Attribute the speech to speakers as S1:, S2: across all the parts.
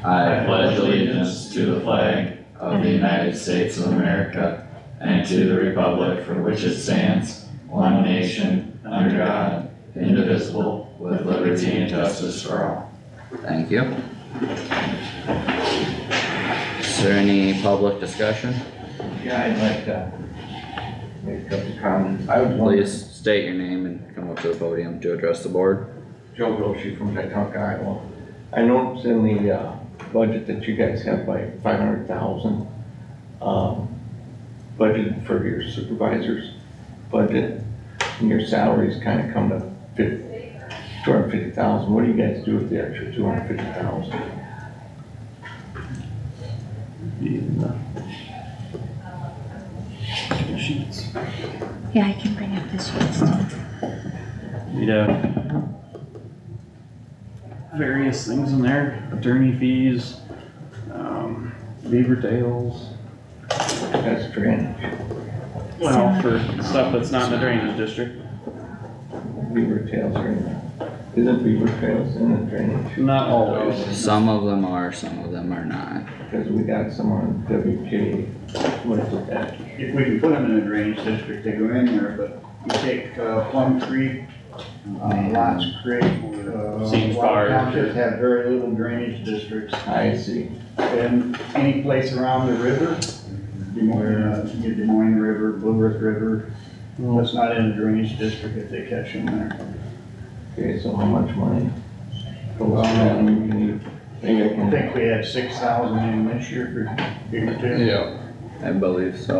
S1: I pledge allegiance to the flag of the United States of America and to the republic for which it stands, one nation, under God, indivisible, with liberty and justice for all.
S2: Thank you. Is there any public discussion?
S3: Yeah, I'd like to make a couple comments. I was wondering,
S2: Please state your name and come up to the podium to address the board.
S3: Joe Groshi from Titanca, Iowa. I noticed in the budget that you guys have like 500,000 budgeted for your supervisors budget, and your salaries kind of come to 250,000. What do you guys do with the extra 250,000?
S4: Sheets.
S5: Yeah, I can bring up the sheets too.
S4: We'd have various things in there, attorney fees, beaver tails.
S3: That's drainage.
S4: Well, for stuff that's not in the drainage district.
S3: Beaver tails are in there. Isn't beaver tails in the drainage?
S4: Not always.
S2: Some of them are, some of them are not.
S3: Because we got some on WK. What is it?
S6: If we can put them in a drainage district, they go in there, but you take Plum Creek, Lots Creek,
S4: Seems far.
S6: townships have very little drainage districts.
S3: I see.
S6: And any place around the river, Des Moines River, Blue Earth River, that's not in a drainage district if they catch them there.
S3: Okay, so how much money goes to that? I mean, you need, maybe I
S6: I
S3: can,
S6: think we had 6,000 in this year for beaver tail.
S4: Yeah.
S2: I believe so.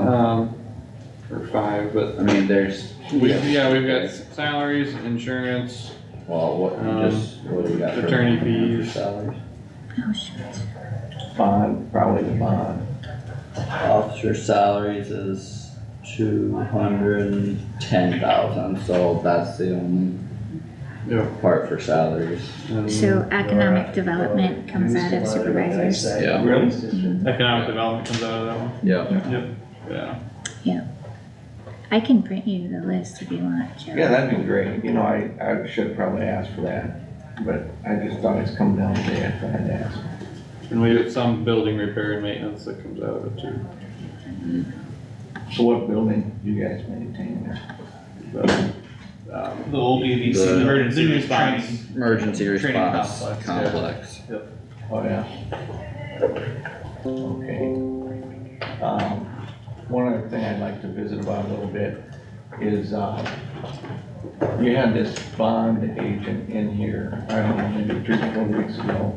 S4: Or five, but
S2: I mean, there's,
S4: we've got salaries, insurance,
S2: well, what do you got? for-
S4: attorney
S2: for
S4: fees.
S2: Salaries.
S5: Oh, shoot.
S3: bond, probably the bond.
S2: Officer salaries is 210,000, so that's the only
S4: Yeah.
S2: part for salaries.
S5: So economic development comes out of supervisors.
S2: Yeah.
S3: Really?
S4: Economic development comes out of that one.
S2: Yeah.
S4: Yeah.
S5: I can print you the list if you want, Joe.
S3: Yeah, that'd be great. You know, I should probably ask for that, but I just thought it's come down today. I thought I'd ask.
S4: And we have some building repair and maintenance that comes out of it too.
S3: So what building do you guys maintain there?
S4: The old EDC,
S2: The-
S4: emergency response.
S2: Emergency
S4: Training
S2: response
S4: complex, yeah.
S2: complex.
S3: Oh, yeah. Okay. One other thing I'd like to visit about a little bit is, you had this bond agent in here, I don't know, maybe 3 or 4 weeks ago.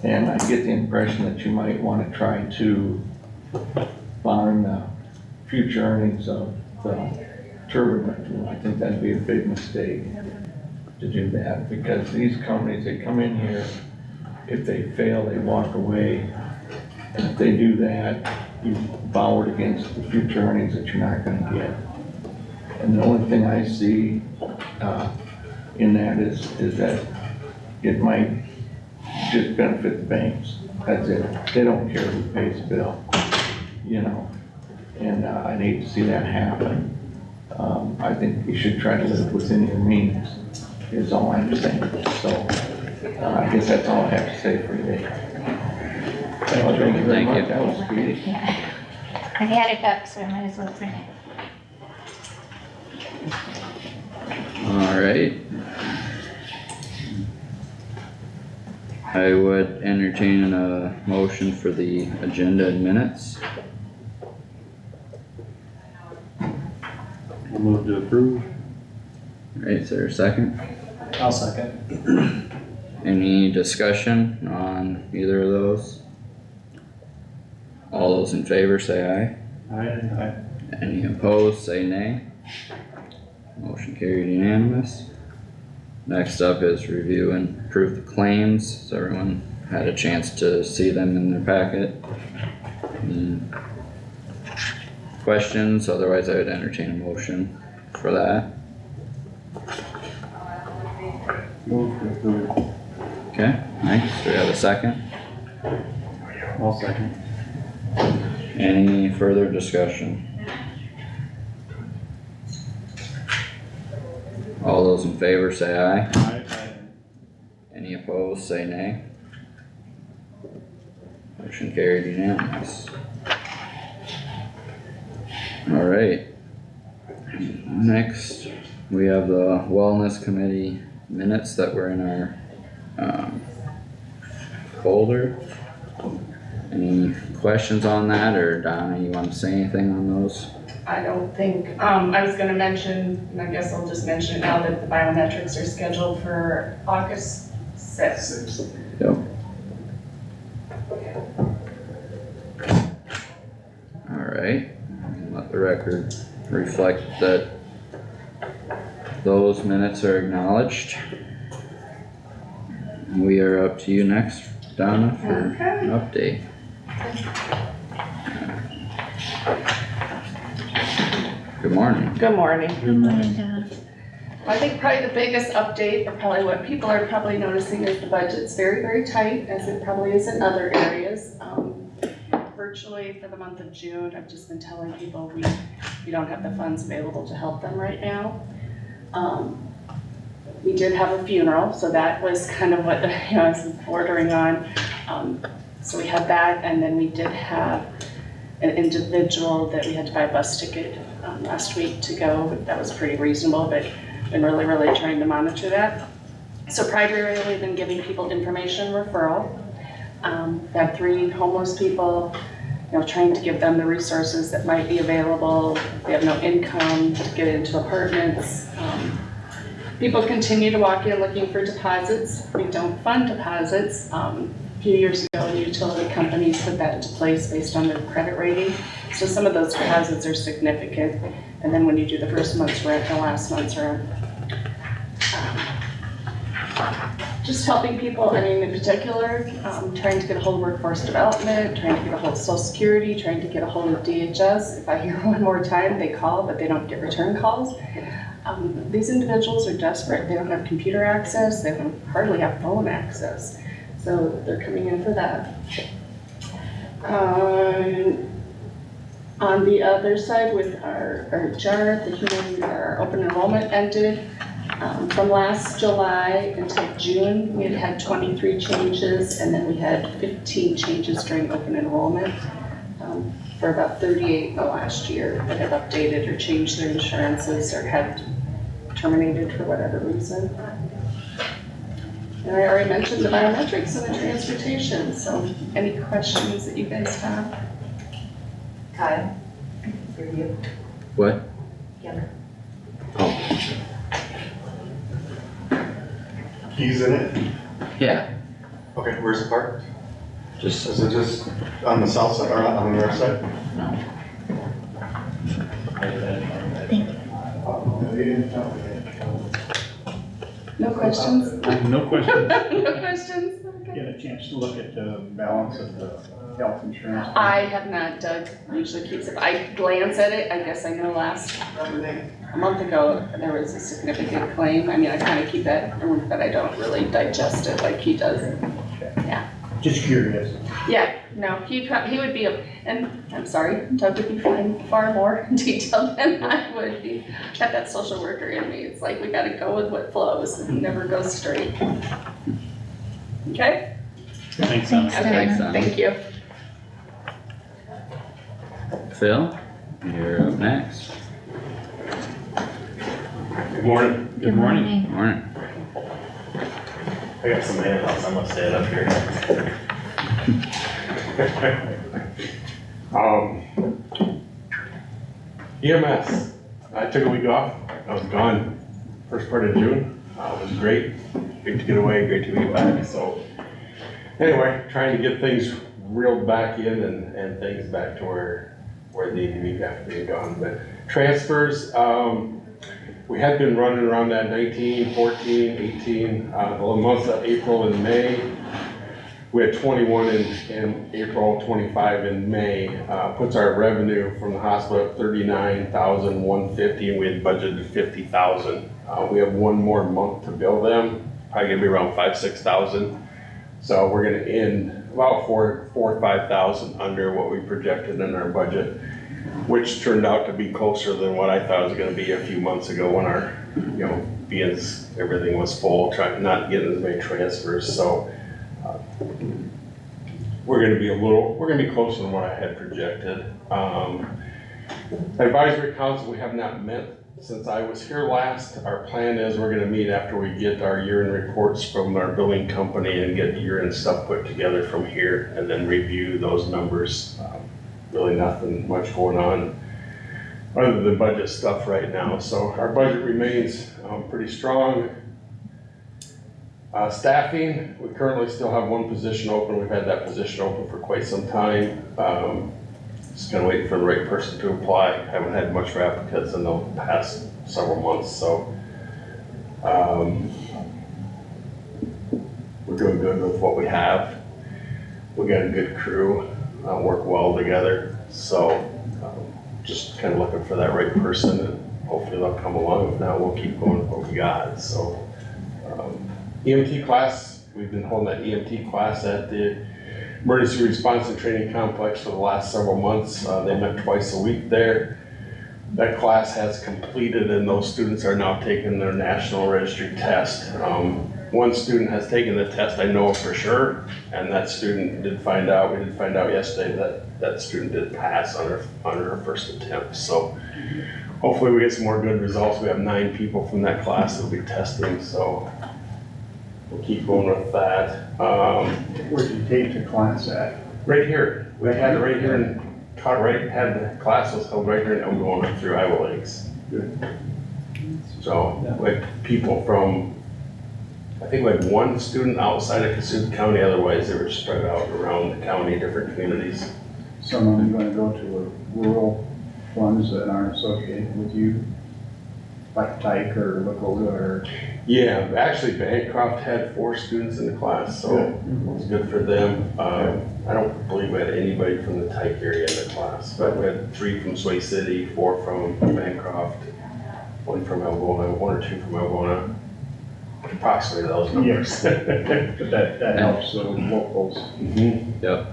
S3: And I get the impression that you might wanna try to bond the future earnings of the turbine rental. I think that'd be a big mistake to do that, because these companies, they come in here, if they fail, they walk away. And if they do that, you borrowed against the future earnings that you're not gonna get. And the only thing I see, in that is that it might just benefit the banks. That's it. They don't care who pays the bill, you know? And, I'd hate to see that happen. I think you should try to live within your means, is all I'm saying. So, I guess that's all I have to say for today. Well, thank you very
S2: Thank you.
S3: much. That was speedy.
S5: Yeah. I had it up, so I might as well print it.
S2: Alright. I would entertain a motion for the agenda and minutes.
S4: We'll move to approve.
S2: Alright, is there a second?
S1: I'll second.
S2: Any discussion on either of those? All those in favor say aye.
S4: Aye.
S2: Any opposed, say nay. Motion carried unanimous. Next up is review and approve the claims. So everyone had a chance to see them in their packet. Any questions? Otherwise I would entertain a motion for that.
S4: Move to approve.
S2: Okay, nice. Do we have a second?
S4: I'll second.
S2: Any further discussion? All those in favor say aye.
S4: Aye.
S2: Any opposed, say nay. Motion carried unanimous. Alright. Next, we have the wellness committee minutes that were in our, folder. Any questions on that, or Donna, you wanna say anything on those?
S7: I don't think, I was gonna mention, and I guess I'll just mention it now, that the biometrics are scheduled for August 6th.
S2: Yep. Alright, let the record reflect that those minutes are acknowledged. We are up to you next, Donna, for an update. Good morning.
S7: Good morning.
S5: Good morning, Donna.
S7: I think probably the biggest update, or probably what people are probably noticing, is the budget's very, very tight, as it probably is in other areas. Virtually for the month of June, I've just been telling people we don't have the funds available to help them right now. We did have a funeral, so that was kind of what, I was bordering on. So we had that, and then we did have an individual that we had to buy a bus ticket last week to go, but that was pretty reasonable, but been really, really trying to monitor that. So primarily we've been giving people information referral. We have 3 homeless people, trying to give them the resources that might be available. They have no income to get into apartments. People continue to walk in looking for deposits. We don't fund deposits. A few years ago, the utility companies put that into place based on their credit rating. So some of those deposits are significant. And then when you do the first month's rent, the last month's rent. Just helping people, in particular, trying to get a hold of workforce development, trying to get a hold of Social Security, trying to get a hold of DHS. If I hear one more time, they call, but they don't get return calls. These individuals are desperate. They don't have computer access. They hardly have phone access. So they're coming in for that. On the other side, with our JAR, our open enrollment ended. From last July until June, we had 23 changes, and then we had 15 changes during open enrollment, for about 38 in the last year that have updated or changed their insurances or had terminated for whatever reason. And I already mentioned the biometrics and the transportation, so any questions that you guys have?
S8: Kyle, for you.
S2: What?
S8: Yeah.
S2: Oh,
S9: Keys in it?
S2: yeah,
S9: Okay, where's the park?
S2: just,
S9: Is it just on the south side or on the north side?
S2: no.
S7: No questions?
S6: No question.
S7: No questions? Okay.
S6: Get a chance to look at the balance of the health insurance.
S7: I have not, Doug usually keeps it, I glance at it, I guess I know a month ago, there was a significant claim. I kind of keep that, but I don't really digest it like he does.
S6: Just curious.
S7: Yeah, no, he would be, and I'm sorry, Doug would be far more detailed than I would be. Got that social worker in me, it's like we gotta go with what flows, and never goes straight. Okay?
S4: Thanks, Donna.
S7: Okay,
S2: Thanks, Donna.
S7: thank you.
S2: Phil, you're up next.
S9: Good morning.
S4: Good morning.
S2: Morning.
S9: I got some handouts, I'm gonna stand up here. EMS, I took a week off, I was gone first part of June, it was great to get away, great to be back, so. Anyway, trying to get things reeled back in and things back to where they need to be after being gone, but transfers, we had been running around that 19, 14, 18, the months of April and May. We had 21 in April, 25 in May. Puts our revenue from the hospital at $39,150, and we had budgeted $50,000. We have one more month to bill them, probably gonna be around $5,000, $6,000. So we're gonna end about $4,000 or $5,000 under what we projected in our budget, which turned out to be closer than what I thought it was gonna be a few months ago when our, everything was full, not getting as many transfers, so. we're gonna be closer than what I had projected. Advisory council, we have not met since I was here last. Our plan is we're gonna meet after we get our year-end reports from our billing company and get year-end stuff put together from here and then review those numbers. Really nothing much going on other than budget stuff right now. So our budget remains pretty strong. Staffing, we currently still have one position open. We've had that position open for quite some time. Just gonna wait for the right person to apply. Haven't had much for applicants in the past several months, so. We're doing good with what we have. We got a good crew, work well together, so just kind of looking for that right person and hopefully they'll come along. If not, we'll keep going with what we got, so. EMT class, we've been holding that EMT class at the Emergency Response and Training Complex for the last several months. They met twice a week there. That class has completed and those students are now taking their National Registry test. One student has taken the test, I know for sure, and that student we did find out yesterday that that student did pass on her first attempt. So hopefully we get some more good results. We have 9 people from that class that will be testing, so we'll keep going with that.
S6: Where'd you take the class at?
S9: Right here, we had it right here in, had the class was held right here in Elgona through Iowa Lakes.
S6: Good.
S9: So, we had people from, I think we had one student outside of Kossuth County, otherwise they were spread out around the county, different communities.
S6: Some of them gonna go to rural ones that aren't associated with you, like Tyke or Lakota or.
S9: Yeah, actually Bancroft had 4 students in the class, so it was good for them. I don't believe we had anybody from the Tyke area in the class, but we had 3 from Sway City, 4 from Bancroft, 1 from Elgona, 1 or 2 from Elgona. Approximately those numbers.
S6: But that helps the locals.
S9: Mhm.
S2: Yep.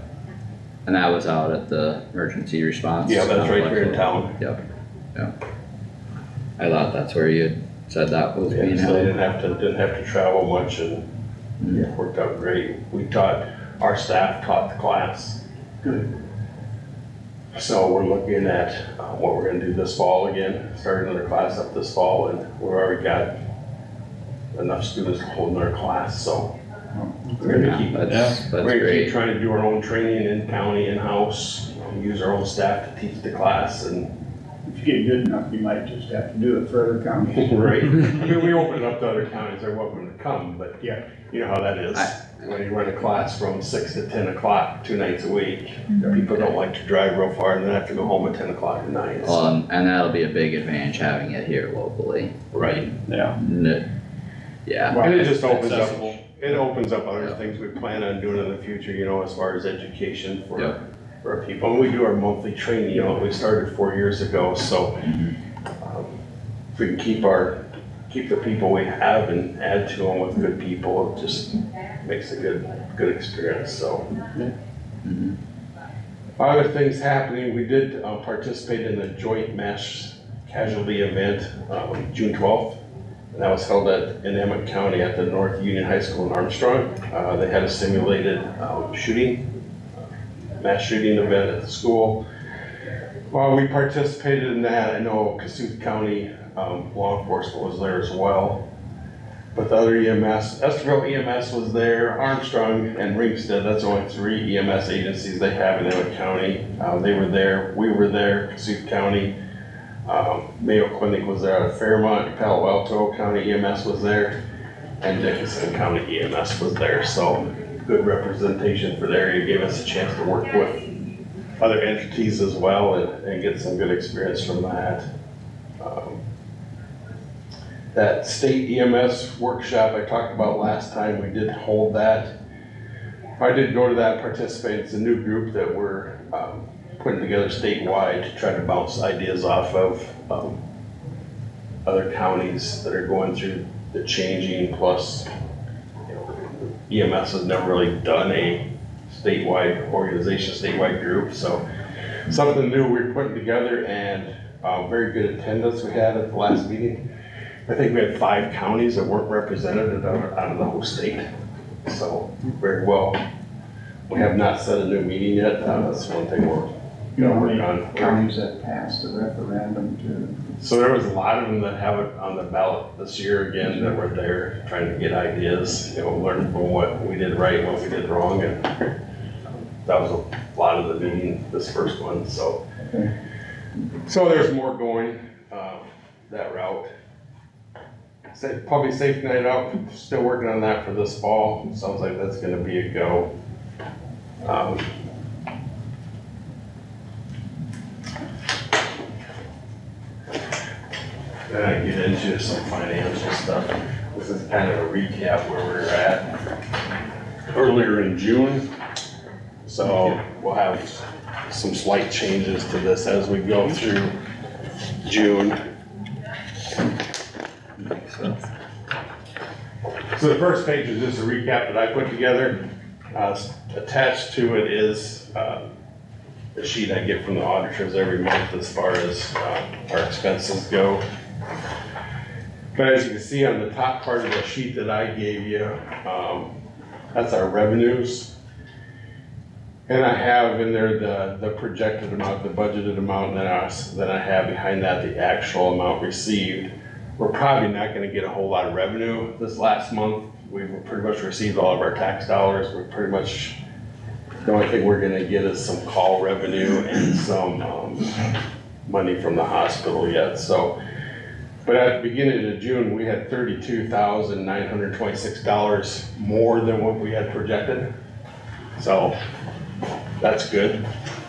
S2: And that was out at the emergency response.
S9: Yeah, that's right here in
S2: complex.
S9: town.
S2: Yep. I thought that's where you had said that was being
S9: Yeah, so they
S2: held.
S9: didn't have to travel much and it worked out great. Our staff taught the class.
S6: Good.
S9: So we're looking at what we're gonna do this fall again, start another class up this fall, and we've already got enough students to hold another class, so. We're gonna keep,
S2: That's
S9: we're gonna keep
S2: great.
S9: trying to do our own training in county, in-house, use our own staff to teach the class and.
S6: If you get good enough, you might just have to do it for other counties.
S9: Right. I mean, we open it up to other counties, they're welcome to come, but
S6: Yeah.
S9: you know how that is. When you run a class from 6 to 10 o'clock, 2 nights a week, people don't like to drive real far and then have to go home at 10 o'clock at night.
S2: And that'll be a big advantage having it here locally.
S9: Right.
S4: Yeah.
S2: Yeah,
S9: And it just opens up,
S4: Accessible.
S9: it opens up other
S2: Yeah.
S9: things we plan on doing in the future, you know, as far as education
S2: Yep.
S9: for our people. And we do our monthly training, you know, we started 4 years ago, so if we can keep the people we have and add to them with good people, it just makes a good experience, so.
S2: Mhm.
S9: Other things happening, we did participate in a joint mass casualty event, June 12th. And that was held in Emmett County at the North Union High School in Armstrong. They had a simulated mass shooting event at the school. While we participated in that, I know Kossuth County law enforcement was there as well. But the other EMS, Esterville EMS was there, Armstrong and Ringsted, that's only 3 EMS agencies they have in Emmett County. They were there, we were there, Kossuth County. Mayo Clinic was there out of Fairmont, Palo Alto County EMS was there, and Dickinson County EMS was there. So good representation for the area, gave us a chance to work with other entities as well and get some good experience from that. That state EMS workshop I talked about last time, we did hold that. I did go to that, participate. It's a new group that we're putting together statewide to try to bounce ideas off of other counties that are going through the changing, plus you know, EMS has never really done a statewide organization, statewide group, so something new we're putting together, and very good attendance we had at the last meeting. I think we had 5 counties that weren't represented out of the whole state, so very well We have not set a new meeting yet, that's one thing we're
S6: You know, how
S9: working
S6: many
S9: on.
S6: counties that passed the referendum to,
S9: So there was a lot of them that have it on the ballot this year again, that were there trying to get ideas, learn from what we did right, what we did wrong, and that was a lot of the meeting, this first one, so.
S6: Okay.
S9: So there's more going, that route. Probably Safe Night Out, still working on that for this fall, sounds like that's gonna be a go. Then I get into some financial stuff. This is kind of a recap where we're at earlier in June. So we'll have some slight changes to this as we go through June. So the first page is just a recap that I put together. Attached to it is the sheet I get from the auditors every month as far as our expenses go. But as you can see on the top part of the sheet that I gave you, that's our revenues. And I have in there the projected amount, the budgeted amount, and then I have behind that the actual amount received. We're probably not gonna get a whole lot of revenue this last month. We've pretty much received all of our tax dollars. We're pretty much, the only thing we're gonna get is some call revenue and some money from the hospital yet, so. But at the beginning of June, we had $32,926 more than what we had projected. So that's good.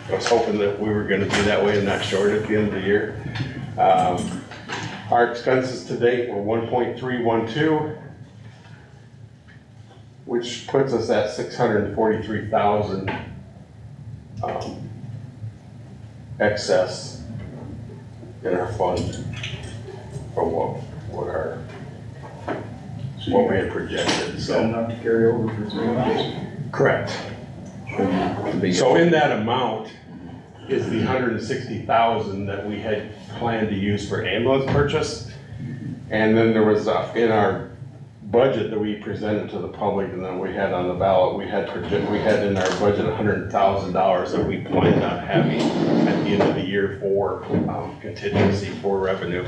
S9: I was hoping that we were gonna be that way and not short at the end of the year. Our expenses to date were 1.312, which puts us at 643,000 excess in our fund from what we had projected,
S6: is
S9: so.
S6: that enough to carry over for 3 months?
S9: Correct. So in that amount is the 160,000 that we had planned to use for ambulance purchase. And then there was, in our budget that we presented to the public and then we had on the ballot, we had in our budget $100,000 that we planned on having at the end of the year for contingency for revenue,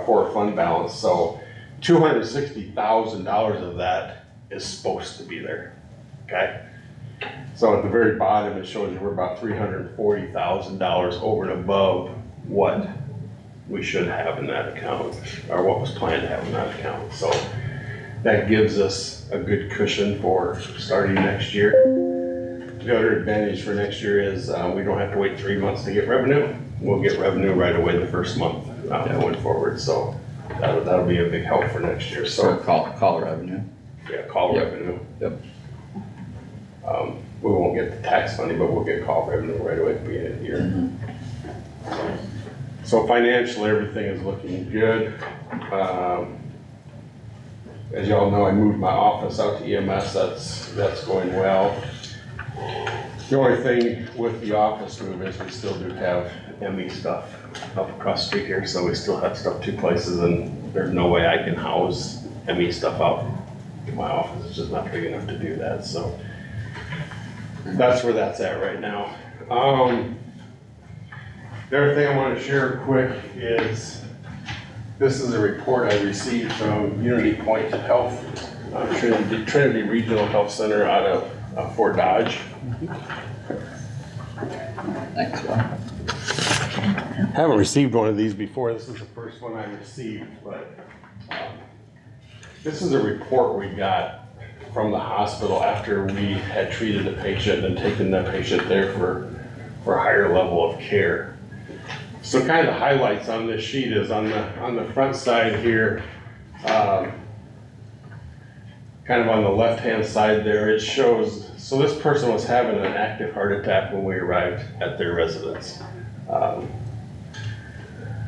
S9: for fund balance. So $260,000 of that is supposed to be there, okay? So at the very bottom, it shows you we're about $340,000 over and above what we should have in that account, or what was planned to have in that account. So that gives us a good cushion for starting next year. The other advantage for next year is we don't have to wait 3 months to get revenue. We'll get revenue right away the first month going forward. So that'll be a big help for next year.
S2: So call revenue.
S9: Yeah, call revenue.
S2: Yep.
S9: We won't get the tax money, but we'll get call revenue right away at the beginning of the year. So financially, everything is looking good. As y'all know, I moved my office out to EMS. That's going well. The only thing with the office move is we still do have ME stuff up across the street here, so we still have stuff 2 places, and there's no way I can house ME stuff out in my office. It's just not big enough to do that, so that's where that's at right now. The other thing I want to share quick is this is a report I received from Unity Point Health, Trinity Regional Health Center out of Fort Dodge.
S2: Thanks, Will.
S9: Haven't received one of these before. This is the first one I received, but this is a report we got from the hospital after we had treated a patient and taken that patient there for a higher level of care. So kind of the highlights on this sheet is on the front side here, kind of on the left-hand side there, it shows, so this person was having an active heart attack when we arrived at their residence.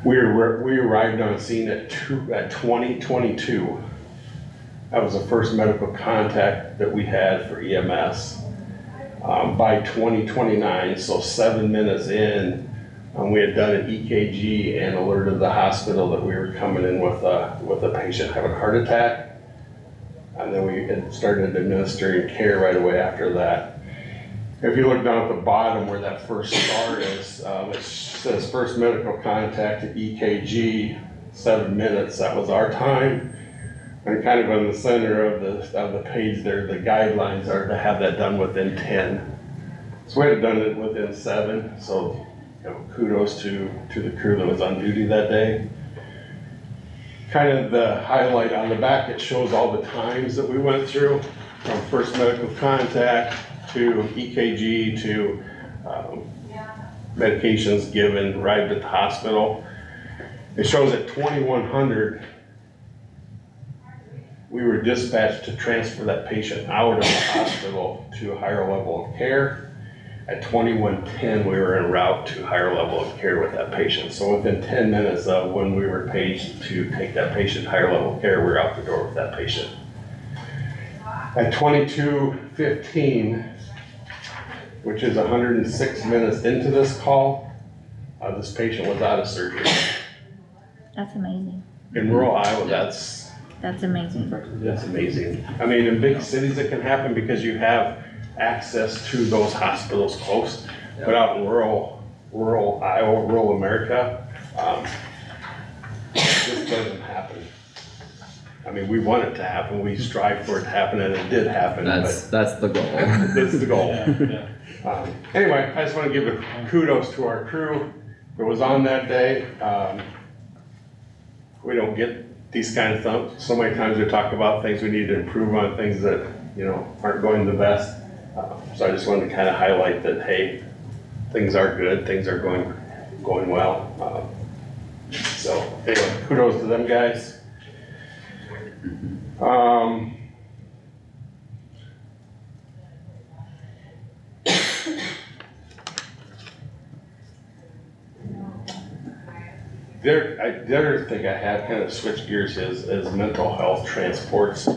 S9: We arrived on scene at 20:22. That was the first medical contact that we had for EMS. By 20:29, so 7 minutes in, we had done an EKG and alerted the hospital that we were coming in with a patient having a heart attack. And then we had started administering care right away after that. If you look down at the bottom where that first star is, it says first medical contact to EKG, 7 minutes, that was our time. And kind of in the center of the page there, the guidelines are to have that done within 10. So we had done it within 7, so kudos to the crew that was on duty that day. Kind of the highlight on the back, it shows all the times that we went through, from first medical contact to EKG to medications given, arrived at the hospital. It shows at 2100, we were dispatched to transfer that patient out of the hospital to a higher level of care. At 2110, we were en route to higher level of care with that patient. So within 10 minutes of when we were paged to take that patient higher level of care, we were out the door with that patient. At 22:15, which is 106 minutes into this call, this patient was out of surgery.
S5: That's amazing.
S9: In rural Iowa, that's
S5: amazing.
S9: amazing. I mean, in big cities it can happen because you have access to those hospitals close, but out in rural Iowa, rural America, this doesn't happen. I mean, we want it to happen, we strive for it to happen, and it did happen,
S2: That's the goal.
S9: that's the goal.
S4: Yeah.
S9: Anyway, I just want to give a kudos to our crew that was on that day. We don't get these kind of thumps. So many times we talk about things we need to improve on, things that, aren't going the best. So I just wanted to kind of highlight that, hey, things are good, things are going well. So anyway, kudos to them guys. The other thing I have kind of switched gears is mental health transports.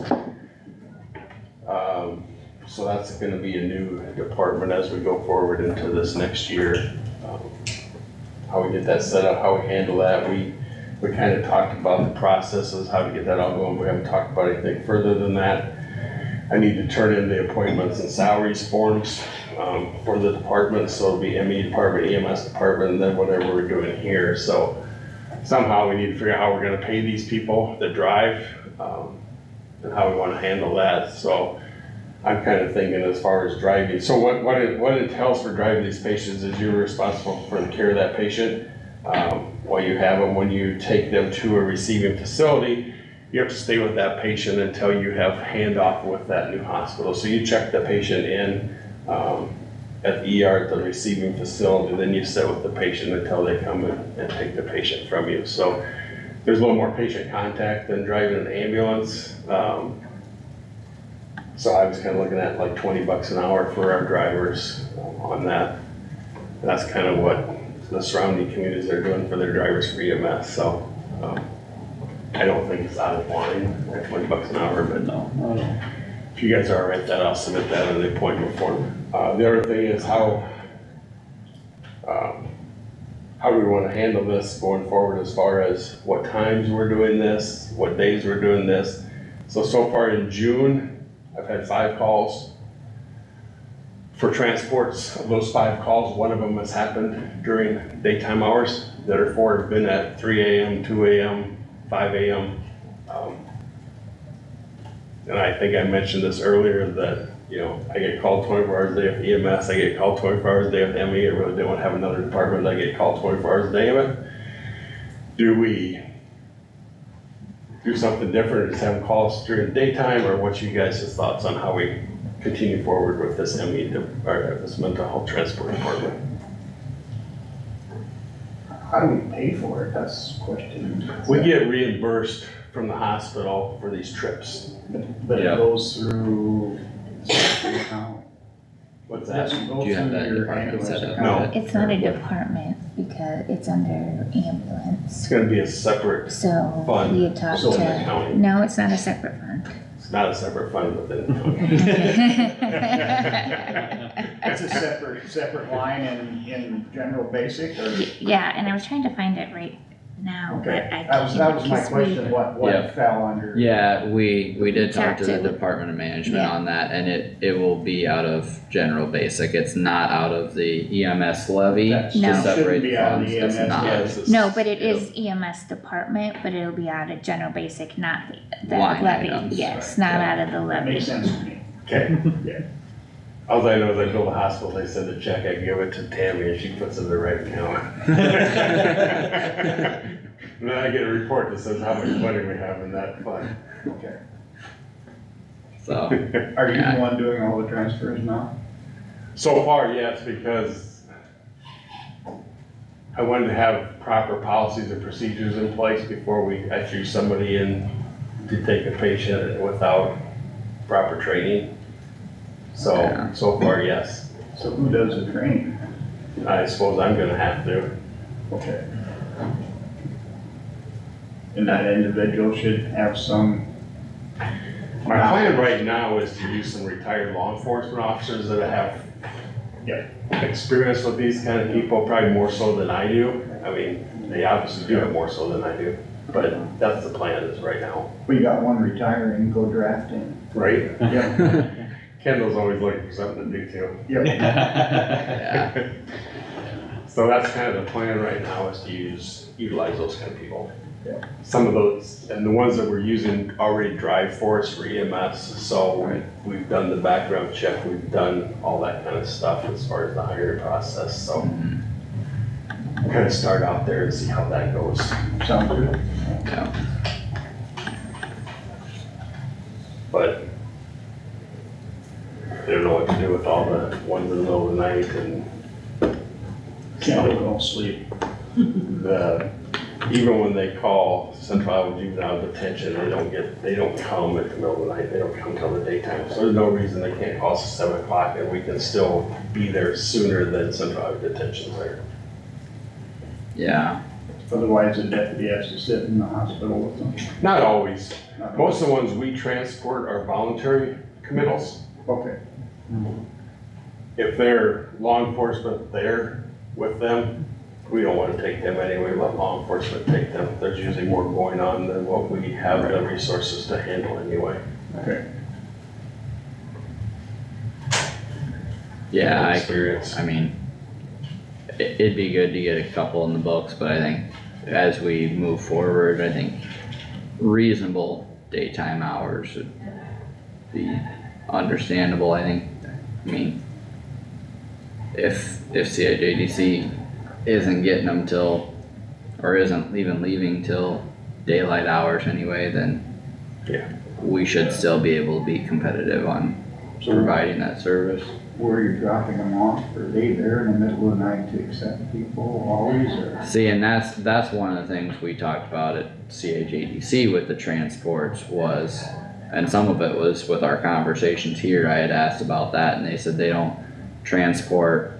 S9: So that's gonna be a new department as we go forward into this next year. How we get that set up, how we handle that. We kind of talked about the processes, how to get that all going. We haven't talked about anything further than that. I need to turn in the appointments and salaries forms for the departments. So it'll be ME department, EMS department, and then whatever we're doing here. So somehow we need to figure out how we're gonna pay these people that drive and how we wanna handle that. So I'm kind of thinking as far as driving. So what it entails for driving these patients is you're responsible for the care of that patient while you have them. When you take them to a receiving facility, you have to stay with that patient until you have handoff with that new hospital. So you check the patient in at the ER at the receiving facility, then you sit with the patient until they come in and take the patient from you. So there's a little more patient contact than driving an ambulance. So I was kind of looking at like $20 an hour for our drivers on that. That's kind of what the surrounding communities are doing for their drivers for EMS. So I don't think it's out of line at $20 an hour, but
S4: No.
S9: if you guys are all right with that, I'll submit that in the appointment form. The other thing is how do we want to handle this going forward as far as what times we're doing this, what days we're doing this. So far in June, I've had 5 calls for transports. Of those 5 calls, one of them has happened during daytime hours. The other 4 have been at 3 a.m., 2 a.m., 5 a.m. And I think I mentioned this earlier that, I get called 24 hours a day with EMS, I get called 24 hours a day with ME, I really don't have another department I get called 24 hours a day with. Do we do something different, just have them call us during the daytime, or what's you guys' thoughts on how we continue forward with this ME, or this mental health transport department?
S6: How do we pay for it? That's the question.
S9: We get reimbursed from the hospital for these trips.
S6: But it
S2: Yeah.
S6: goes through your account.
S9: What's
S6: It
S9: that?
S6: doesn't go
S2: Do you have
S6: through
S2: that
S6: your
S2: department
S6: ambulance
S2: set up?
S6: account.
S5: It's not a department because it's under ambulance.
S9: It's gonna be a separate,
S5: So
S9: Fund.
S5: we had talked
S9: So in the
S5: to,
S9: county.
S5: no, it's not a separate fund.
S9: it's not a separate fund within the county.
S6: It's a separate line in general basic or?
S5: Yeah, and I was trying to find it right now, but
S6: Okay,
S5: I
S6: that was
S5: can't,
S6: my
S5: 'cause we,
S6: question, what
S2: Yeah.
S6: fell under?
S2: Yeah, we did talk to the
S5: Checked it.
S2: Department of Management
S5: Yeah.
S2: on that, and it will be out of general basic, it's not out of the EMS levy
S6: That
S2: to
S5: No.
S2: separate
S6: shouldn't
S2: the
S6: be out of
S2: funds,
S6: the
S2: it's
S6: EMS
S2: not.
S6: levy.
S5: no, but it is EMS department, but it'll be out of general basic, not the
S2: Line
S5: levy,
S2: items,
S5: yes, not
S2: yeah.
S5: out of the
S6: That
S5: levy.
S6: makes sense to me.
S9: Okay.
S6: Yeah.
S9: All I know is I built a hospital, they send a check, I give it to Tammy and she puts it in the right account. And then I get a report that says how much money we have in that fund.
S6: Okay.
S2: So,
S6: Are you
S2: Yeah.
S6: the one doing all the transfers now?
S9: So far, yes, because I wanted to have proper policies and procedures in place before I threw somebody in to take a patient without proper training. So,
S2: Yeah.
S9: so far, yes.
S6: So who does the training?
S9: I suppose I'm gonna have to.
S6: Okay. And that individual should have some,
S9: My plan right now is to use some retired law enforcement officers that have experience with these kind of people, probably more so than I do. I mean, they obviously do it more so than I do, but that's the plan is right now.
S6: we got one retiring, go draft him.
S9: Right?
S6: Yep,
S9: Kendall's always looking for something to do too.
S6: yep.
S2: yeah,
S9: So that's kind of the plan right now is to utilize those kind of people.
S6: Yeah.
S9: Some of those, and the ones that we're using already drive for us for EMS, so we've done the background check, we've done all that kind of stuff as far as the hiring process, so. Kind of start out there and see how that goes.
S6: Sounds good.
S2: yeah,
S9: But I don't know what to do with all the ones in the middle of the night and
S6: Can't go to sleep.
S9: even when they call Central Iowa Juvenile Detention, they don't come at the middle of the night, they don't come till the daytime. So there's no reason they can't call us at 7 o'clock and we can still be there sooner than Central Iowa Detention's there.
S2: yeah,
S6: Otherwise, the deputy has to sit in the hospital with them.
S9: Not always.
S6: Not-
S9: Most of the ones we transport are voluntary committals.
S6: Okay,
S9: If they're law enforcement there with them, we don't wanna take them anyway, let law enforcement take them. There's usually more going on than what we have the resources to handle anyway.
S6: okay.
S2: yeah,
S9: Experience.
S2: I mean, it'd be good to get a couple in the books, but I think as we move forward, I think reasonable daytime hours would be understandable, I think. I mean, if CIJDC isn't getting them till, or isn't even leaving till daylight hours anyway, then
S9: Yeah.
S2: we should still be able to be competitive on
S6: So
S2: providing that service.
S6: where you're dropping them off, are they there in the middle of the night to accept people always, or?
S2: See, and that's one of the things we talked about at CHADC with the transports was, and some of it was with our conversations here, I had asked about that and they said they don't transport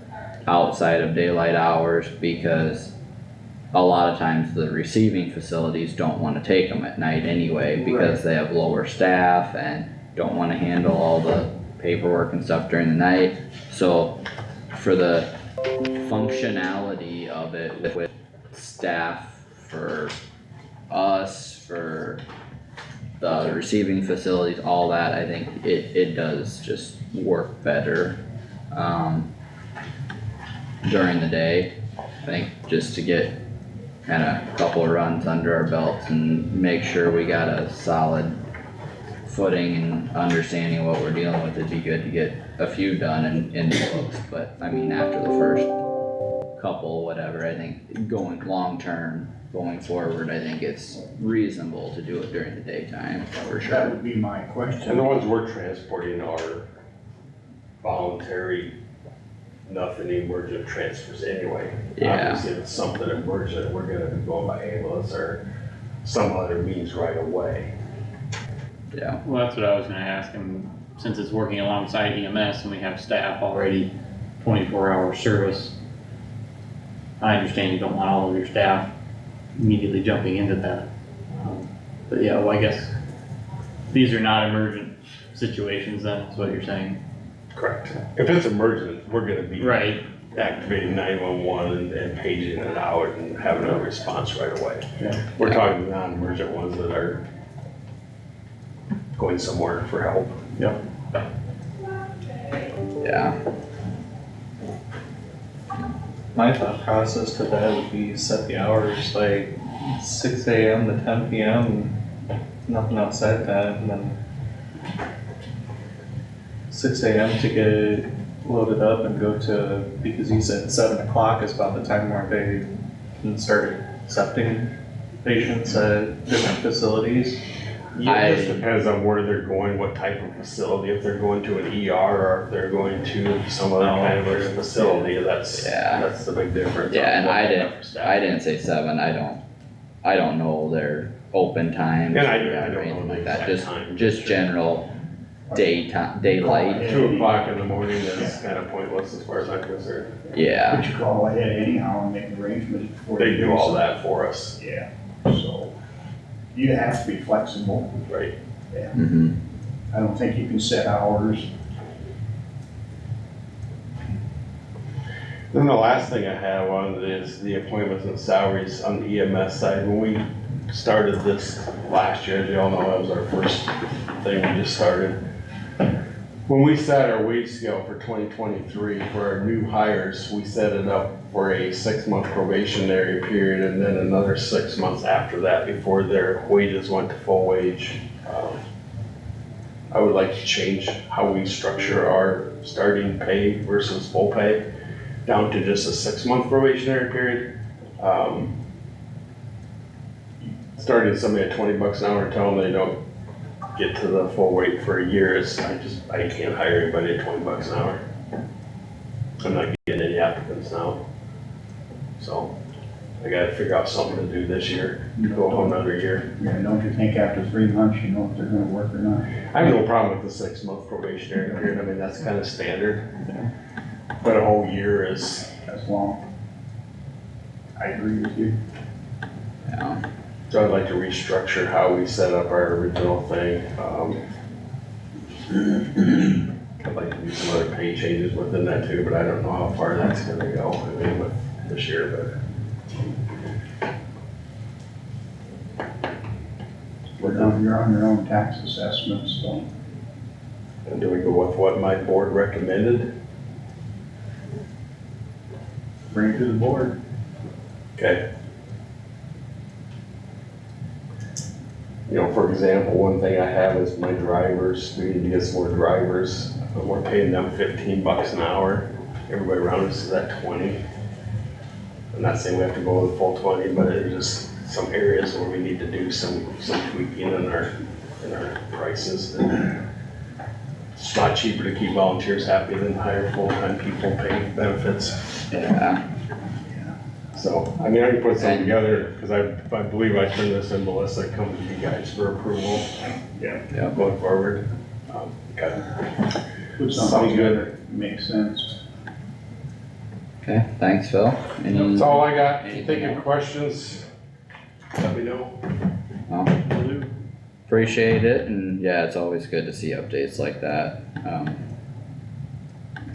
S2: outside of daylight hours because a lot of times the receiving facilities don't wanna take them at night anyway because they have lower staff and don't wanna handle all the paperwork and stuff during the night. So for the functionality of it with staff for us, for the receiving facilities, all that, I think it does just work better, during the day. I think just to get kinda a couple of runs under our belts and make sure we got a solid footing and understanding what we're dealing with, it'd be good to get a few done in the books, but I mean, after the first couple, whatever, I think going long-term, going forward, I think it's reasonable to do it during the daytime, for
S6: That
S2: sure.
S6: would be my
S9: And the
S6: question.
S9: ones we're transporting are voluntary, nothing emergent transfers anyway.
S2: Yeah.
S9: Obviously, if it's something emergent, we're gonna be going by ambulance or some other means right away.
S2: Yeah,
S4: Well, that's what I was gonna ask him, since it's working alongside EMS and we have staff already 24-hour service. I understand you don't want all of your staff immediately jumping into that. But yeah, well, I guess these are not emergent situations then, is what you're saying.
S9: Correct. If it's emergent, we're gonna be.
S4: Right,
S9: activating 911 and paging it out and having a response right away.
S3: Yeah.
S9: We're talking non-emergent ones that are going somewhere for help.
S2: Yeah,
S10: My thought process to that would be set the hours like 6 AM to 10 PM, nothing outside that, and then 6 AM to get it loaded up and go to, because you said 7 o'clock is about the time where they can start accepting patients at different facilities.
S9: Yeah, it just depends on where they're going, what type of facility, if they're going to an ER or if they're going to some other kind of a facility, that's the big difference.
S2: yeah, and
S9: on what
S2: I
S9: they
S2: didn't,
S9: have for staff.
S2: I didn't say 7, I don't know their open times
S9: And I
S2: or
S9: don't know
S2: anything
S9: the
S2: like that,
S9: exact time.
S2: just general daylight,
S9: 2 o'clock in the morning is kind of pointless as far as I'm concerned.
S2: yeah,
S6: But you call ahead anyhow and make arrangements before.
S9: They
S6: you
S9: do all
S6: something.
S9: that for us,
S6: Yeah, so you have to be flexible.
S9: right?
S2: mhm,
S6: I don't think you can set hours.
S9: Then the last thing I have on is the appointments and salaries on the EMS side. When we started this last year, as you all know, that was our first thing we just started. When we set our wage scale for 2023 for our new hires, we set it up for a 6-month probationary period and then another 6 months after that before their wages went to full wage. I would like to change how we structure our starting pay versus full pay down to just a 6-month probationary period. Starting somebody at $20 an hour and telling them they don't get to the full rate for a year is, I can't hire anybody at $20 an hour. I'm not getting any applicants now. So I gotta figure out something to do this year, to go a whole nother year.
S6: Yeah, don't you think after 3 months, you know if they're gonna work or not?
S9: I have no problem with the 6-month probationary period, I mean, that's kind of standard. But a whole year is,
S6: That's long. I agree with you.
S2: yeah,
S9: so I'd like to restructure how we set up our original thing. I'd like to do some other pay changes within that too, but I don't know how far that's gonna go, I mean, with this year,
S6: You're on your own tax assessments, so.
S9: but, and do we go with what my board recommended?
S6: Bring it to the board.
S9: Okay. You know, for example, one thing I have is my drivers, we need to get some more drivers, but we're paying them $15 an hour. Everybody around us is at 20. I'm not saying we have to go with the full 20, but there's just some areas where we need to do some tweaking in our prices. It's a lot cheaper to keep volunteers happy than hire full-time people paying benefits.
S2: yeah,
S9: So, I mean, I can put something together, because I believe I turned this in, Melissa, it comes to you guys for approval.
S6: Yeah.
S9: Going forward. Okay.
S6: Put
S9: Sounds
S6: something
S9: good.
S6: together that makes sense.
S2: okay, thanks, Phil. Any,
S9: That's all I got. If you
S2: Anything
S9: think of
S2: else?
S9: questions, let me know.
S2: well, appreciate it, and yeah, it's always good to see updates like that,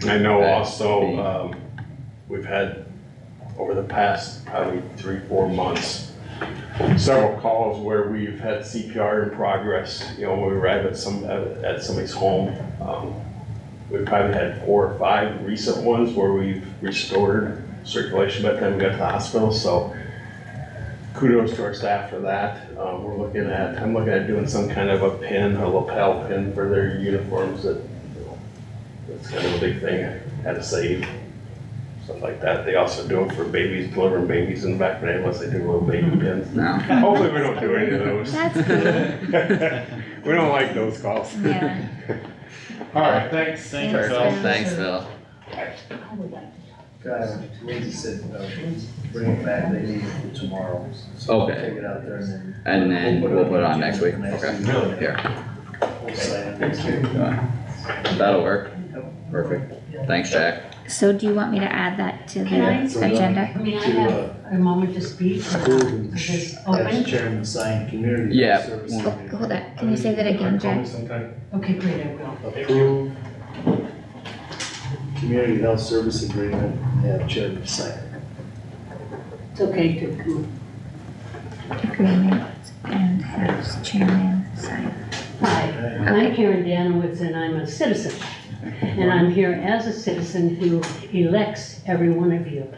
S9: I know
S2: That'd
S9: also, we've had, over the past probably 3-4 months, several calls where we've had CPR in progress, you know, when we arrive at somebody's home. We've probably had 4 or 5 recent ones where we've restored circulation by the time we got to the hospital, so kudos to our staff for that. I'm looking at doing some kind of a pin, a lapel pin for their uniforms that, you know, that's kind of a big thing I had to save. Stuff like that. They also do them for babies, delivering babies in the back of the ambulance. They do little baby pins.
S2: no,
S9: Hopefully we don't do any of those.
S5: That's good.
S9: We don't like those calls.
S5: Yeah.
S9: All right, thanks.
S4: Thanks,
S5: Thanks,
S4: Phil.
S5: Phil.
S2: thanks, Phil.
S11: Lindsay said, bring it back, they need it tomorrow.
S2: Okay.
S11: Take it out there and then.
S2: And then we'll put it on next week,
S11: Next
S2: okay,
S11: week.
S2: here,
S11: We'll sign it next week.
S2: that'll work, perfect, thanks, Jack.
S5: So do you want me to add that to the
S8: Can I-
S5: agenda?
S8: May I
S11: To,
S8: have a moment to speak?
S11: Approve and
S8: Is this
S11: as
S8: open?
S11: chairman sign community.
S2: Yeah.
S11: service
S5: Oh,
S11: agreement.
S5: hold on, can you say that again, Jack?
S8: Okay, great, I will.
S11: Approve community health service agreement, have chairman sign it.
S12: It's okay to come.
S5: Agreement and has chairman sign.
S12: Hi, I'm Karen Danowitz and I'm a citizen. And I'm here as a citizen who elects every one of you.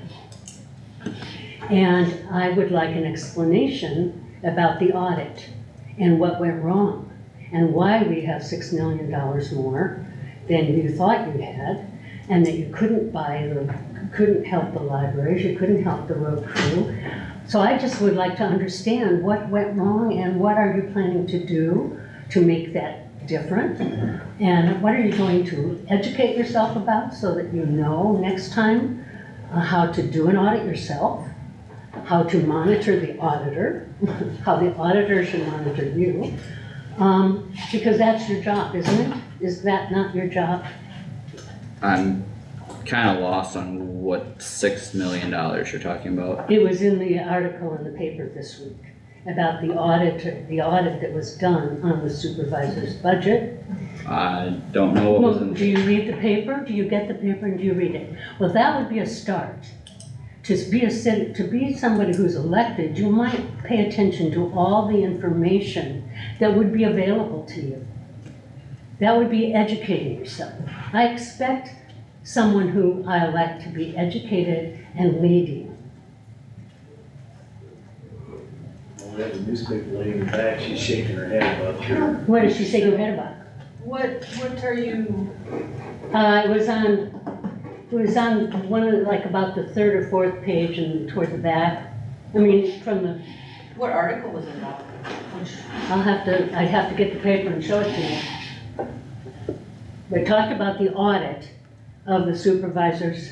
S12: And I would like an explanation about the audit and what went wrong and why we have $6 million more than you thought you had, and that you couldn't couldn't help the libraries, you couldn't help the road crew. So I just would like to understand what went wrong and what are you planning to do to make that different? And what are you going to educate yourself about so that you know next time how to do an audit yourself, how to monitor the auditor, how the auditor should monitor you, because that's your job, isn't it? Is that not your job?
S2: I'm kinda lost on what $6 million you're talking about.
S12: It was in the article in the paper this week about the audit that was done on the supervisor's budget.
S2: I don't know what was
S12: Well,
S2: in.
S12: do you read the paper? Do you get the paper and do you read it? Well, that would be a start. To be somebody who's elected, you might pay attention to all the information that would be available to you. That would be educating yourself. I expect someone who I elect to be educated and leading.
S11: Well, we have a newspaper lady in the back, she's shaking her head about your.
S12: What is she shaking her head about?
S8: What are you,
S12: It was on one of the, like about the third or fourth page and toward the back. I mean, from the,
S8: what article was it about?
S12: I'd have to get the paper and show it to you. They talked about the audit of the supervisor's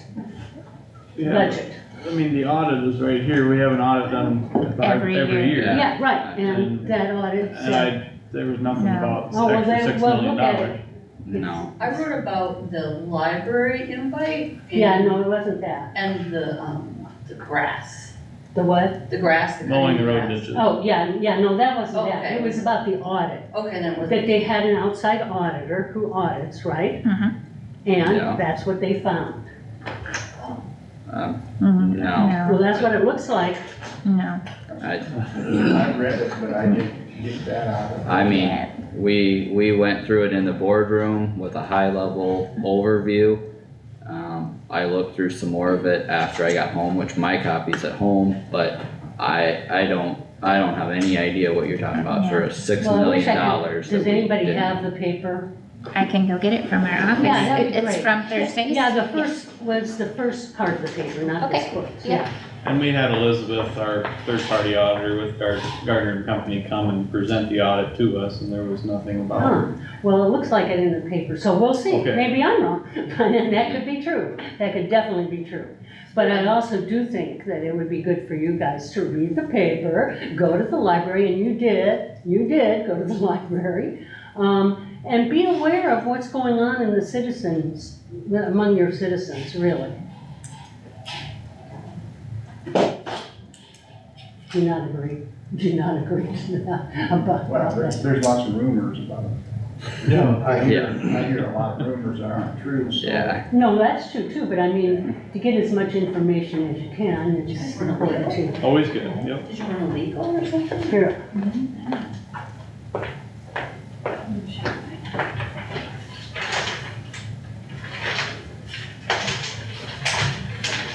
S13: Yeah,
S12: budget.
S13: I mean, the audit is right here, we have an audit done
S5: Every
S13: every
S5: year.
S13: year.
S12: Yeah, right, and that audit
S13: And
S12: said.
S13: there was nothing
S5: No.
S13: about
S12: Oh, well,
S13: extra
S12: they,
S13: $6
S12: well,
S13: million.
S12: look at it.
S2: No,
S8: I wrote about the library invite.
S12: Yeah, no, it wasn't that.
S8: And the grass,
S12: The what?
S8: the grass.
S13: Mowing the road
S8: grass.
S13: ditches.
S12: Oh, yeah, no, that wasn't that.
S8: Okay.
S12: It was about the audit.
S8: Okay, then it was.
S12: That they had an outside auditor who audits, right?
S5: Mhm.
S12: And
S2: Yeah.
S12: that's what they found.
S5: Mhm.
S2: no,
S12: Well, that's what it looks like.
S5: No,
S2: I
S6: read it, but I didn't get that out of it.
S2: I mean, we went through it in the boardroom with a high level overview. I looked through some more of it after I got home, which my copy's at home, but I don't have any idea what you're talking about for a $6
S12: Well, I wish
S2: million
S12: I could-
S2: dollars.
S12: Does anybody have the paper?
S5: I can go get it from our office.
S12: Yeah, that'd be
S5: It's
S12: great.
S5: from Thursdays?
S12: Yeah, the first was the first part of the paper, not this
S5: Okay,
S12: one.
S5: yeah.
S13: And we had Elizabeth, our third-party auditor with Gardner and Company, come and present the audit to us, and there was nothing about
S12: Huh.
S13: it.
S12: Well, it looks like it in the paper, so we'll see.
S13: Okay.
S12: Maybe I'm wrong. And that could be true. That could definitely be true. But I also do think that it would be good for you guys to read the paper, go to the library, and you did go to the library, and be aware of what's going on in the citizens, among your citizens, really. Do not agree to that about
S6: Well,
S12: that.
S6: there's lots of rumors about it.
S11: Yeah.
S6: I hear a lot of rumors that aren't true, so.
S2: Yeah,
S12: No, that's true too, but I mean, to get as much information as you can, it's just important to.
S13: Always good, yep.
S8: Did you run illegal or something?
S12: Here,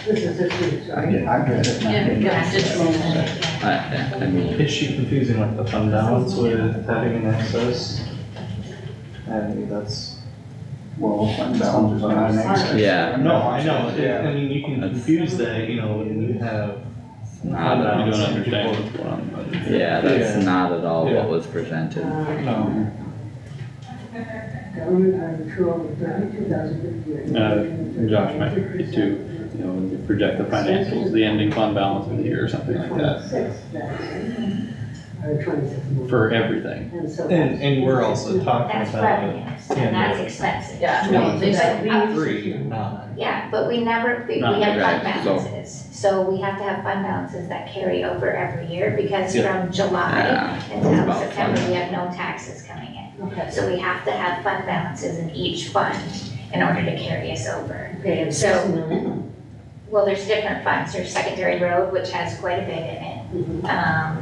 S12: this is this week's, right?
S6: I read it. and I didn't-
S2: I mean,
S10: Is she confusing like the fund balance with having an excess? And that's,
S6: Well, fund balance is on next.
S2: yeah.
S10: no, I know,
S6: Yeah.
S10: I mean, you can
S2: That's-
S10: confuse that, you know, when you have.
S2: Not
S13: You
S2: at all.
S13: don't understand what's going on. but-
S2: Yeah, that's
S10: Yeah.
S2: not at all
S10: Yeah.
S2: what was presented.
S10: No.
S12: Government control of 32,050.
S13: Josh might agree too, you know, when you project the financials, the ending fund balance of the year or something like that,
S12: 26,000.
S13: for everything.
S12: And so.
S10: And we're also talking
S14: That's
S10: about.
S14: revenues,
S10: Yeah.
S14: and that's expenses.
S8: Yeah,
S12: No,
S8: no, they said,
S10: Three, not.
S14: Yeah, but we never, we
S13: Not
S14: have fund
S2: right, so-
S14: balances, so we have to have fund balances that carry over every year, because
S10: Yeah.
S14: from July
S2: Yeah, it's
S14: until
S2: about
S14: September,
S2: fund.
S14: we have no taxes coming in.
S12: Okay.
S14: So we have to have fund balances in each fund, in order to carry us over.
S12: They have
S14: So-
S12: 6 million.
S14: Well, there's different funds, there's secondary road, which has quite a bit in it.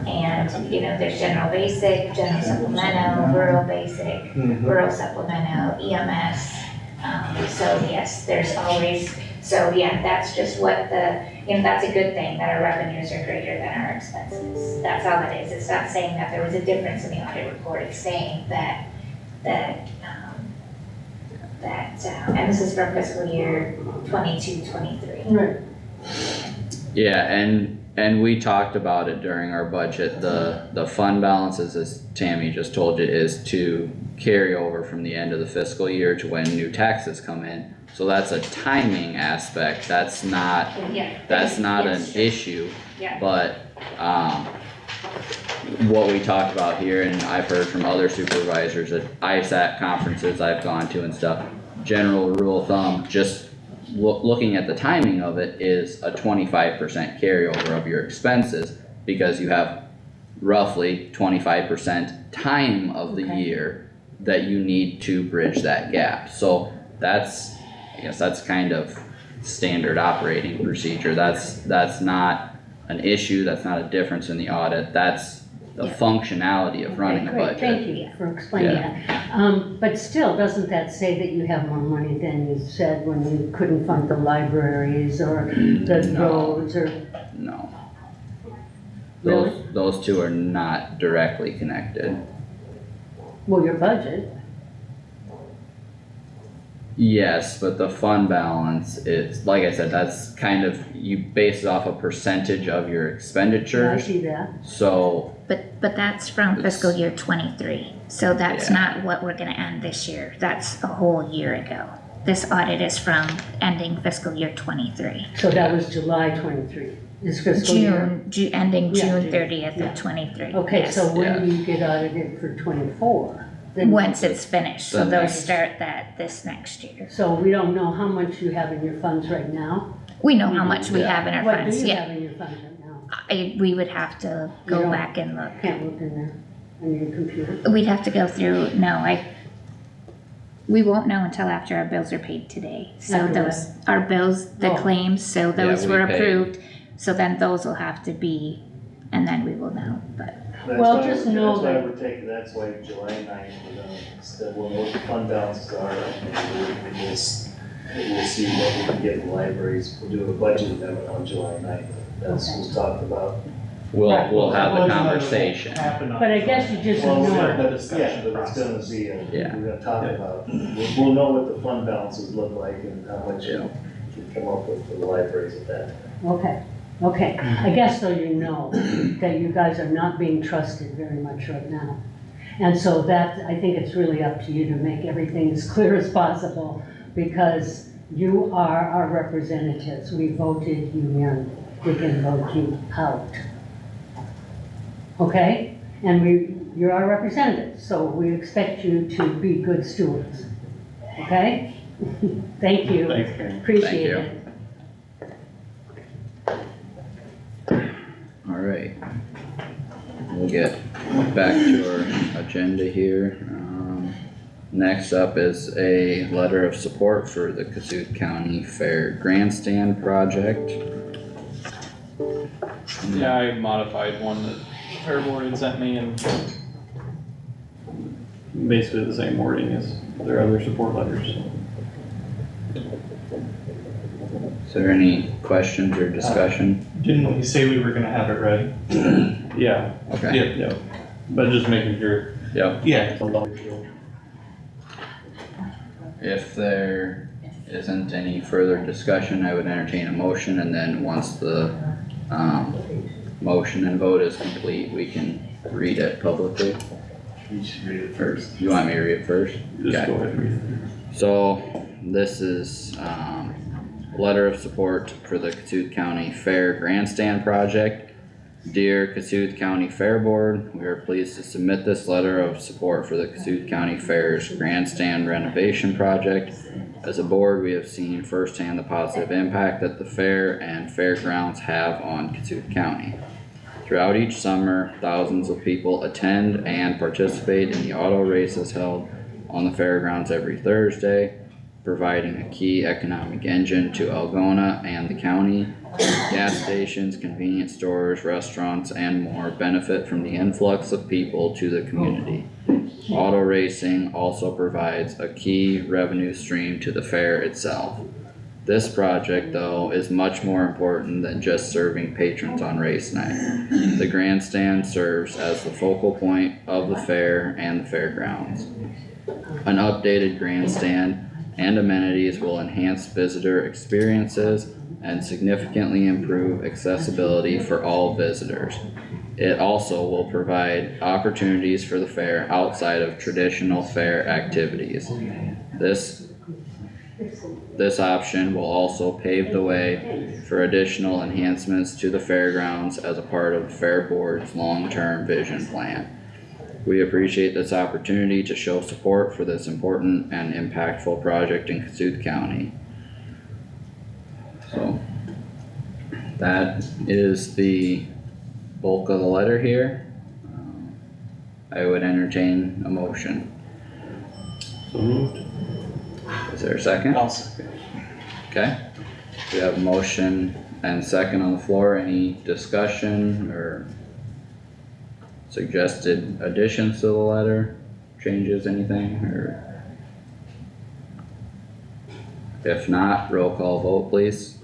S14: And, you know, there's general basic, general supplemental, rural basic, rural supplemental, EMS. So yes, there's always, so yeah, that's just what that's a good thing, that our revenues are greater than our expenses. That's all it is. It's not saying that there was a difference in the audit report. It's saying that, and this is for fiscal year 22-23.
S12: Right.
S2: Yeah, and we talked about it during our budget, the fund balances, as Tammy just told you, is to carry over from the end of the fiscal year to when new taxes come in. So that's a timing aspect, that's not
S14: Yeah.
S2: an
S14: Yes.
S2: issue,
S14: Yeah.
S2: but, what we talked about here, and I've heard from other supervisors at ISAC conferences I've gone to and stuff, general rule of thumb, just looking at the timing of it, is a 25% carryover of your expenses, because you have roughly 25% time of the
S12: Okay.
S2: year that you need to bridge that gap. So that's, I guess that's kind of standard operating procedure. That's not an issue, that's not a difference in the audit, that's the
S14: Yeah.
S2: functionality of running a
S12: Okay, great,
S2: budget.
S12: thank you for explaining that. But still, doesn't that say that you have more money than you said when you couldn't fund the libraries or the
S2: No.
S12: roads or?
S2: No.
S12: Really?
S2: Those two are not directly connected.
S12: Well, your budget,
S2: Yes, but the fund balance, it's, like I said, that's kind of, you base it off a percentage of your
S12: yeah, I
S2: expenditures,
S12: see that.
S2: so,
S5: But that's from fiscal year 23, so that's
S2: Yeah.
S5: not what we're gonna end this year, that's a whole year ago. This audit is from ending fiscal year 23.
S12: So that was July 23, is fiscal year.
S5: Ending
S12: Yeah,
S5: June
S12: June.
S5: 30th
S12: Yeah.
S5: of 23.
S12: Okay,
S5: yes.
S12: so when do you get audited for 24? Then-
S5: Once it's finished, so
S2: The
S5: they'll
S2: next-
S5: start that this next year.
S12: So we don't know how much you have in your funds right now?
S5: We know how much we
S2: Yeah.
S5: have in our
S12: What do
S5: funds,
S12: you
S5: yeah.
S12: have in your funds right now?
S5: We would have to
S12: You
S5: go
S12: don't-
S5: back and look.
S12: Can't look in there on your computer.
S5: We'd have to go through, we won't know until after our bills are paid today. So
S12: After
S5: those, our bills, the
S12: Oh.
S5: claims, so those
S2: we
S5: were
S2: paid.
S5: approved. So then those will have to be, and then we will know, but
S12: Well, just know
S11: That's why
S12: that-
S11: we're taking, that's why July 9th, we're gonna, instead, we'll know what the fund balances are, and we'll see what we can get in the libraries. We'll do a budget amendment on July 9th. That's what's talked about.
S2: we'll
S12: Right.
S2: have the
S6: Budget amendment will
S2: conversation.
S6: happen on-
S12: But I guess you just
S11: Well,
S12: ignore
S11: yeah,
S12: it.
S11: but it's, yeah, but it's gonna be,
S2: Yeah.
S11: we're gonna talk about, we'll know what the fund balances look like and how much
S2: Yeah.
S11: we can come up with for the libraries at that time.
S12: Okay, I guess though you know that you guys are not being trusted very much right now. And so that, I think it's really up to you to make everything as clear as possible, because you are our representatives. We voted you in, we can vote you out. Okay? And you're our representatives, so we expect you to be good stewards. Okay? Thank you.
S13: Thanks, Karen.
S12: Appreciate
S2: you.
S12: it.
S2: Alright. We'll get back to our agenda here. Next up is a letter of support for the Kossuth County Fair Grandstand project.
S13: Yeah, I modified one that Fair Board had sent me and basically the same wording as their other support letters.
S2: Is there any questions or discussion?
S10: Didn't we say we were gonna have it ready?
S13: Yeah,
S2: Okay,
S13: yeah, but just making sure.
S2: yep.
S10: Yeah.
S2: If there isn't any further discussion, I would entertain a motion, and then once the, motion and vote is complete, we can read it publicly.
S11: You should read it first.
S2: You want me to read it first?
S13: Just
S2: Okay.
S13: go ahead and read it.
S2: So, this is, letter of support for the Kossuth County Fair Grandstand project. Dear Kossuth County Fair Board, we are pleased to submit this letter of support for the Kossuth County Fair's grandstand renovation project. As a board, we have seen firsthand the positive impact that the fair and fairgrounds have on Kossuth County. Throughout each summer, thousands of people attend and participate in the auto races held on the fairgrounds every Thursday. providing a key economic engine to Algona and the county. Gas stations, convenience stores, restaurants, and more benefit from the influx of people to the community. Auto racing also provides a key revenue stream to the fair itself. This project, though, is much more important than just serving patrons on race night. The grandstand serves as the focal point of the fair and the fairgrounds. An updated grandstand and amenities will enhance visitor experiences and significantly improve accessibility for all visitors. It also will provide opportunities for the fair outside of traditional fair activities. This option will also pave the way for additional enhancements to the fairgrounds as a part of the Fair Board's long-term vision plan. We appreciate this opportunity to show support for this important and impactful project in Kossuth County. So, that is the bulk of the letter here. I would entertain a motion.
S13: So moved.
S2: Is there a second?
S10: I'll second.
S2: Okay, we have a motion and second on the floor. Any discussion or suggested additions to the letter? Changes, anything, or? If not, roll call vote please.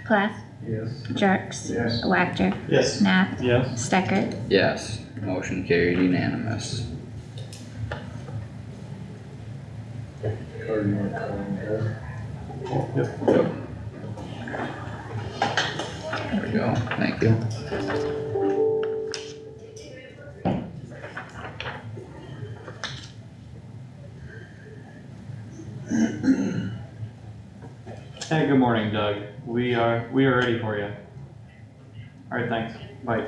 S5: Plath,
S11: Yes.
S5: Jerks,
S6: Yes.
S5: Wactor,
S10: Yes.
S5: Nath,
S13: Yes.
S5: Stecker.
S2: Yes, motion carried unanimous.
S11: Card you want to call him,
S2: There we go, thank you.
S13: Hey, good morning, Doug. We are ready for you. Alright, thanks. Bye.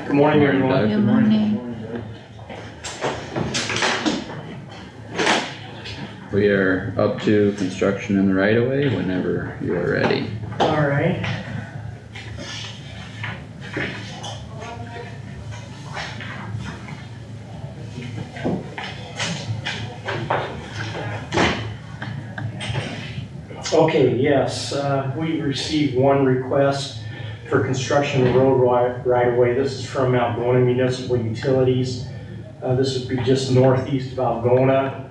S10: Good morning, everyone.
S2: Doug.
S5: Good morning.
S2: We are up to construction in the right of way whenever you are ready.
S15: Alright. Okay, yes, we received one request for construction of the road right of way. This is from Algona Municipal Utilities. This would be just northeast of Algona,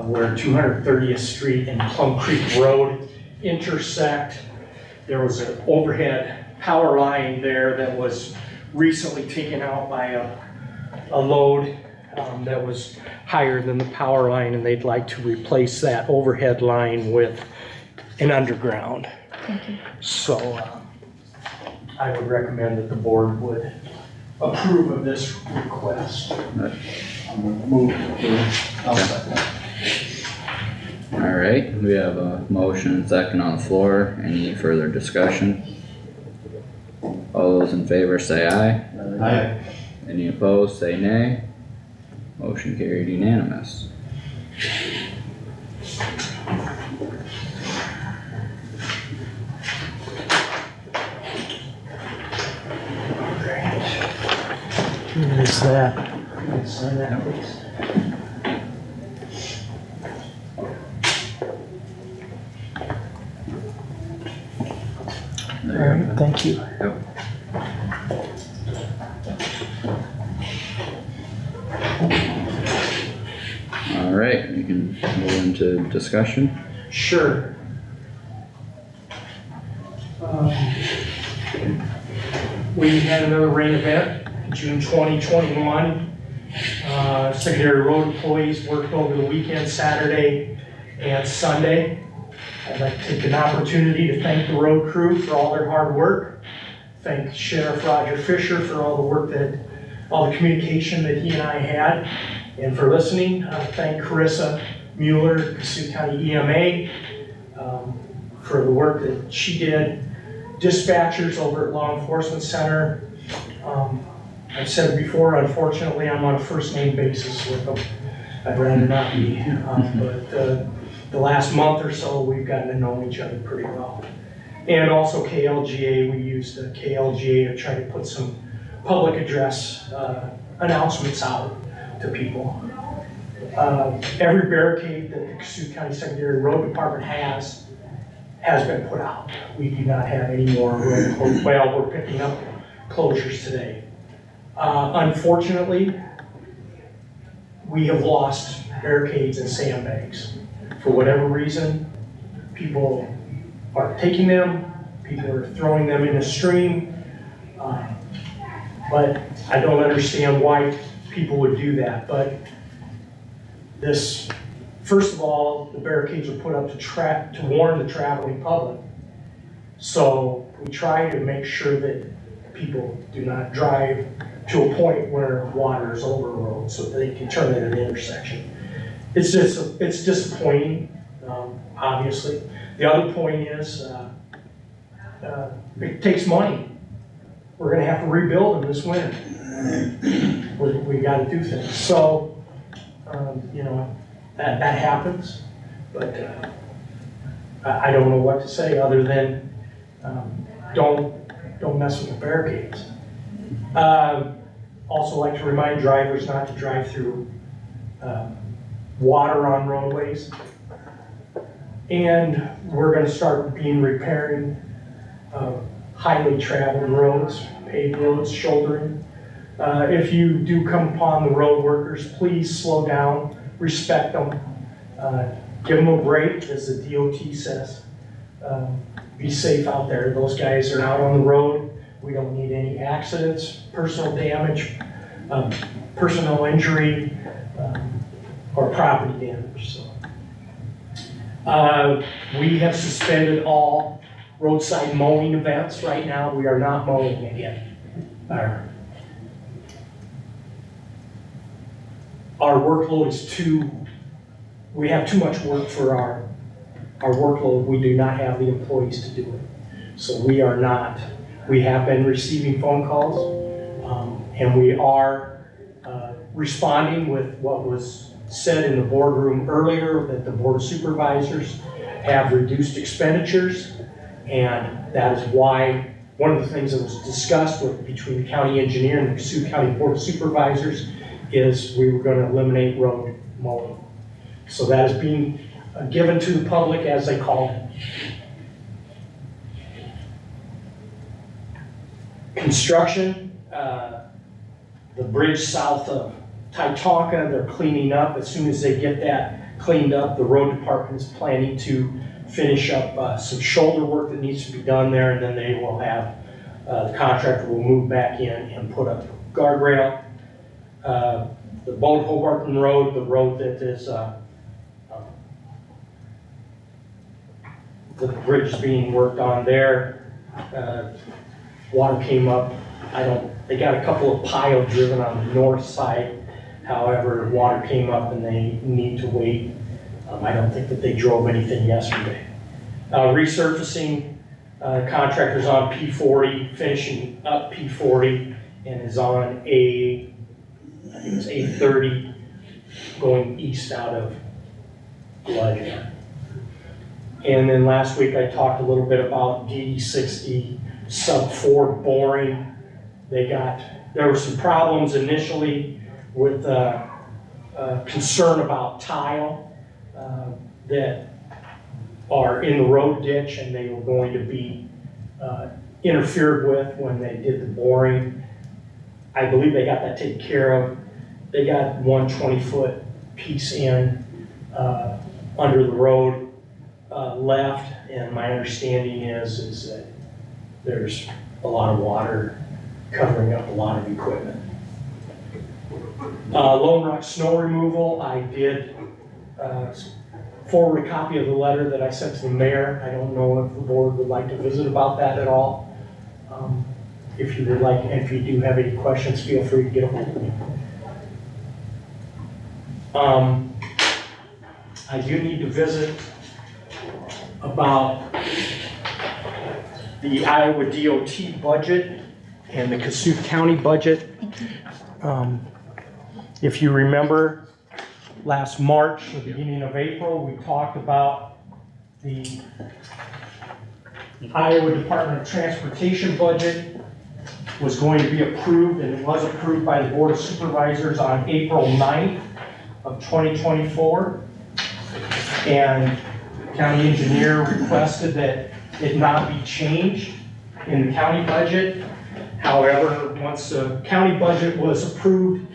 S15: where 230th Street and Plum Creek Road intersect. There was an overhead power line there that was recently taken out by a load that was higher than the power line, and they'd like to replace that overhead line with an underground.
S5: Thank you.
S15: So I would recommend that the board would approve of this request.
S2: Alright, we have a motion and second on the floor. Any further discussion? All those in favor say aye.
S11: Aye.
S2: Any opposed, say nay. Motion carried unanimous.
S15: There's that. Sign that, please.
S2: There you go.
S15: Thank you.
S2: Alright, we can move into discussion.
S15: Sure. We had another rain event, June 2021. Secondary road employees worked over the weekend, Saturday and Sunday. I'd like to take an opportunity to thank the road crew for all their hard work. Thank Sheriff Roger Fisher for all the work all the communication that he and I had. And for listening, thank Carissa Mueller, Kossuth County EMA, for the work that she did. Dispatchers over at Law Enforcement Center. I've said before, unfortunately, I'm on a first name basis with them. I'd rather not be, but the last month or so, we've gotten to know each other pretty well. And also KLGA, we used KLGA to try to put some public address announcements out to people. Every barricade that the Kossuth County Secondary Road Department has been put out. We do not have any more road closures. Well, we're picking up closures today. Unfortunately, we have lost barricades and sandbags. For whatever reason, people are taking them, people are throwing them in the stream. But I don't understand why people would do that. But this, first of all, the barricades are put up to warn the traveling public. So we try to make sure that people do not drive to a point where water is over a road so that they can turn at an intersection. It's disappointing, obviously. The other point is, it takes money. We're gonna have to rebuild them this winter. We gotta do things. So, that happens, but I don't know what to say other than, don't mess with the barricades. Also like to remind drivers not to drive through water on roadways. And we're gonna start repairing highly traveled roads, paved roads, shouldering. If you do come upon the road workers, please slow down, respect them, give them a break, as the DOT says. Be safe out there. Those guys are out on the road. We don't need any accidents, personal damage, personal injury, or property damage. So, we have suspended all roadside mowing events right now. We are not mowing again. Our workload is we have too much work for our workload. We do not have the employees to do it. So we have been receiving phone calls, and we are responding with what was said in the boardroom earlier, that the Board of Supervisors have reduced expenditures, and that is why one of the things that was discussed between the county engineer and the Kossuth County Board of Supervisors is we were going to eliminate road mowing. So that is being given to the public as they call it. Construction, the bridge south of Titonka, they're cleaning up. As soon as they get that cleaned up, the road department is planning to finish up some shoulder work that needs to be done there, and then they will have, the contractor will move back in and put up guardrail. The Bone Hobarton Road, the road that is, the bridge is being worked on there. Water came up. They got a couple of pile driven on the north side. However, water came up and they need to wait. I don't think that they drove anything yesterday. Resurfacing, contractor's on P40, finishing up P40, and is on I think it's A30 going east out of Bludgeon. And then last week I talked a little bit about DD60 sub 4 boring. There were some problems initially with concern about tile that are in the road ditch, and they were going to be interfered with when they did the boring. I believe they got that taken care of. They got one 20-foot piece in under the road left, and my understanding is that there's a lot of water covering up a lot of equipment. Lone Rock snow removal, I did forward a copy of the letter that I sent to the mayor. I don't know if the board would like to visit about that at all. If you would like, and if you do have any questions, feel free to get a hold of me. I do need to visit about the Iowa DOT budget and the Kossuth County budget. If you remember, last March, the beginning of April, we talked about the Iowa Department of Transportation budget was going to be approved, and it was approved by the Board of Supervisors on April 9th of 2024. And the county engineer requested that it not be changed in the county budget. However, once the county budget was approved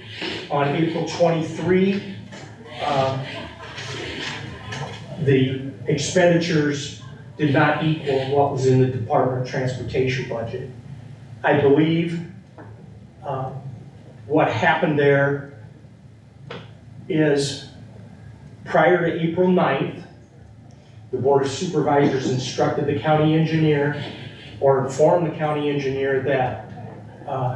S15: on April 23, the expenditures did not equal what was in the Department of Transportation budget. I believe what happened there is prior to April 9th, the Board of Supervisors instructed the county engineer or informed the county engineer that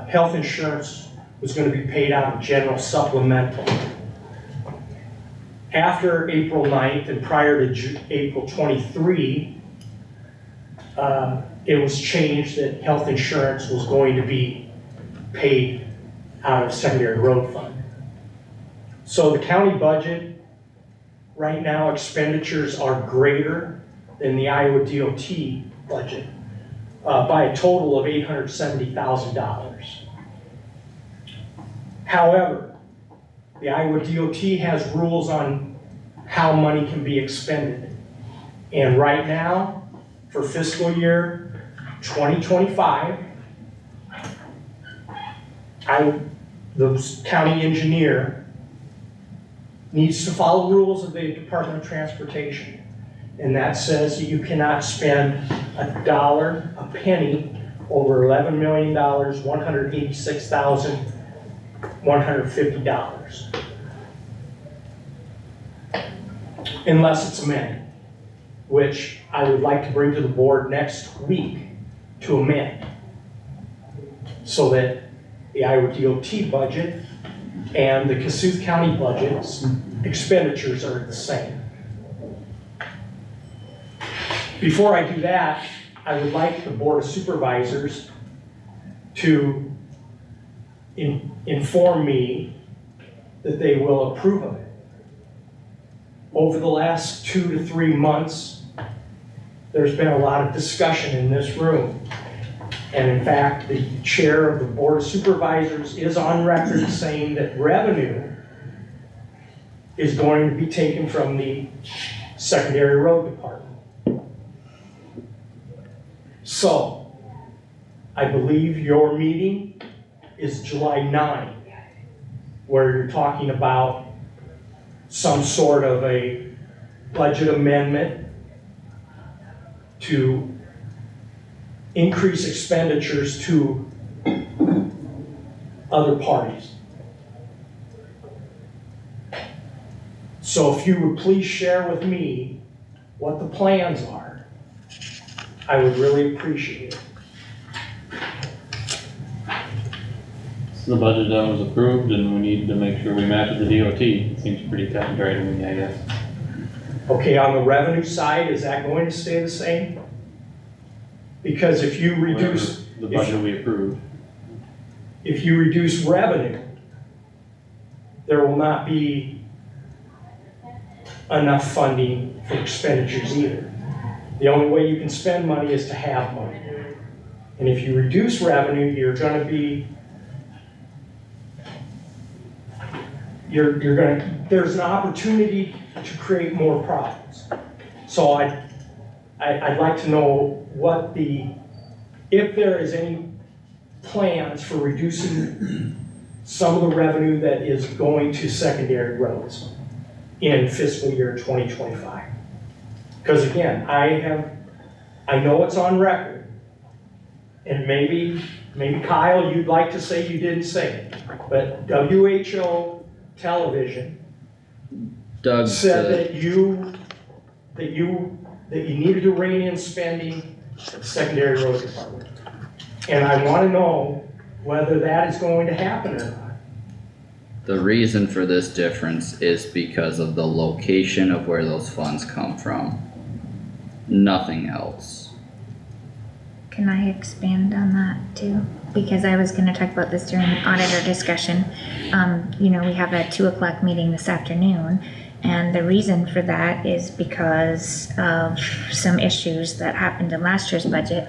S15: health insurance was going to be paid out of general supplemental. After April 9th and prior to April 23, it was changed that health insurance was going to be paid out of secondary road fund. So the county budget, right now expenditures are greater than the Iowa DOT budget by a total of $870,000. However, the Iowa DOT has rules on how money can be expended. And right now, for fiscal year 2025, the county engineer needs to follow rules of the Department of Transportation. And that says that you cannot spend a penny over $11,186,150. Unless it's amended, which I would like to bring to the board next week to amend, so that the Iowa DOT budget and the Kossuth County budget's expenditures are the same. Before I do that, I would like the Board of Supervisors to inform me that they will approve of it. Over the last 2 to 3 months, there's been a lot of discussion in this room. And in fact, the chair of the Board of Supervisors is on record saying that revenue is going to be taken from the secondary road department. So, I believe your meeting is July 9, where you're talking about some sort of a budget amendment to increase expenditures to other parties. So if you would please share with me what the plans are, I would really appreciate it.
S13: This is the budget that was approved, and we need to make sure we match with the DOT. It seems pretty cut and dry to me, I guess.
S15: Okay, on the revenue side, is that going to stay the same? Because if you reduce
S13: The budget we approved.
S15: if you reduce revenue, there will not be enough funding for expenditures either. The only way you can spend money is to have money. And if you reduce revenue, you're gonna be, there's an opportunity to create more problems. So I'd like to know what if there is any plans for reducing some of the revenue that is going to secondary roads in fiscal year 2025. Because again, I know it's on record, and maybe Kyle, you'd like to say you didn't say it, but WHO television
S2: Doug
S15: said that you needed to rein in spending at the secondary road department. And I want to know whether that is going to happen or not.
S2: The reason for this difference is because of the location of where those funds come from. Nothing else.
S5: Can I expand on that too? Because I was gonna talk about this during auditor discussion. We have a 2:00 meeting this afternoon, and the reason for that is because of some issues that happened in last year's budget.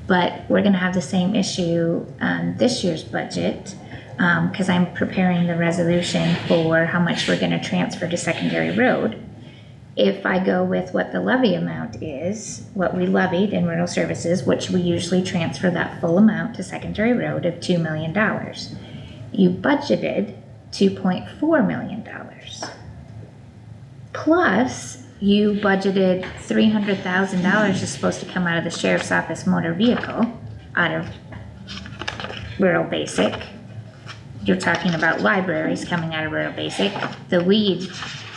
S5: But we're gonna have the same issue on this year's budget, cause I'm preparing the resolution for how much we're gonna transfer to secondary road. If I go with what the levy amount is, what we levied in rural services, which we usually transfer that full amount to secondary road of $2 million. You budgeted $2.4 million. Plus, you budgeted $300,000 is supposed to come out of the sheriff's office motor vehicle, out of rural basic. You're talking about libraries coming out of rural basic. The weed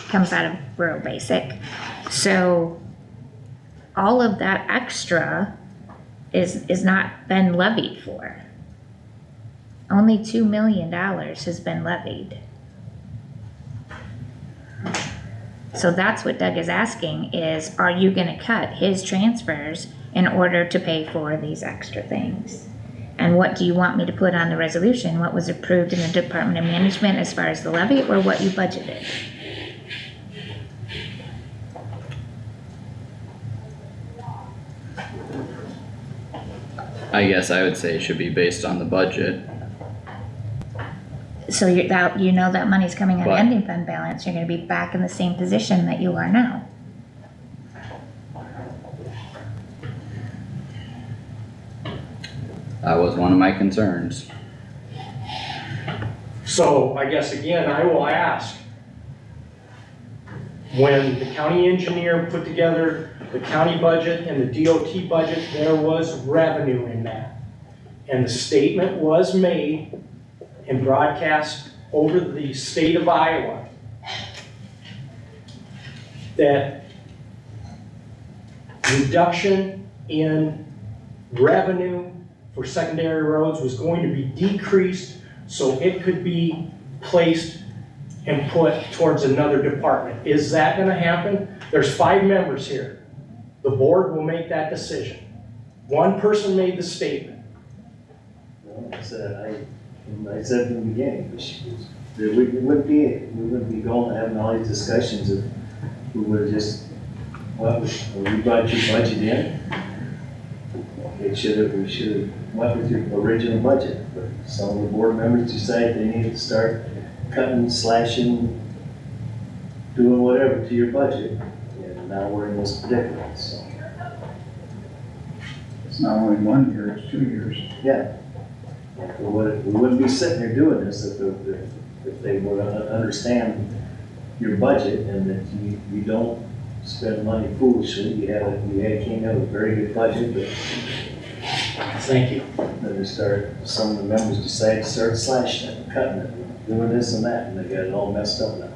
S5: comes out of rural basic. So all of that extra is not been levied for. Only $2 million has been levied. So that's what Doug is asking is, are you gonna cut his transfers in order to pay for these extra things? And what do you want me to put on the resolution? What was approved in the Department of Management as far as the levy, or what you budgeted?
S2: I guess I would say it should be based on the budget.
S5: So that money's coming out of
S2: But-
S5: ending fund balance, you're gonna be back in the same position that you are now.
S2: That was one of my concerns.
S15: So I guess again, I will ask, when the county engineer put together the county budget and the DOT budget, there was revenue in that. And the statement was made and broadcast over the state of Iowa that reduction in revenue for secondary roads was going to be decreased so it could be placed and put towards another department. Is that gonna happen? There's 5 members here. The board will make that decision. One person made the statement.
S11: Well, I said from the beginning, we wouldn't be going and having all these discussions if we would've just, we brought your budget in. We should've went with your original budget, but some of the board members decided they needed to start cutting, slashing, doing whatever to your budget, and now we're in this predicament, so.
S6: It's not only 1 year, it's 2 years.
S11: Yeah. We wouldn't be sitting here doing this if they were to understand your budget and that you don't spend money foolishly. You came out with a very good budget, but
S15: Thank you.
S11: then some of the members decide to start slashing it, cutting it, doing this and that, and they got it all messed up now.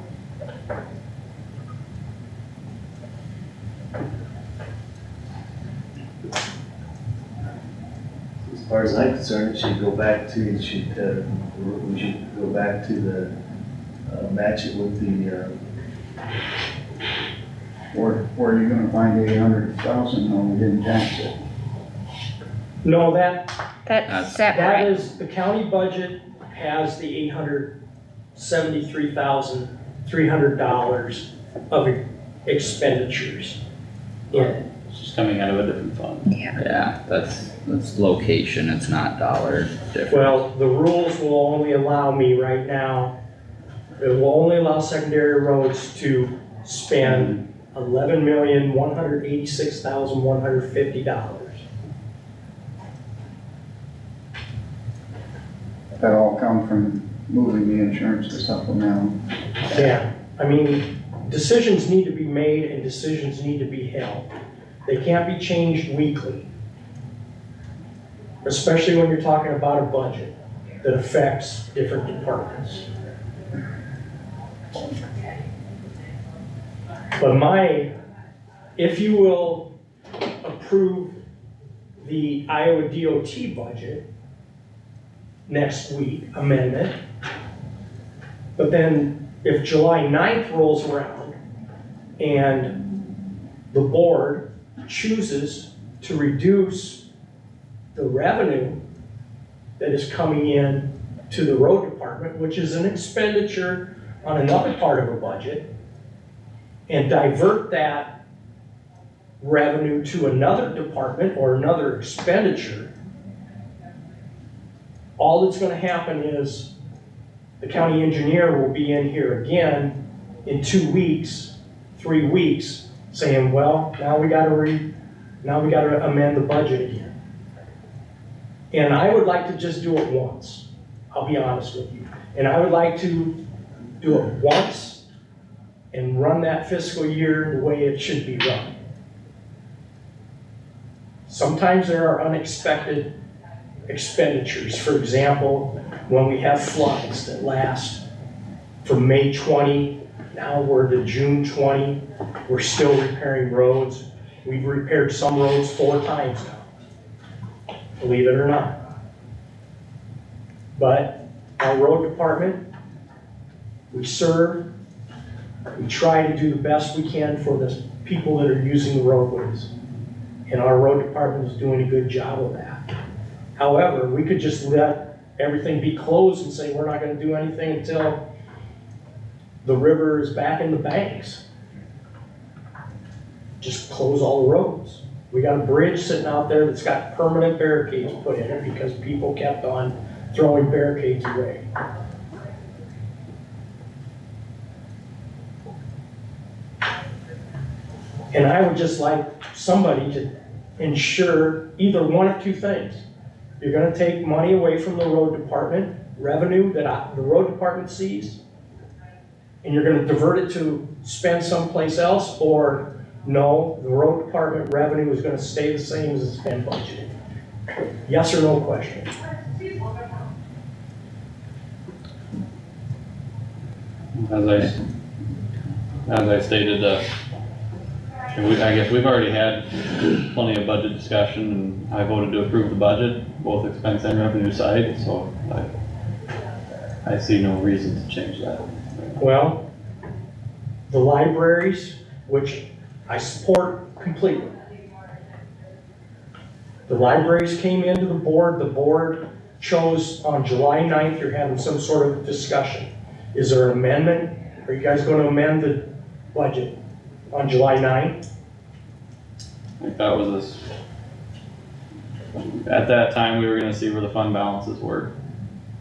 S11: As far as I'm concerned, we should go back to match it with the,
S6: Where are you gonna find 800,000 when we didn't tax it?
S15: No, that
S5: That's
S15: That
S5: separate.
S15: is, the county budget has the $873,300 of expenditures in it.
S13: It's just coming out of a different fund.
S2: Yeah, that's location, it's not dollar difference.
S15: Well, the rules will only allow me right now, it will only allow secondary roads to spend $11,186,150.
S6: That all come from moving the insurance to supplemental.
S15: Yeah, I mean, decisions need to be made and decisions need to be held. They can't be changed weekly. Especially when you're talking about a budget that affects different departments. But if you will approve the Iowa DOT budget next week, amendment, but then if July 9th rolls around and the board chooses to reduce the revenue that is coming in to the road department, which is an expenditure on another part of a budget, and divert that revenue to another department or another expenditure, all that's gonna happen is the county engineer will be in here again in 2 weeks, 3 weeks, saying, well, now we gotta amend the budget again. And I would like to just do it once, I'll be honest with you. And I would like to do it once and run that fiscal year the way it should be run. Sometimes there are unexpected expenditures. For example, when we have floods that last from May 20, now we're to June 20, we're still repairing roads. We've repaired some roads 4 times now, believe it or not. But our road department, we serve, we try to do the best we can for the people that are using the roadways. And our road department is doing a good job of that. However, we could just let everything be closed and say we're not gonna do anything until the river is back in the banks. Just close all the roads. We got a bridge sitting out there that's got permanent barricades put in it because people kept on throwing barricades away. And I would just like somebody to ensure either one of 2 things. You're gonna take money away from the road department, revenue that the road department sees, and you're gonna divert it to spend someplace else, or no, the road department revenue is gonna stay the same as it's been budgeted. Yes or no question?
S13: As I stated, I guess we've already had plenty of budget discussion, and I voted to approve the budget, both expense and revenue side, so I see no reason to change that.
S15: Well, the libraries, which I support completely. The libraries came into the board chose on July 9th, you're having some sort of discussion. Is there an amendment? Are you guys gonna amend the budget on July 9th?
S13: I think that was this. At that time, we were gonna see where the fund balances were,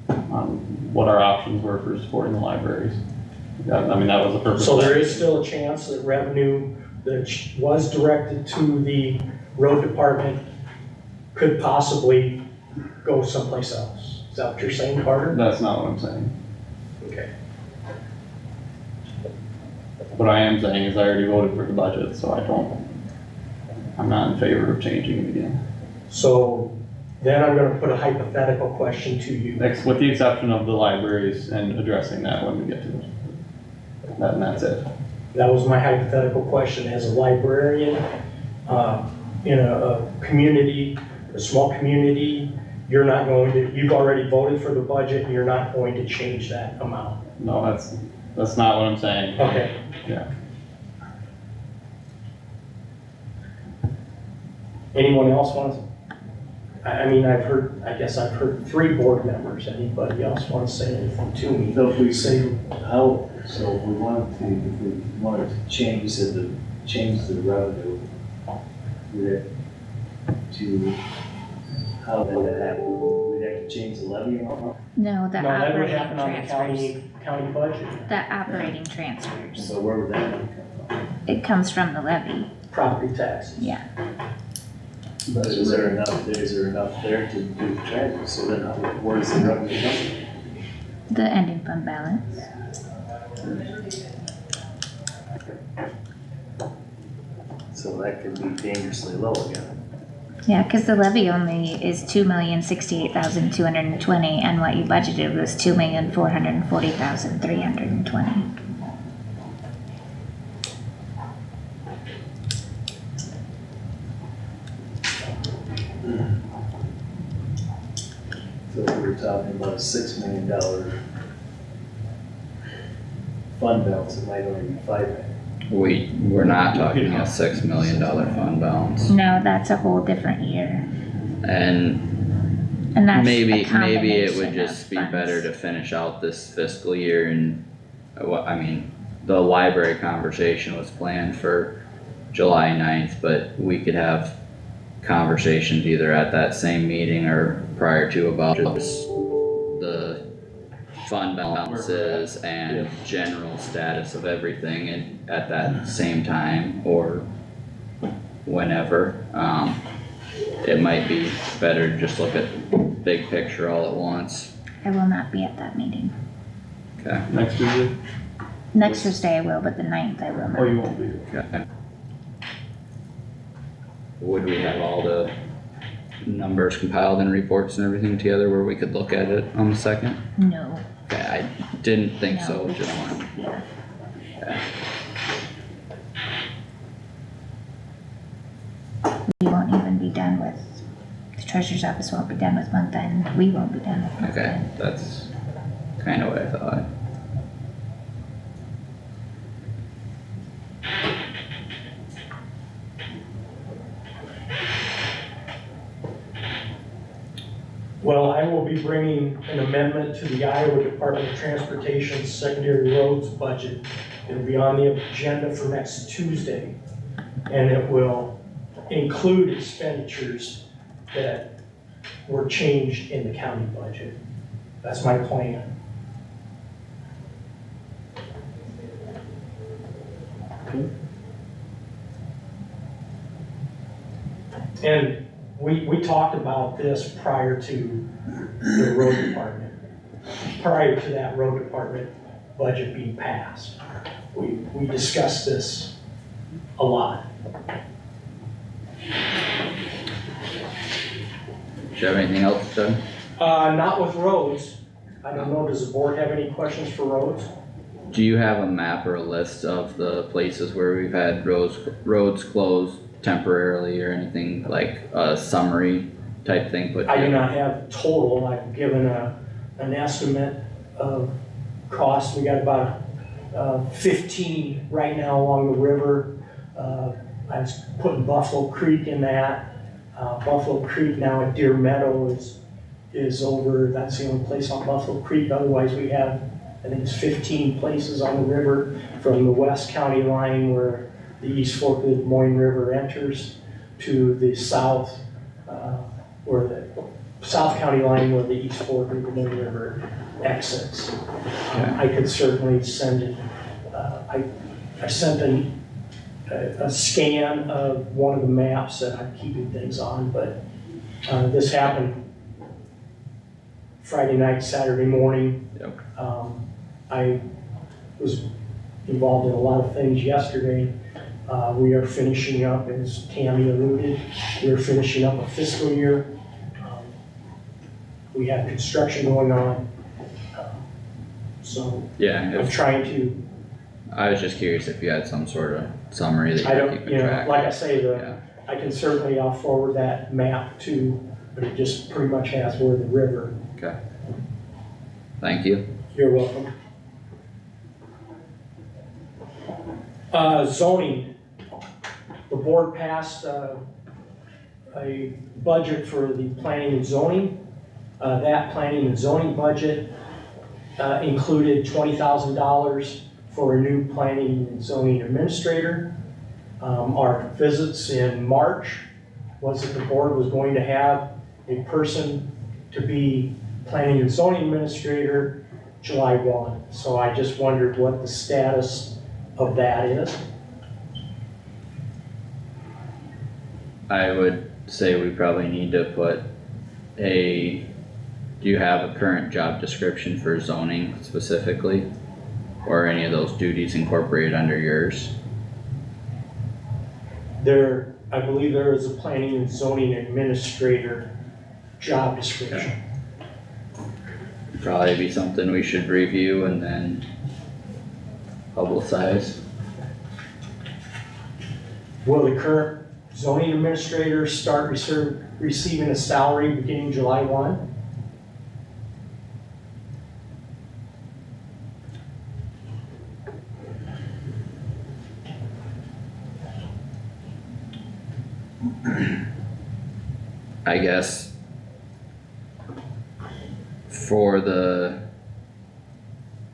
S13: on what our options were for supporting the libraries. I mean, that was the purpose.
S15: So there is still a chance that revenue that was directed to the road department could possibly go someplace else. Is that what you're saying, Carter?
S13: That's not what I'm saying.
S15: Okay.
S13: What I am saying is I already voted for the budget, so I'm not in favor of changing it again.
S15: So then I'm gonna put a hypothetical question to you.
S13: With the exception of the libraries and addressing that when we get to it. And that's it.
S15: That was my hypothetical question. As a librarian, in a community, a small community, you've already voted for the budget and you're not going to change that amount.
S13: No, that's not what I'm saying.
S15: Okay.
S13: Yeah.
S15: Anyone else wants? I mean, I guess I've heard 3 board members. Anybody else want to say anything to me?
S11: So if we say how, so if we wanted to change the revenue, we'd have to, how would that happen? We'd have to change the levy amount?
S5: No, the
S15: No, that would
S5: operating
S15: happen on the
S5: transfers.
S15: county budget,
S5: The operating transfers.
S11: So where would that come from?
S5: It comes from the levy.
S15: property taxes.
S5: Yeah.
S11: But is there enough there to do the transfer, so then where's the revenue coming?
S5: The ending fund balance.
S11: So that could be dangerously low again.
S5: Yeah, cause the levy only is 2,068,220 and what you budgeted was 2,440,320.
S11: So if we were talking about a $6 million fund balance, it might only be $5 million.
S2: We're not talking a $6 million fund balance.
S5: No, that's a whole different year.
S2: And
S5: And that's
S2: maybe
S5: a combination
S2: it would just
S5: of
S2: be
S5: funds.
S2: better to finish out this fiscal year and, I mean, the library conversation was planned for July 9th, but we could have conversations either at that same meeting or prior to about just the fund balances and general status of everything and at that same time or whenever. It might be better to just look at big picture all at once.
S5: I will not be at that meeting.
S2: Okay.
S13: Next Tuesday?
S5: Next Thursday I will, but the 9th I will
S13: Oh,
S5: not.
S13: you won't be.
S2: Okay. Would we have all the numbers compiled and reports and everything together where we could look at it on the 2nd?
S5: No,
S2: Okay, I didn't think so,
S5: No.
S2: just wanted.
S5: yeah.
S2: Okay.
S5: We won't even be done with, the treasurer's office won't be done with month end, we won't be done with month
S2: Okay,
S5: end.
S2: that's kinda what I thought.
S15: Well, I will be bringing an amendment to the Iowa Department of Transportation's secondary roads budget. It'll be on the agenda for next Tuesday, and it will include expenditures that were changed in the county budget. That's my plan. And we talked about this prior to the road department, prior to that road department budget being passed. We discussed this a lot.
S2: Do you have anything else, Doug?
S15: Not with roads. I don't know, does the board have any questions for roads?
S2: Do you have a map or a list of the places where we've had roads closed temporarily or anything, like a summary type thing put
S15: I do
S2: together?
S15: not have total, I've given an estimate of cost. We got about 15 right now along the river. I was putting Buffalo Creek in that. Buffalo Creek now at Deer Meadow is over, that's the only place on Buffalo Creek. Otherwise we have, I think it's 15 places on the river from the west county line where the East Fork of the Des Moines River enters to the south, where the South County line where the East Fork of the Des Moines River exits. I could certainly send it, I sent a scan of one of the maps that I'm keeping things on, but this happened Friday night, Saturday morning.
S2: Yep.
S15: I was involved in a lot of things yesterday. We are finishing up, as Tammy alluded, we're finishing up a fiscal year. We have construction going on. So
S2: Yeah,
S15: I'm trying to,
S2: I was just curious if you had some sort of summary that
S15: I
S2: you're
S15: don't,
S2: keeping track of.
S15: like I say,
S2: Yeah.
S15: I can certainly, I'll forward that map to, but it just pretty much has where the river.
S2: Okay. Thank you.
S15: You're welcome. Zoning, the board passed, a budget for the planning and zoning. That planning and zoning budget included $20,000 for a new planning and zoning administrator. Our visits in March was that the board was going to have a person to be planning and zoning administrator July 1. So I just wondered what the status of that is.
S2: I would say we probably need to put do you have a current job description for zoning specifically? Or any of those duties incorporated under yours?
S15: I believe there is a planning and zoning administrator job description.
S2: Probably be something we should review and then publicize.
S15: Will the current zoning administrator start receiving a salary beginning July 1?
S2: I guess for the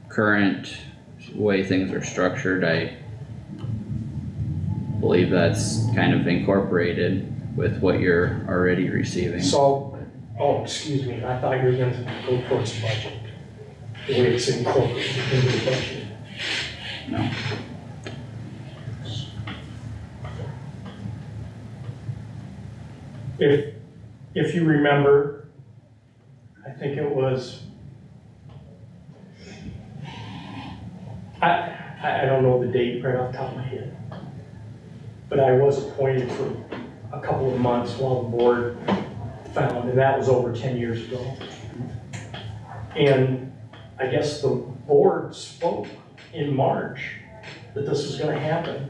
S2: current way things are structured, I believe that's kind of incorporated with what you're already receiving.
S15: So, excuse me, I thought you were gonna go towards the budget. The way it's incorporated into the budget.
S2: No.
S15: If you remember, I think it was, I don't know the date right off the top of my head, but I was appointed for a couple of months while the board found, and that was over 10 years ago. And I guess the board spoke in March that this was gonna happen.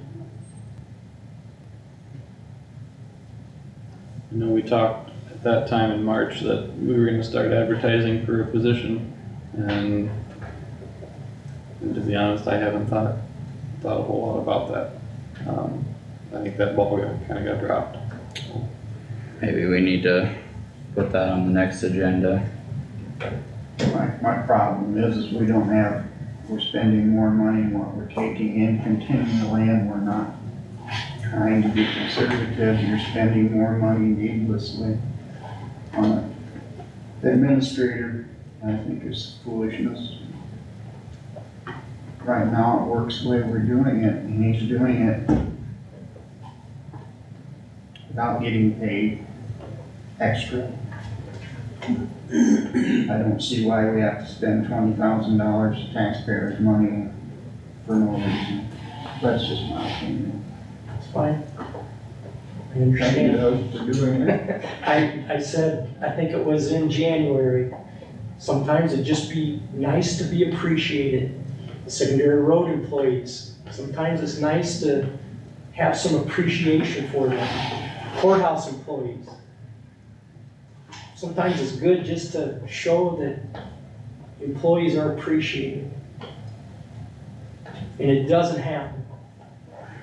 S13: I know we talked at that time in March that we were gonna start advertising for a position, and to be honest, I haven't thought a whole lot about that. I think that ball kinda got dropped.
S2: Maybe we need to put that on the next agenda.
S6: My problem is we're spending more money than what we're taking in continually, and we're not trying to be conservative. You're spending more money needlessly on the administrator. I think it's foolishness. Right now, it works the way we're doing it, and he's doing it without getting paid extra. I don't see why we have to spend $20,000 of taxpayers' money for no reason. That's just my opinion.
S15: It's fine. I
S6: Thank
S15: understand.
S6: you for doing it.
S15: I said, I think it was in January, sometimes it'd just be nice to be appreciated. The secondary road employees, sometimes it's nice to have some appreciation for them. Courthouse employees. Sometimes it's good just to show that employees are appreciated. And it doesn't happen.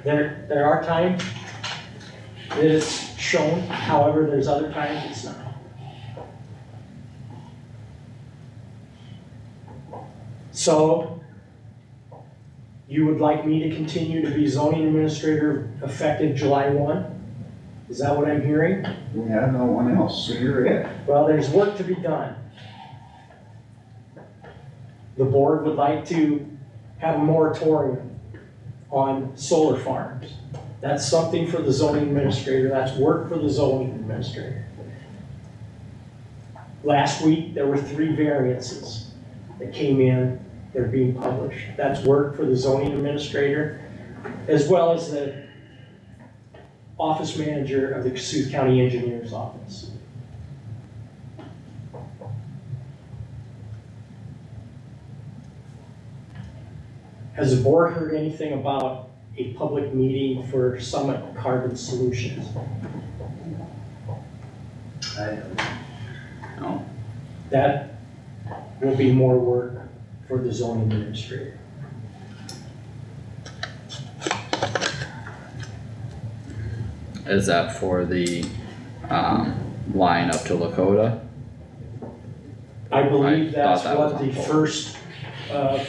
S15: There are times that it's shown, however, there's other times it's not. So, you would like me to continue to be zoning administrator effective July 1? Is that what I'm hearing?
S6: We have no one else, so you're it.
S15: Well, there's work to be done. The board would like to have a moratorium on solar farms. That's something for the zoning administrator, that's work for the zoning administrator. Last week, there were 3 variances that came in, they're being published. That's work for the zoning administrator, as well as the office manager of the Kossuth County Engineer's Office. Has the board heard anything about a public meeting for Summit Carbon Solutions?
S2: No.
S15: That will be more work for the zoning administrator.
S2: Is that for the line up to Lakota.
S15: I believe
S2: I thought
S15: that's
S2: that was
S15: what
S2: on
S15: the
S2: hold.
S15: first,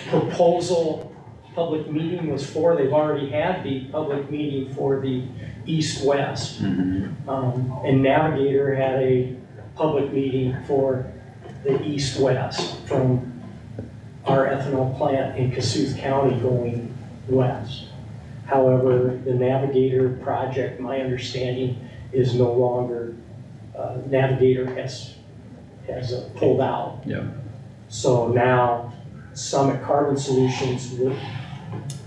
S15: proposal public meeting was for. They've already had the public meeting for the east-west.
S2: Mhm.
S15: And Navigator had a public meeting for the east-west from our ethanol plant in Kossuth County going west. However, the Navigator project, my understanding, is no longer, Navigator has pulled out.
S2: Yep.
S15: So now Summit Carbon Solutions would,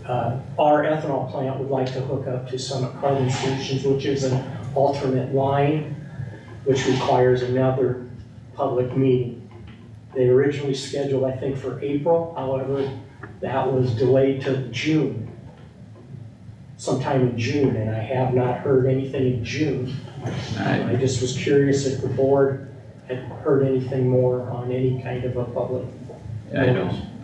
S15: our ethanol plant would like to hook up to Summit Carbon Solutions, which is an alternate line, which requires another public meeting. They originally scheduled, I think, for April, however, that was delayed to June, sometime in June, and I have not heard anything in June. I just was curious if the board had heard anything more on any kind of a public.
S2: I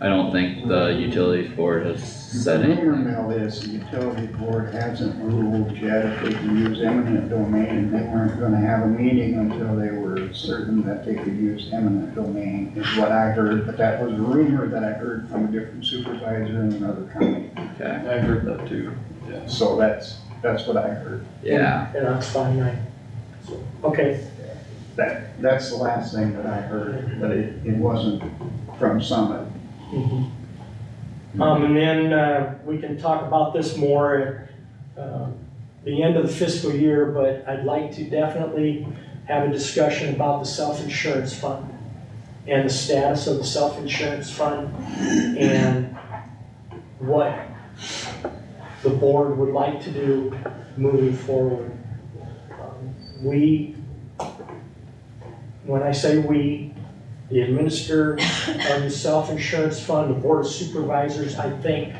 S2: don't think the utilities board has said
S6: The rumor
S2: anything.
S6: mill is the utility board hasn't ruled yet if they can use eminent domain, and they weren't gonna have a meeting until they were certain that they could use eminent domain, is what I heard, but that was a rumor that I heard from a different supervisor in another county.
S2: Okay,
S13: I heard that too.
S6: So that's what I heard.
S2: yeah,
S15: And that's fine, okay.
S6: That's the last thing that I heard, but it wasn't from Summit.
S15: And then, we can talk about this more at, the end of the fiscal year, but I'd like to definitely have a discussion about the self-insurance fund and the status of the self-insurance fund and what the board would like to do moving forward. When I say we, the administrator of the self-insurance fund, the board of supervisors, I think,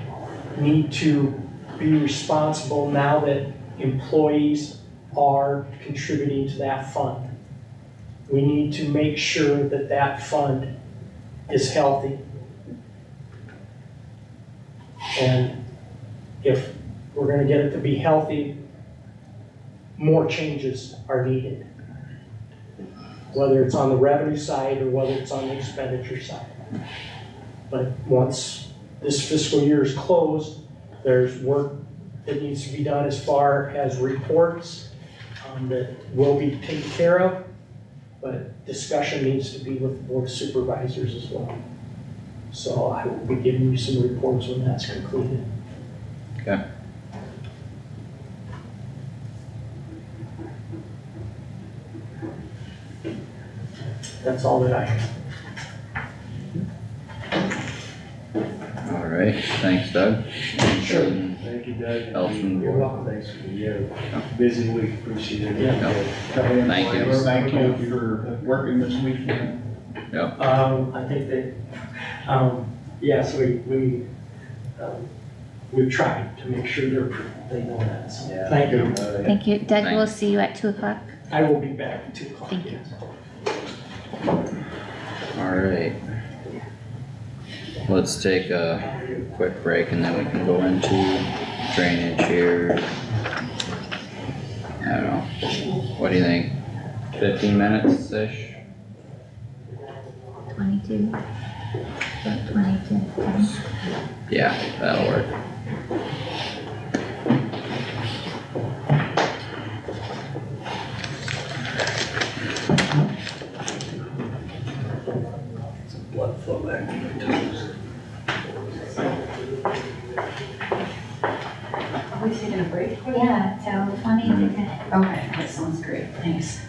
S15: need to be responsible now that employees are contributing to that fund. We need to make sure that that fund is healthy. And if we're gonna get it to be healthy, more changes are needed. Whether it's on the revenue side or whether it's on the expenditure side. But once this fiscal year is closed, there's work that needs to be done as far as reports that will be taken care of, but discussion needs to be with the board of supervisors as well. So I will be giving you some reports when that's concluded.
S2: okay.
S15: That's all that I have.
S2: All right, thanks Doug.
S15: Sure.
S11: Thank you, Doug.
S2: Elson.
S15: You're welcome.
S11: Thanks for your busy week, appreciate it.
S15: Yeah.
S2: Thank you.
S6: Thank you for working this weekend.
S15: I think that, yes, we've tried to make sure they know that, so,
S11: Yeah.
S15: thank you.
S5: Thank you. Doug, we'll see you at 2:00.
S15: I will be back at 2:00.
S5: Thank you.
S2: All right. Let's take a quick break and then we can go into drainage here. I don't know, what do you think? 15 minutes-ish?
S5: 22. About 22.
S2: Yeah, that'll work.
S11: Blood flow back to my toes.
S8: Are we taking a break?
S14: Yeah, so 20 to 10.
S8: Okay, that sounds great, thanks.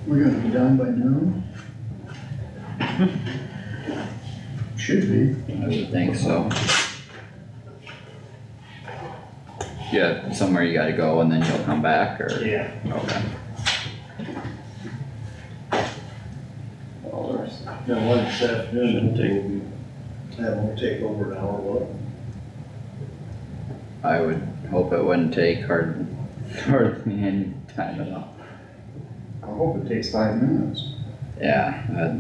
S6: We're gonna be done by noon? Should be.
S2: I would think so. Yeah, somewhere you gotta go and then you'll come back, or?
S11: Yeah.
S2: Okay.
S11: Well, there's been one this afternoon, that won't take over an hour, what?
S2: I would hope it wouldn't take hardly any time at all.
S6: I hope it takes 5 minutes.
S2: Yeah,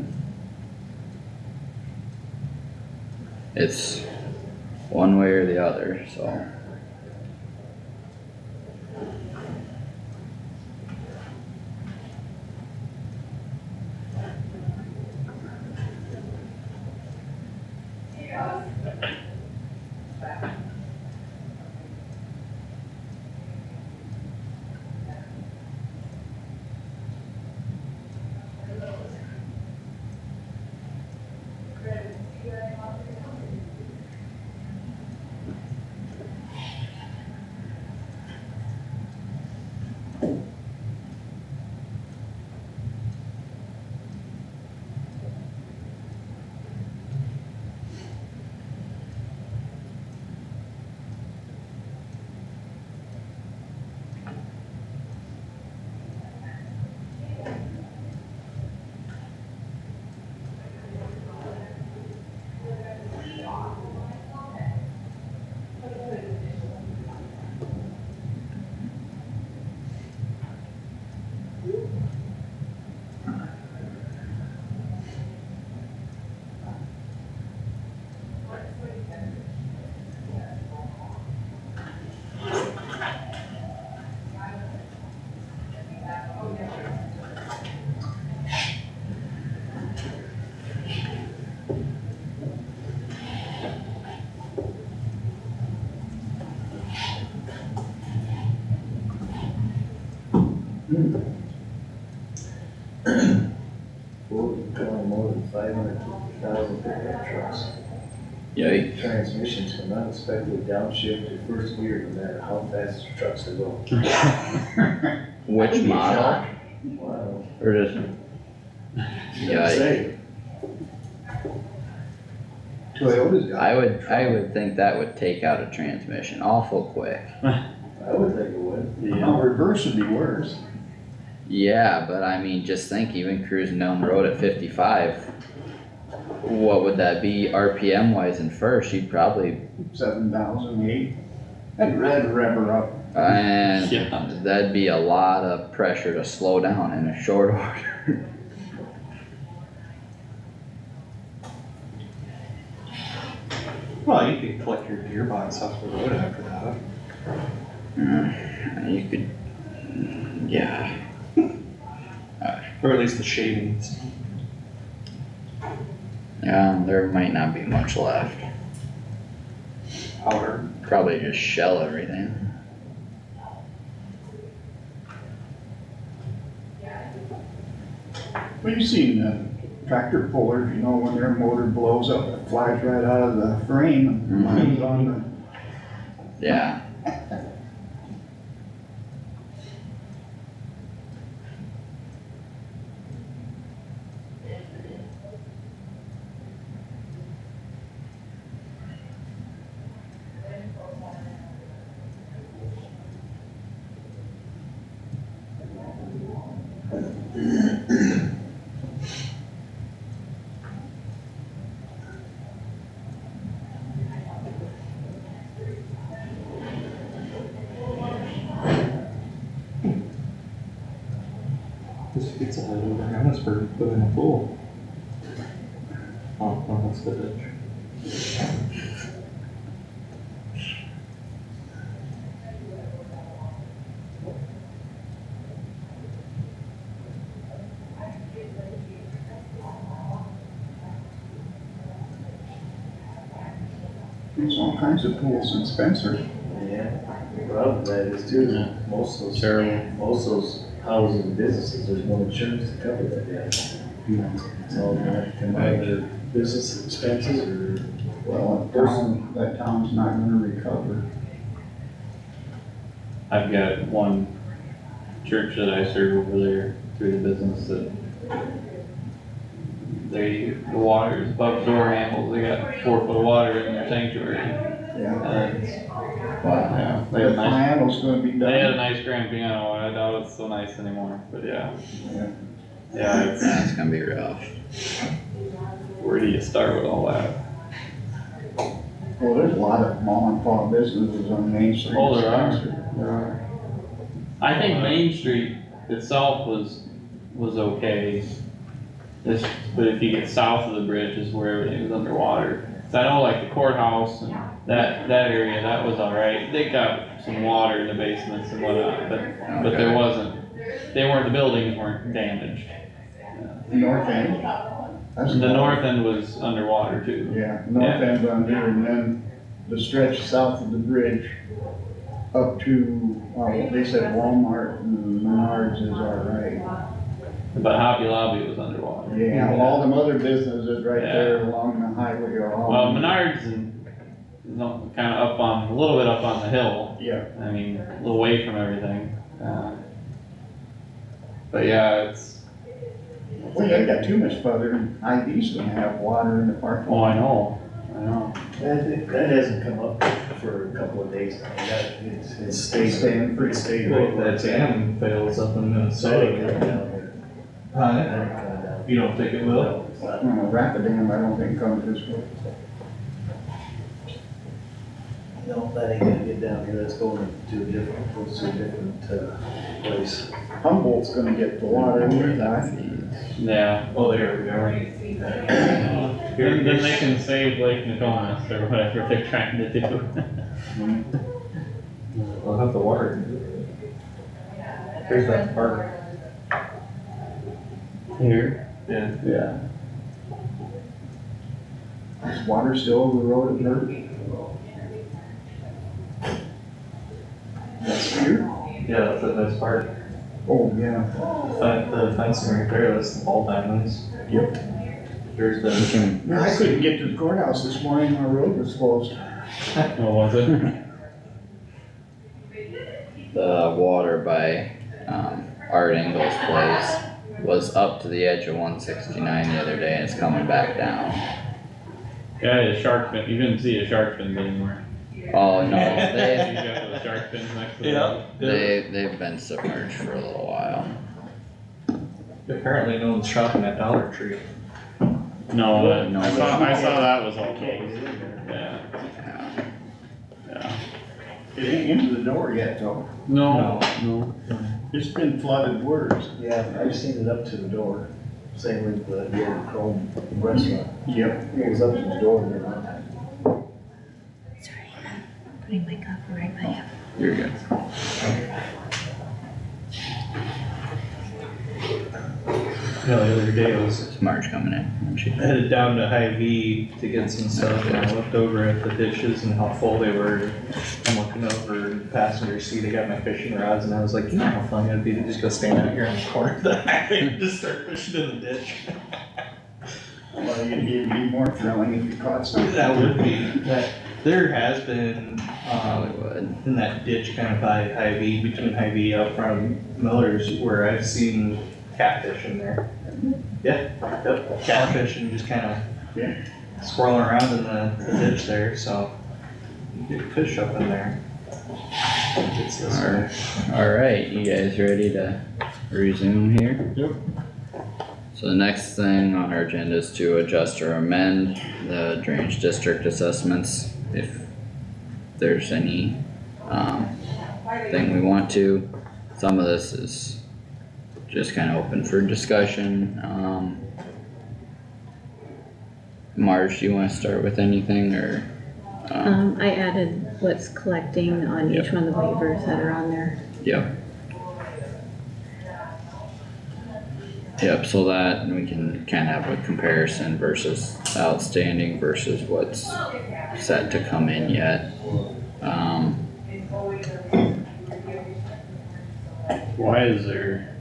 S2: it's one way or the other, so.
S11: More than 500,000 pickup trucks.
S2: Yikes.
S11: Transmissions will not expected downshift to first gear no matter how fast the trucks are going.
S2: Which model?
S11: Wow.
S2: Or just? Yikes.
S11: Say,
S6: Toyota's got.
S2: I would think that would take out a transmission awful quick.
S11: I would think it would.
S6: Well, reverse would be worse.
S2: Yeah, but I mean, just think, even cruising down the road at 55, what would that be RPM wise in first? You'd probably,
S6: 7,000, 8. I'd rev her up.
S2: and
S13: Yeah.
S2: that'd be a lot of pressure to slow down in a short order.
S10: Well, you could collect your gearbox off the road after that.
S2: You could, yeah.
S10: Or at least the shavings.
S2: Yeah, there might not be much left.
S10: Powder.
S2: Probably just shell everything.
S6: Well, you've seen tractor pullers, you know, when their motor blows up, it flies right out of the frame and lands on
S2: Yeah.
S10: This gets ahead over Hannesburg, put in a pool. Oh, well, that's the ditch.
S6: There's all kinds of pools in Spencer.
S11: Yeah, the problem with that is too,
S13: Yeah.
S11: most of those,
S13: Terrible.
S11: most of those houses and businesses, there's no insurance to cover that yet. It's all gonna have to come out of their business expenses or.
S6: Well, that town's not gonna recover.
S4: I've got one church that I serve over there,
S13: through the business that the water is above door handles, they got 4 foot of water in their sanctuary.
S6: Yeah.
S13: And yeah, they
S6: The
S13: had a nice,
S6: piano's gonna be
S13: they had a
S6: done.
S13: nice grand piano, and I doubt it's so nice anymore, but yeah.
S6: Yeah.
S13: Yeah, it's,
S2: That's gonna be rough.
S13: where do you start with all that?
S6: Well, there's a lot of mom and pop businesses on Main Street.
S13: Oh, there are. I think Main Street itself was okay. But if you get south of the bridge is where everything was underwater. So I know like the courthouse and that area, that was alright. They got some water in the basements and whatnot, but there wasn't, the buildings weren't damaged.
S6: North end. That's
S13: The north end was underwater too.
S6: Yeah, north end's under, and then the stretch south of the bridge up to, they said Walmart and Menards is all right.
S13: But Hobby Lobby was underwater.
S6: Yeah, all them other businesses right
S13: Yeah.
S6: there along the highway are all.
S13: Well, Menards and, kinda up on, a little bit up on the hill.
S6: Yeah,
S13: I mean, a little away from everything. But yeah, it's.
S6: well, you ain't got too much further, and IV's gonna have water in the parking
S13: Oh,
S6: lot.
S13: I know.
S11: That hasn't come up for a couple of days now, it's stayed,
S6: Staying pretty
S11: it's stayed.
S10: Well, that dam fails up in
S11: So
S10: Minnesota.
S11: it ain't coming down here.
S10: Huh?
S11: That ain't coming down.
S10: You don't think it will?
S11: No, it's not.
S6: Rapidan, I don't think comes this way.
S11: No, that ain't gonna get down here, that's going to a different, place.
S6: Humboldt's gonna get the water with that.
S13: Yeah.
S10: Oh, there we go.
S13: Then they can save Lake Nokomis or whatever they're trying to do.
S10: We'll have the water. There's that park.
S13: Here?
S10: Yeah.
S13: Yeah.
S6: Is water still over the road at Birch? That's here?
S10: Yeah, that's the best part.
S6: Oh, yeah.
S10: The fencing right there, that's the ball diamonds.
S6: Yep.
S10: There's the.
S6: Yeah, I couldn't get to the courthouse this morning, my road was closed.
S13: Oh, was it?
S2: The water by, Art Engel's place was up to the edge of 169 the other day and it's coming back down.
S13: Yeah, the shark fin, you didn't see a shark fin anymore.
S2: Oh, no,
S13: You
S2: they,
S13: got those shark fins next to the.
S10: Yeah.
S2: they've been submerged for a little while.
S10: Apparently no one's shopping at Dollar Tree.
S13: No,
S2: No,
S13: I saw that was all
S11: Can't
S13: closed.
S11: get in there.
S13: Yeah,
S2: Yeah.
S13: yeah.
S6: It ain't into the door yet, though.
S13: No.
S6: It's been flooded worse.
S11: Yeah, I've seen it up to the door, same with the old Chrome restaurant.
S6: Yep.
S11: It was up to the door there one time.
S5: Sorry, putting my coffee right by you.
S2: You're good.
S10: Yeah, the other day I was
S2: It's Marge coming in. And she-
S10: headed down to Hy-Vee to get some stuff and I looked over at the dishes and how full they were. I'm looking over in the passenger seat, I got my fishing rods and I was like, you know how fun it'd be to just go stand out here on the corner of the highway and just start fishing in the ditch.
S6: Well, it'd be more thrilling if you caught something.
S10: That would be, there has been,
S2: Hollywood.
S10: in that ditch kind of by Hy-Vee, between Hy-Vee out front of Miller's, where I've seen catfish in there. Yeah, yep, catfish and just kind of
S6: Yeah.
S10: swirling around in the ditch there, so you get fish up in there. It's this way.
S2: Alright, you guys ready to resume here?
S6: Yep.
S2: So the next thing on our agenda is to adjust or amend the drainage district assessments, if there's any, thing we want to. Some of this is just kinda open for discussion, Marge, do you wanna start with anything, or?
S8: I added what's collecting on each
S2: Yep.
S8: one of the waivers that are on there.
S2: Yep. Yep, so that, and we can kinda have a comparison versus outstanding versus what's set to come in yet.
S13: Why is there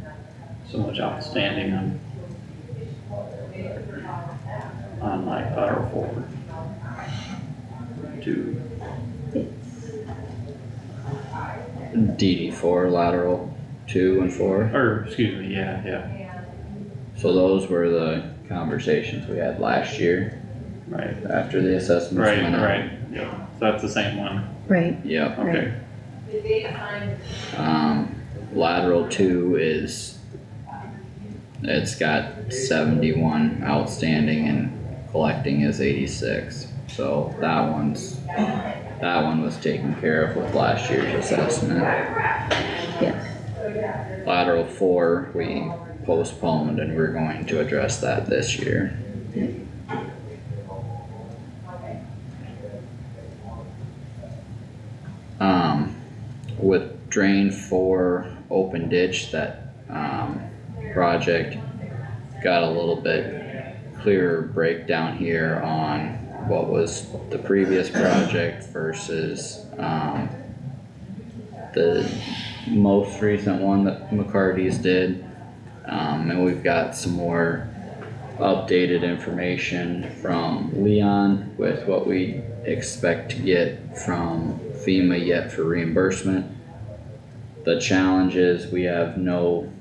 S13: so much outstanding on like lateral forward?
S2: DD4 lateral 2 and 4?
S4: or, excuse me, yeah,
S2: So those were the conversations we had last year
S4: right,
S2: after the assessments
S4: right,
S2: went out.
S4: right, yep, so that's the same one,
S8: Right,
S2: Yep.
S4: okay.
S2: Lateral 2 is, it's got 71 outstanding and collecting is 86. So that one was taken care of with last year's assessment.
S8: yes.
S2: Lateral 4, we postponed and we're going to address that this year. With drain 4 open ditch, that, project got a little bit clearer breakdown here on what was the previous project versus, the most recent one that McCarty's did. And we've got some more updated information from Leon with what we expect to get from FEMA yet for reimbursement. The challenge is we have no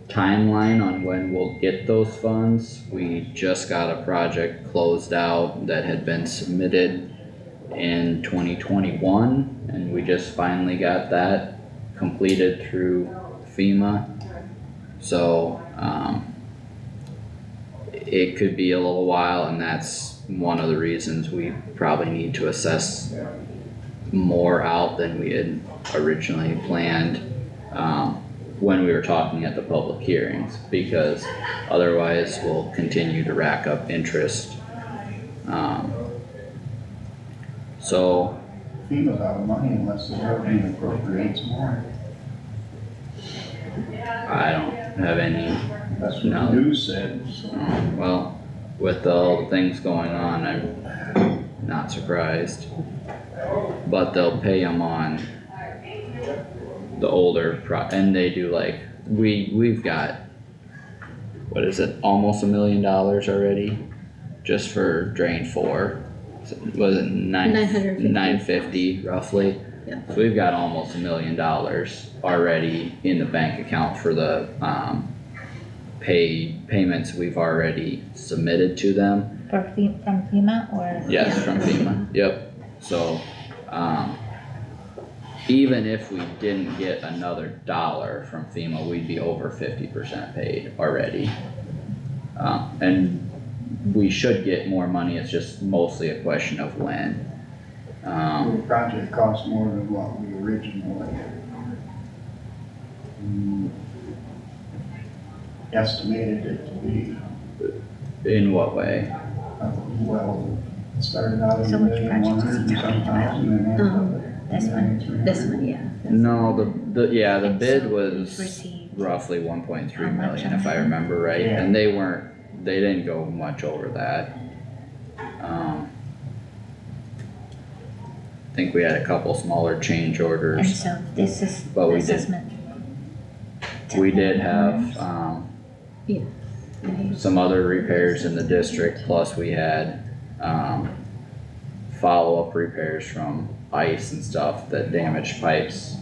S2: timeline on when we'll get those funds. We just got a project closed out that had been submitted in 2021 and we just finally got that completed through FEMA. So, it could be a little while and that's one of the reasons we probably need to assess more out than we had originally planned, when we were talking at the public hearings, because otherwise we'll continue to rack up interest. So,
S6: FEMA's out of money unless the government appropriates more.
S2: I don't have any,
S6: That's what
S2: No.
S6: the news said, so.
S2: well, with all the things going on, I'm not surprised. But they'll pay them on the older and they do like, we've got, what is it, almost $1 million already? Just for drain 4, was it
S8: 950.
S2: 950 roughly?
S8: Yeah.
S2: So we've got almost $1 million already in the bank account for the, payments we've already submitted to them.
S5: From FEMA or?
S2: Yes, from FEMA, yep, so, even if we didn't get another dollar from FEMA, we'd be over 50% paid already. And we should get more money, it's just mostly a question of when.
S6: The project costs more than what we originally estimated it to be.
S2: In what way?
S6: Well, it started out
S5: So
S6: at
S5: which project is he talking about?
S8: This one, yeah.
S2: No, the
S5: And
S2: bid
S5: so
S2: was
S5: we've received
S2: roughly 1.3
S5: how much
S2: million
S5: on
S2: if I
S5: that?
S2: remember right,
S6: Yeah.
S2: and they didn't go much over that. I think we had a couple smaller change
S5: And
S2: orders,
S5: so this is
S2: But
S5: the
S2: we did-
S5: assessment.
S2: we did have, some other repairs in the district, plus we had, follow-up repairs from ice and stuff that damaged pipes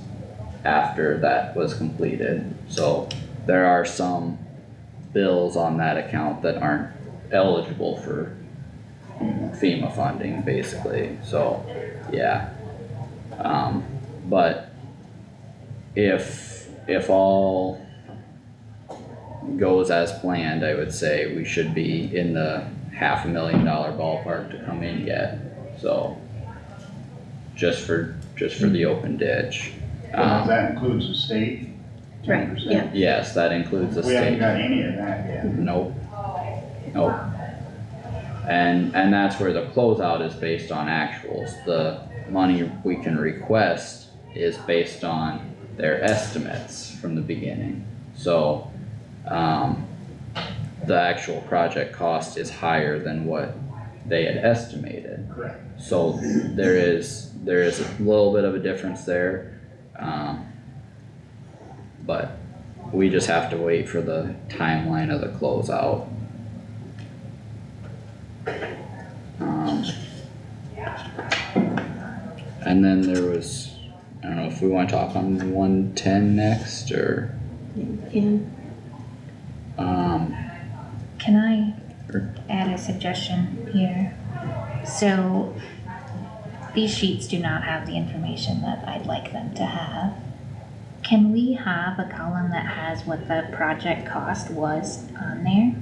S2: after that was completed. So there are some bills on that account that aren't eligible for FEMA funding, basically, so, yeah. But if all goes as planned, I would say we should be in the $500,000 ballpark to come in yet, so. Just for the open ditch.
S6: That includes the state,
S8: Right,
S6: 10%.
S8: yeah.
S2: Yes, that includes the
S6: We haven't
S2: state.
S6: got any of that yet.
S2: Nope. Nope. And that's where the closeout is based on actuals. The money we can request is based on their estimates from the beginning. So, the actual project cost is higher than what they had estimated.
S6: Correct.
S2: So there is a little bit of a difference there. But we just have to wait for the timeline of the closeout. And then there was I don't know if we wanna talk on 110 next, or,
S8: And
S5: Can I add a suggestion here? So these sheets do not have the information that I'd like them to have. Can we have a column that has what the project cost was on there?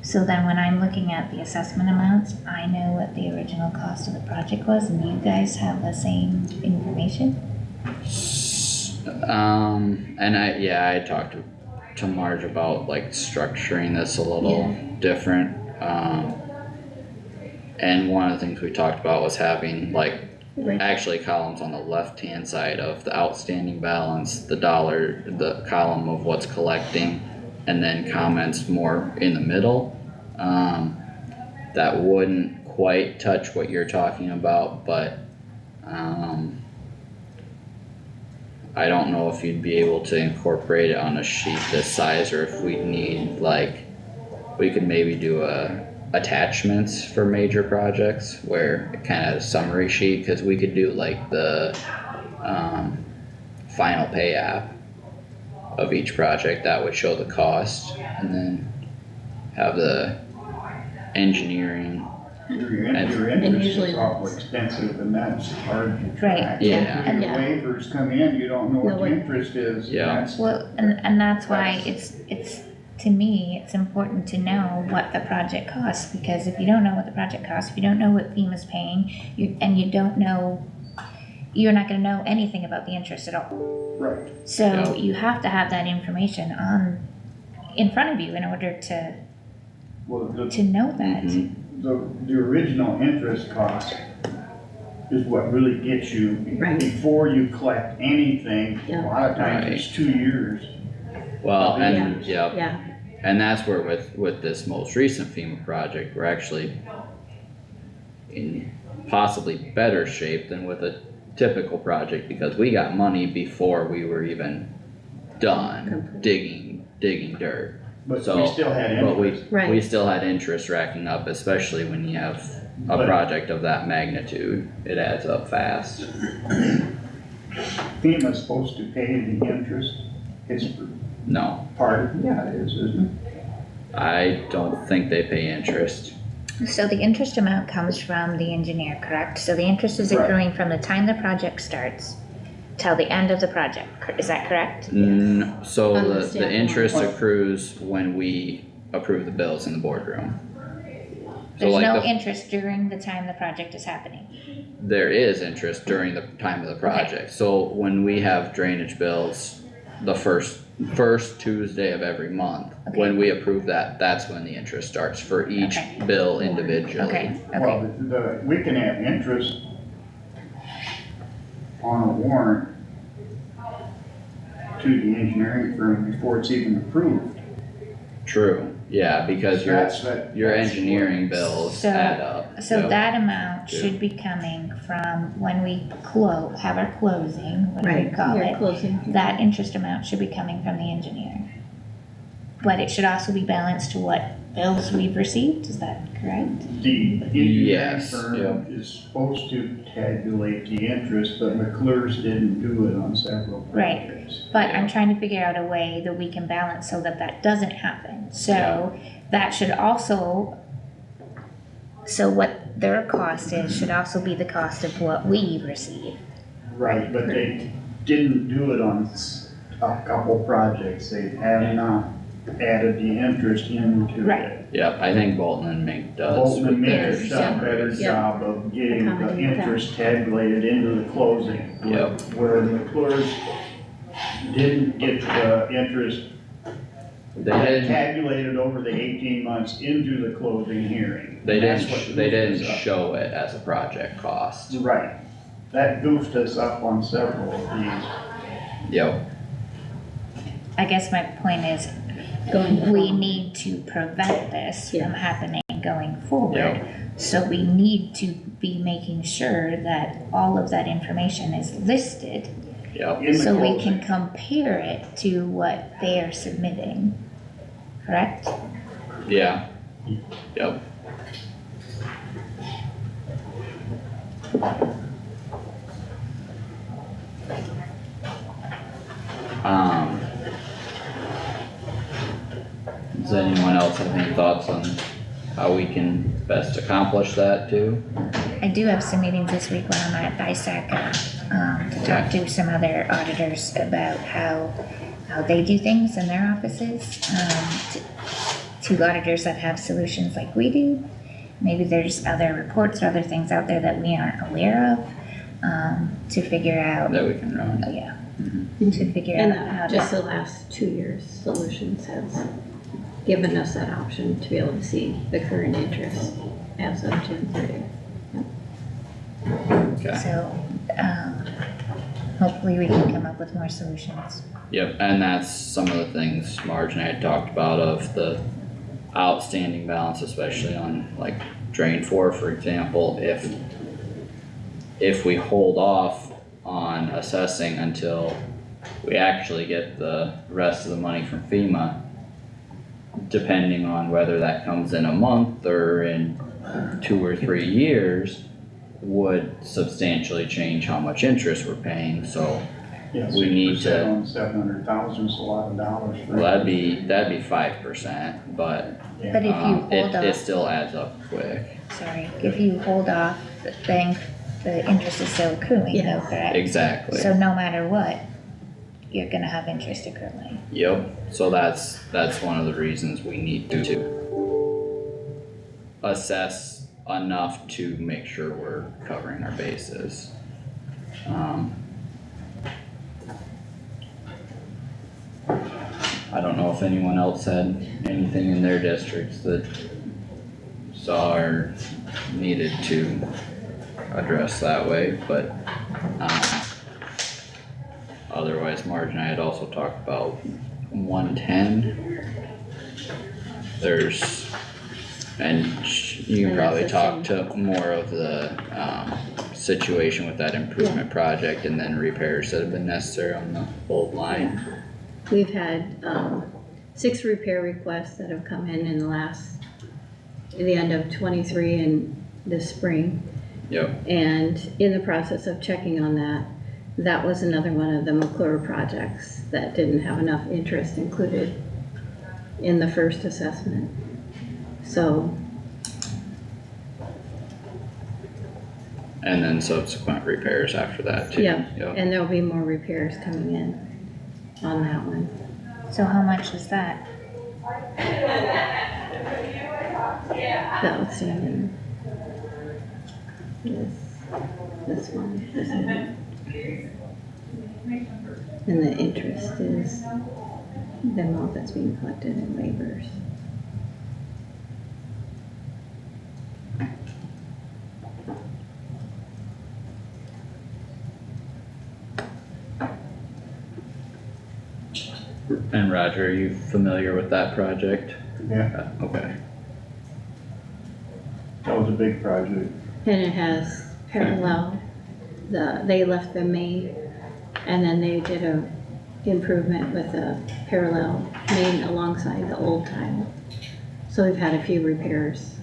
S5: So then when I'm looking at the assessment amounts, I know what the original cost of the project was and you guys have the same information?
S2: and I talked to Marge about like structuring this a little different, and one of the things we talked about was having like actually columns on the left-hand side of the outstanding balance, the column of what's collecting, and then comments more in the middle. That wouldn't quite touch what you're talking about, but, I don't know if you'd be able to incorporate it on a sheet this size, or if we'd need, like, we could maybe do attachments for major projects where it kinda had a summary sheet, cause we could do like the, final pay app of each project that would show the cost, and then have the engineering.
S6: Your
S2: And
S6: interest
S8: usually
S6: is awful expensive and that's hard to track.
S5: Right.
S2: Yeah.
S6: Your waivers come in, you don't know what the interest is.
S2: Yeah.
S6: That's-
S5: Well, and that's why it's, to me, it's important to know what the project costs, because if you don't know what the project costs, if you don't know what FEMA's paying, you don't know, you're not gonna know anything about the interest at all.
S6: Right.
S5: So you have to have that information in front of you in order
S6: Well,
S5: to know that.
S2: Mhm.
S6: the original interest cost is what really gets you
S8: Right.
S6: before you collect anything. A
S8: Yeah.
S6: lot of times
S2: Right.
S6: it's 2 years.
S2: Well,
S8: Yeah.
S2: and, yep,
S8: yeah,
S2: and that's where with this most recent FEMA project, we're actually in possibly better shape than with a typical project, because we got money before we were even done digging dirt.
S6: But
S2: So,
S6: we still had
S2: But
S6: interest.
S2: we
S8: Right.
S2: still had interest racking up, especially when you have a
S6: But-
S2: project of that magnitude, it adds up fast.
S6: FEMA's supposed to pay the interest. It's
S2: No,
S6: part, yeah, it is, isn't it?
S2: I don't think they pay interest.
S5: So the interest amount comes from the engineer, correct? So the interest is
S6: Right.
S5: accruing from the time the project starts till the end of the project, is that correct?
S2: So
S8: On the
S2: the
S8: stamp
S2: interest
S6: one.
S2: accrues when we approve the bills in the boardroom. So
S5: There's
S2: like
S5: no
S2: the-
S5: interest during the time the project is happening.
S2: There is interest during the time of the project, so when we have drainage bills, the first Tuesday of every month, when we approve that, that's when the interest starts for each
S5: Okay.
S2: bill individually.
S5: Okay,
S6: Well, we can have interest on a warrant to the engineering firm before it's even approved.
S2: True, yeah, because your
S6: That's
S2: engineering bills
S5: So-
S2: add up.
S5: So
S2: Yep.
S5: that amount
S2: Yeah.
S5: should be coming from when we have our closing, whatever you
S8: right,
S5: call
S8: you're
S5: it.
S8: closing.
S5: That interest amount should be coming from the engineer. But it should also be balanced to what bills we've received, is that correct?
S6: The engineering
S2: Yes,
S6: firm is supposed to tabulate the interest, but McClure's didn't do it on several
S5: Right.
S6: projects.
S5: But I'm trying to figure out a way that we can balance so that that doesn't happen. So that should also, so what their cost is should also be the cost of what we receive.
S6: Right, but they didn't do it on a couple projects, they have not added the interest into
S5: Right.
S6: it.
S2: Yep, I think Bolton and Mink does
S6: Bolton and
S2: with
S6: Mink
S2: theirs.
S6: has done a better
S8: Yeah.
S6: job of getting the
S8: Accommodating that.
S6: interest tabulated into the closing.
S2: Yep.
S6: Where McClure's didn't get the interest
S2: They didn't,
S6: tabulated over the 18 months into the closing hearing.
S2: they
S6: That's
S2: didn't,
S6: what
S2: they
S6: goofed
S2: didn't
S6: us up.
S2: show it as a project cost.
S6: Right, that goofed us up on several of these.
S2: Yep,
S5: I guess my point is,
S8: Going
S5: we
S8: forward.
S5: need to prevent this from
S8: Yes.
S5: happening going forward.
S2: Yep.
S5: So we need to be making sure that all of that information is listed,
S2: yep,
S6: In the
S5: so we
S6: closing.
S5: can compare it to what they are submitting, correct?
S2: yeah, yep. Does anyone else have any thoughts on how we can best accomplish that too?
S5: I do have some meetings this week when I'm at BISAC, to talk to some other auditors about how they do things in their offices. To auditors that have solutions like we do. Maybe there's other reports or other things out there that we aren't aware of, to figure out.
S2: That we can run.
S5: Yeah,
S2: Mm-hmm.
S5: to figure
S8: And
S5: out how
S8: just
S5: to.
S8: the last 2 years, Solutions has given us that option to be able to see the current interest as of June 30th.
S2: Okay.
S5: So, hopefully we can come up with more solutions.
S2: Yep, and that's some of the things Marge and I had talked about of the outstanding balance, especially on like drain 4, for example. If we hold off on assessing until we actually get the rest of the money from FEMA, depending on whether that comes in a month or in 2 or 3 years, would substantially change how much interest we're paying, so
S6: Yeah,
S2: we need
S6: 6%
S2: to.
S6: on 700,000 is a lot of dollars for.
S2: Well, that'd be 5%, but
S5: But if you hold
S2: it
S5: off,
S2: still adds up quick.
S5: sorry, if you hold off, then the interest is still accruing though,
S8: Yes.
S5: correct?
S2: Exactly.
S5: So no matter what, you're gonna have interest accruing.
S2: Yep, so that's one of the reasons we need to assess enough to make sure we're covering our bases. I don't know if anyone else had anything in their districts that saw or needed to address that way, but, otherwise Marge and I had also talked about 110. And you can
S8: And
S2: probably
S8: that's the
S2: talk to more of the, situation with that improvement project and then repairs that have been necessary on the old line.
S8: We've had 6 repair requests that have come in the end of 23 and this spring.
S2: Yep,
S8: And in the process of checking on that, that was another one of the McClure projects that didn't have enough interest included in the first assessment. So,
S2: and then subsequent repairs after that too.
S8: yeah,
S2: Yep.
S8: and there'll be more repairs coming in on that one.
S5: So how much is that?
S8: The outstanding is this one, and the interest is the amount that's being collected in waivers.
S2: And Roger, are you familiar with that project?
S6: Yeah,
S2: Okay,
S6: that was a big project.
S8: And it has parallel, they left the main, and then they did a improvement with a parallel main alongside the old tile. So we've had a few repairs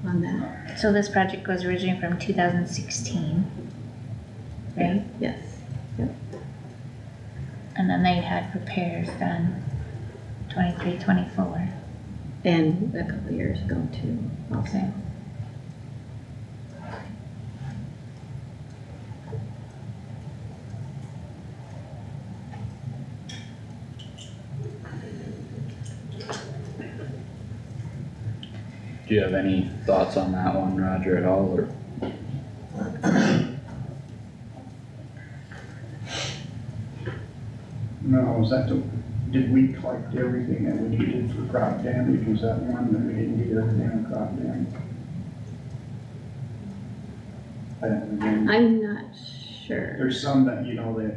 S8: on that.
S5: So this project was originally from 2016, right?
S8: Yes,
S5: And then they had repairs done 23, 24.
S8: and a couple of years ago too, also.
S2: do you have any thoughts on that one, Roger, at all, or?
S6: No, was that did we collect everything that we needed for crop damage? Was that one that we didn't get everything on crop damage? I don't remember.
S8: I'm not sure.
S6: There's some that, you know, that,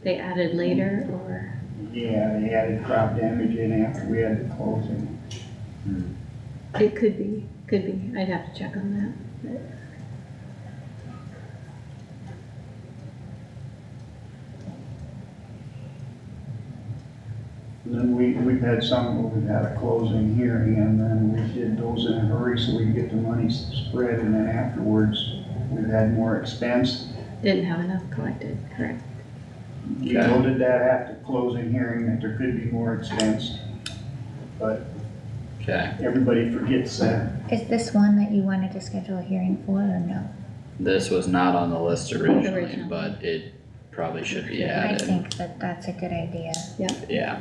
S8: They added later or,
S6: yeah, they added crop damage in after we had the closing.
S8: it could be, I'd have to check on that. But
S6: And then we've had some where we've had a closing hearing and then we did those in a hurry so we could get the money spread and then afterwards we've had more expense.
S8: Didn't have enough collected, correct.
S6: We
S2: Okay.
S6: noted that at the closing hearing, that there could be more expense, but
S2: Okay,
S6: everybody forgets that.
S5: Is this one that you wanted to schedule a hearing for or no?
S2: this was not on the list originally,
S8: Originally.
S2: but it probably should be
S5: I
S2: added,
S5: think that that's a good idea.
S2: yeah.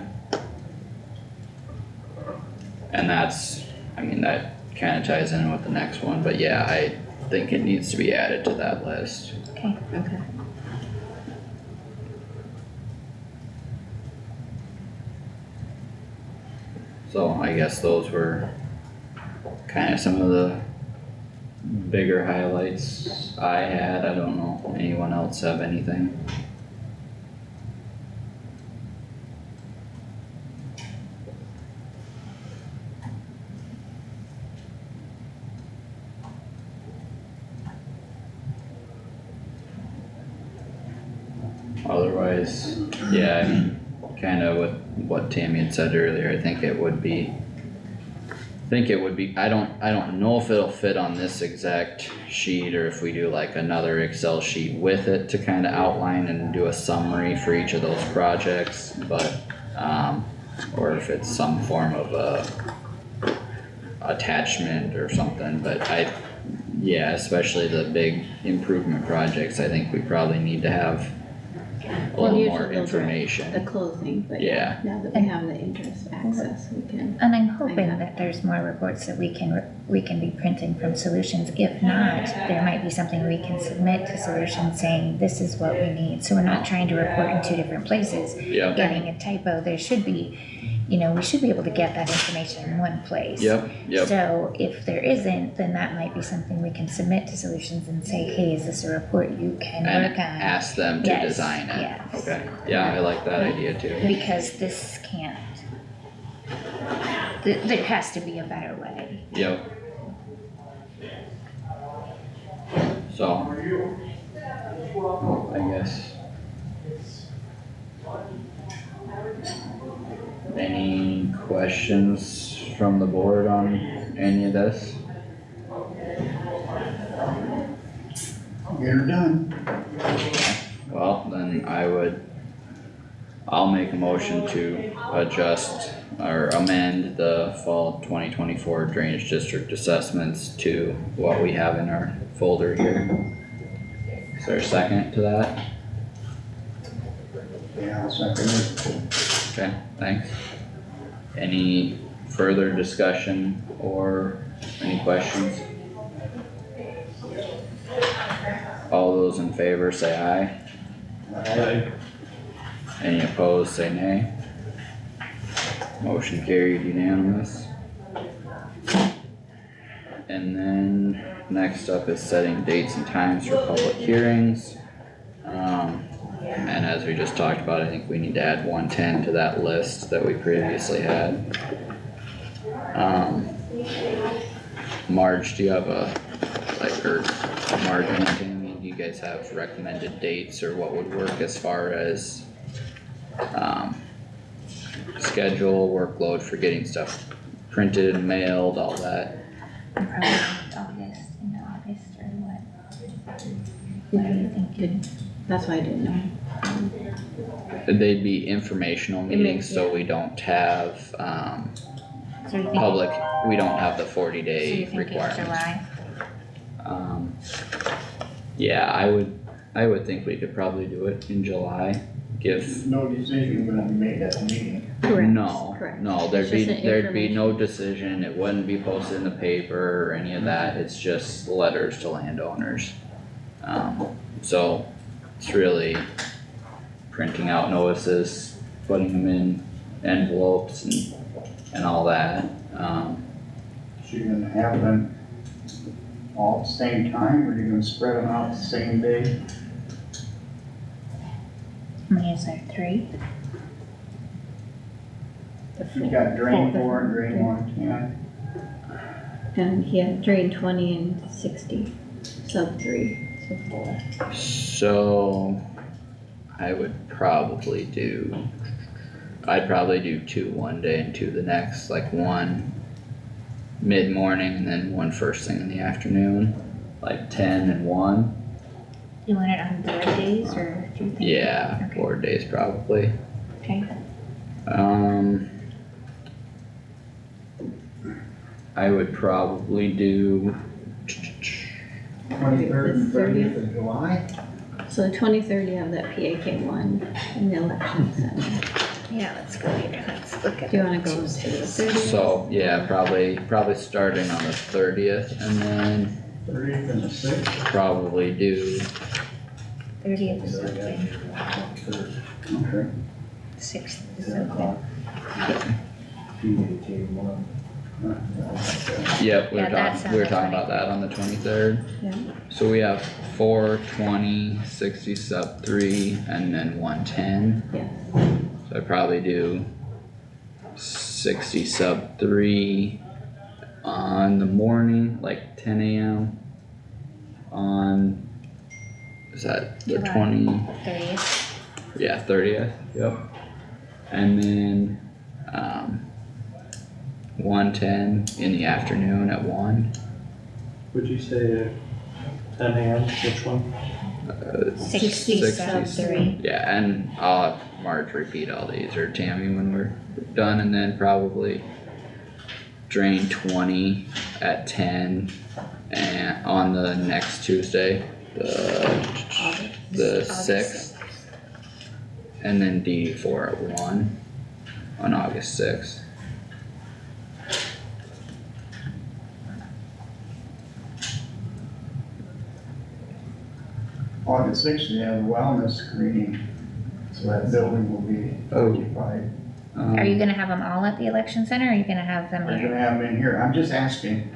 S2: And that's, I mean, that kinda ties in with the next one, but yeah, I think it needs to be added to that list.
S5: Okay.
S8: Okay.
S2: So I guess those were kinda some of the bigger highlights I had. I don't know, anyone else have anything? Otherwise, yeah, I mean, kinda with what Tammy had said earlier, I think it would be, I don't know if it'll fit on this exact sheet or if we do like another Excel sheet with it to kinda outline and do a summary for each of those projects, but, or if it's some form of a attachment or something, but yeah, especially the big improvement projects, I think we probably need to have a
S8: Well,
S2: little
S8: usually
S2: more
S8: those are
S2: information.
S8: The closing, but
S2: Yeah.
S8: now that we have the interest access, we can.
S5: And I'm hoping
S8: Yeah.
S5: that there's more reports that we can be printing from Solutions. If not, there might be something we can submit to Solutions saying, this is what we need. So we're not trying to report in two different places,
S2: Yep,
S5: getting a typo. There should be, we should be able to get that information in one place.
S2: yep, yep,
S5: So if there isn't, then that might be something we can submit to Solutions and say, hey, is this a report you can
S2: and
S5: work on?
S2: ask them to
S5: Yes,
S2: design it.
S5: yes.
S2: Okay, yeah, I like that idea too.
S5: Because this can't, there has to be a better way.
S2: Yep. So. I guess. Any questions from the board on any of this?
S6: Get her done.
S2: Well, then I'll make a motion to adjust or amend the fall 2024 drainage district assessments to what we have in our folder here. Is there a second to that?
S6: Yeah, I'll second it.
S2: Okay, thanks. Any further discussion or any questions? All those in favor say aye. Any opposed say nay. Motion carried unanimous. And then next up is setting dates and times for public hearings. And as we just talked about, I think we need to add 110 to that list that we previously had. Marge, do you have Marge and Tammy, do you guys have recommended dates or what would work as far as, schedule, workload for getting stuff printed and mailed, all that?
S5: Probably August, into August or what? What are you thinking?
S8: That's why I didn't know.
S2: They'd be informational meetings, so we don't have,
S5: So you think,
S2: public, we don't have the
S5: so
S2: 40-day
S5: you think it's
S2: requirement.
S5: July?
S2: Yeah, I would think we could probably do it in July, give,
S6: No decision gonna be made at the meeting.
S8: Correct.
S2: no,
S8: Correct.
S2: no,
S8: It's just an
S2: there'd be no decision, it wouldn't be posted in the paper or any of that, it's just letters to landowners. So, it's really printing out notices, putting them in envelopes and all that,
S6: So you're gonna have them all at the same time, or you're gonna spread them out the same day?
S5: How many is there, 3?
S6: You got drain 4 and drain 110.
S8: And he had drain 20 and 60, sub 3, so 4.
S2: so I would probably I'd probably do 2 one day and 2 the next, like 1 mid-morning and then 1 first thing in the afternoon, like 10 and 1.
S5: You want it on board days or do you think?
S2: Yeah,
S5: Okay.
S2: 4 days probably.
S5: Okay,
S2: I would probably do,
S6: 23rd and 30th of July?
S8: So the 23rd, you have that PAK one in the election center.
S5: yeah, let's go here, let's look at.
S8: Do you wanna
S5: the
S8: go to the
S5: Tuesdays.
S8: 30th?
S2: so, yeah, probably starting on the 30th, and then
S6: 30th and the 6th?
S2: probably do,
S5: 30th is open,
S6: Okay.
S5: 6th is open.
S2: yep, we
S5: Yeah, that's on
S2: were
S5: the
S2: talking about that on the 23rd.
S8: Yeah.
S2: So we have 4, 20, 60 sub 3, and then 110.
S8: Yeah.
S2: So I'd probably do 60 sub 3 on the morning, like 10 AM on, is that the
S5: July.
S2: 20?
S5: 30th,
S2: Yeah, 30th, yep. And then, 110 in the afternoon at 1.
S10: Would you say 10 AM, which one?
S5: 60 sub 3.
S2: Yeah, and I'll have Marge repeat all these, or Tammy when we're done, and then probably drain 20 at 10 and on the next Tuesday, the 6th. And then DD4 at 1 on August 6th.
S6: August 6th, we have a wellness screening, so that building will be occupied.
S5: Are you gonna have them all at the election center, or are you gonna have them
S6: We're
S5: here?
S6: gonna have them in here, I'm just asking.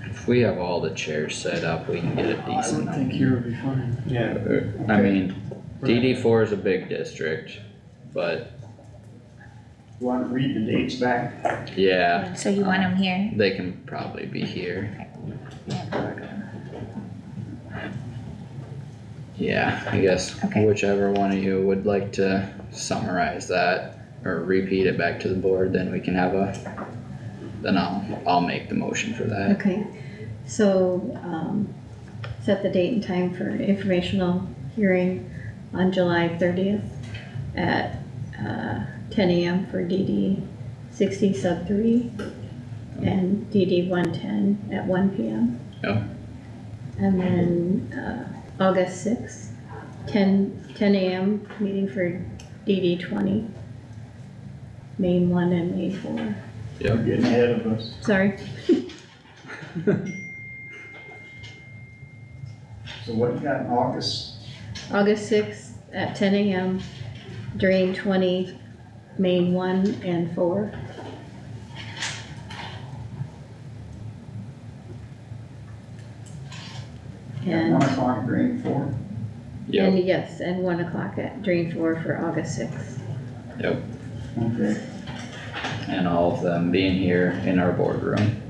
S2: If we have all the chairs set up, we can get a decent number.
S10: would be fine. Yeah.
S2: I mean, DD4 is a big district, but
S6: Want to read the dates back?
S2: yeah,
S5: So you want them here?
S2: they can probably be here. Yeah, I guess
S5: Okay.
S2: whichever one of you would like to summarize that or repeat it back to the board, then we can have then I'll make the motion for that.
S8: Okay, so, set the date and time for informational hearing on July 30th at, 10 AM for DD 60 sub 3 and DD 110 at 1 PM.
S2: Yep.
S8: And then, August 6th, 10 AM meeting for DD 20, main 1 and main 4.
S2: Yep.
S6: Getting ahead of us.
S8: Sorry.
S6: So what you got in August?
S8: August 6th at 10 AM, drain 20, main 1 and 4.
S6: At
S8: And,
S6: 1 o'clock, drain 4.
S2: Yep,
S8: and yes, and 1 o'clock at drain 4 for August 6th.
S2: yep,
S6: Okay.
S2: and all of them being here in our boardroom.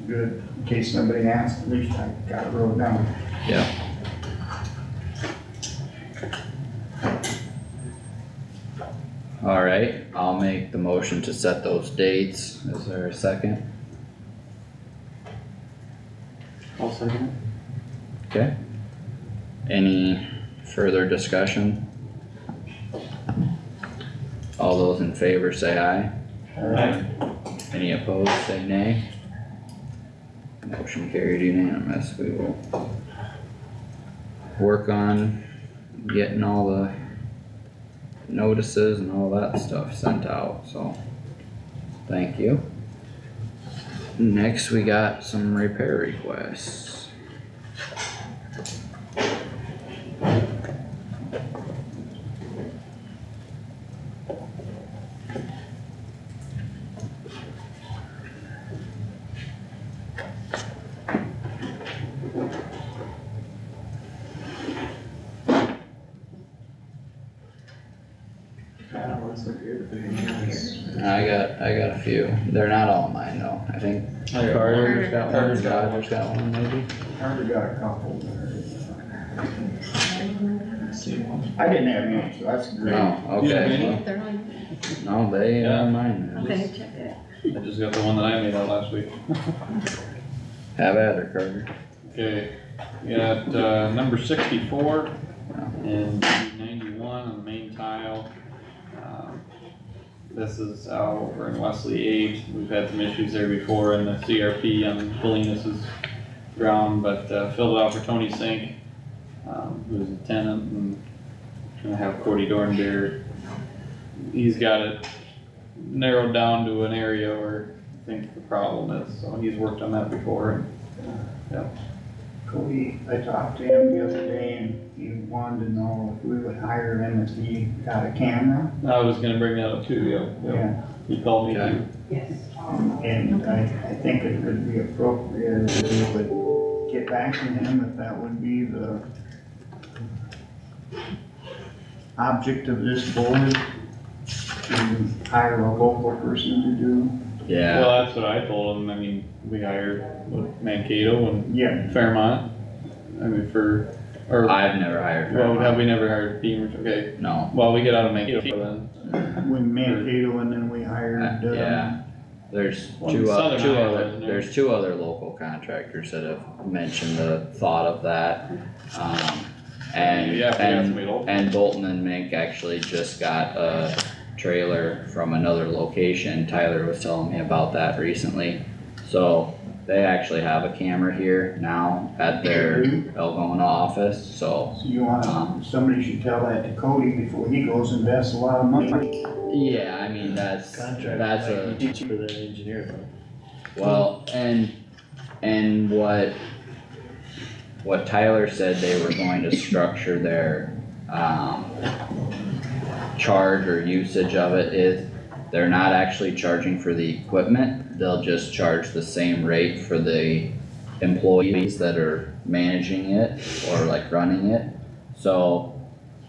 S6: Good, in case somebody asks, at least I got it wrote down.
S2: Yep. Alright, I'll make the motion to set those dates. Is there a second?
S10: I'll second
S2: Okay. Any further discussion? All those in favor say aye.
S10: it.
S2: Any opposed, say nay. Motion carried unanimous. We will work on getting all the notices and all that stuff sent out, so thank you. Next, we got some repair requests. I got a few. They're not all mine though. I think Carter's got one, Roger's got one maybe.
S6: Carter got a couple there. I didn't have any, so that's great.
S2: Oh, okay.
S8: They're on,
S2: No, they are mine now.
S8: okay, check it.
S13: I just got the one that I made out last week.
S2: Have at her, Carter.
S13: Okay, we got, number 64 and 91 on the main tile. This is out over in Wesley 8. We've had some issues there before in the CRP on Bolinas' ground, but filled it out for Tony Sink, who's a tenant, and gonna have Cody Dornbeer. He's got it narrowed down to an area where I think the problem is, so he's worked on that before.
S6: Cody, I talked to him the other day and he wanted to know if we would hire him if he got a camera.
S13: I was gonna bring that up too,
S6: Yeah.
S13: He called me
S2: Okay.
S13: too.
S12: Yes.
S6: And I think it would be appropriate if we would get back to him if that would be the object of this board, to hire a local person to do.
S2: Yeah,
S13: Well, that's what I told him. I mean, we hired Mankato and
S6: Yeah,
S13: Fairmont. I mean, or,
S2: I've never hired
S13: well, have
S2: Fairmont.
S13: we never hired Beamer? Okay.
S2: No,
S13: Well, we get out of Mankato then.
S6: with Mankato and then we hired,
S2: yeah. There's
S13: Well,
S2: two
S13: Southern Iowa, isn't there?
S2: there's two other local contractors that have mentioned the thought of that. And,
S13: Yeah, if we got somebody local.
S2: and Bolton and Mink actually just got a trailer from another location. Tyler was telling me about that recently. So they actually have a camera here now at their Algona office, so.
S6: so you want, somebody should tell that to Cody before he goes and invests a lot of money.
S2: Yeah, I mean, that's
S11: Contract
S2: a,
S11: might be cheaper than an engineer though.
S2: well, and what Tyler said they were going to structure their, charge or usage of it is, they're not actually charging for the equipment, they'll just charge the same rate for the employees that are managing it or like running it. So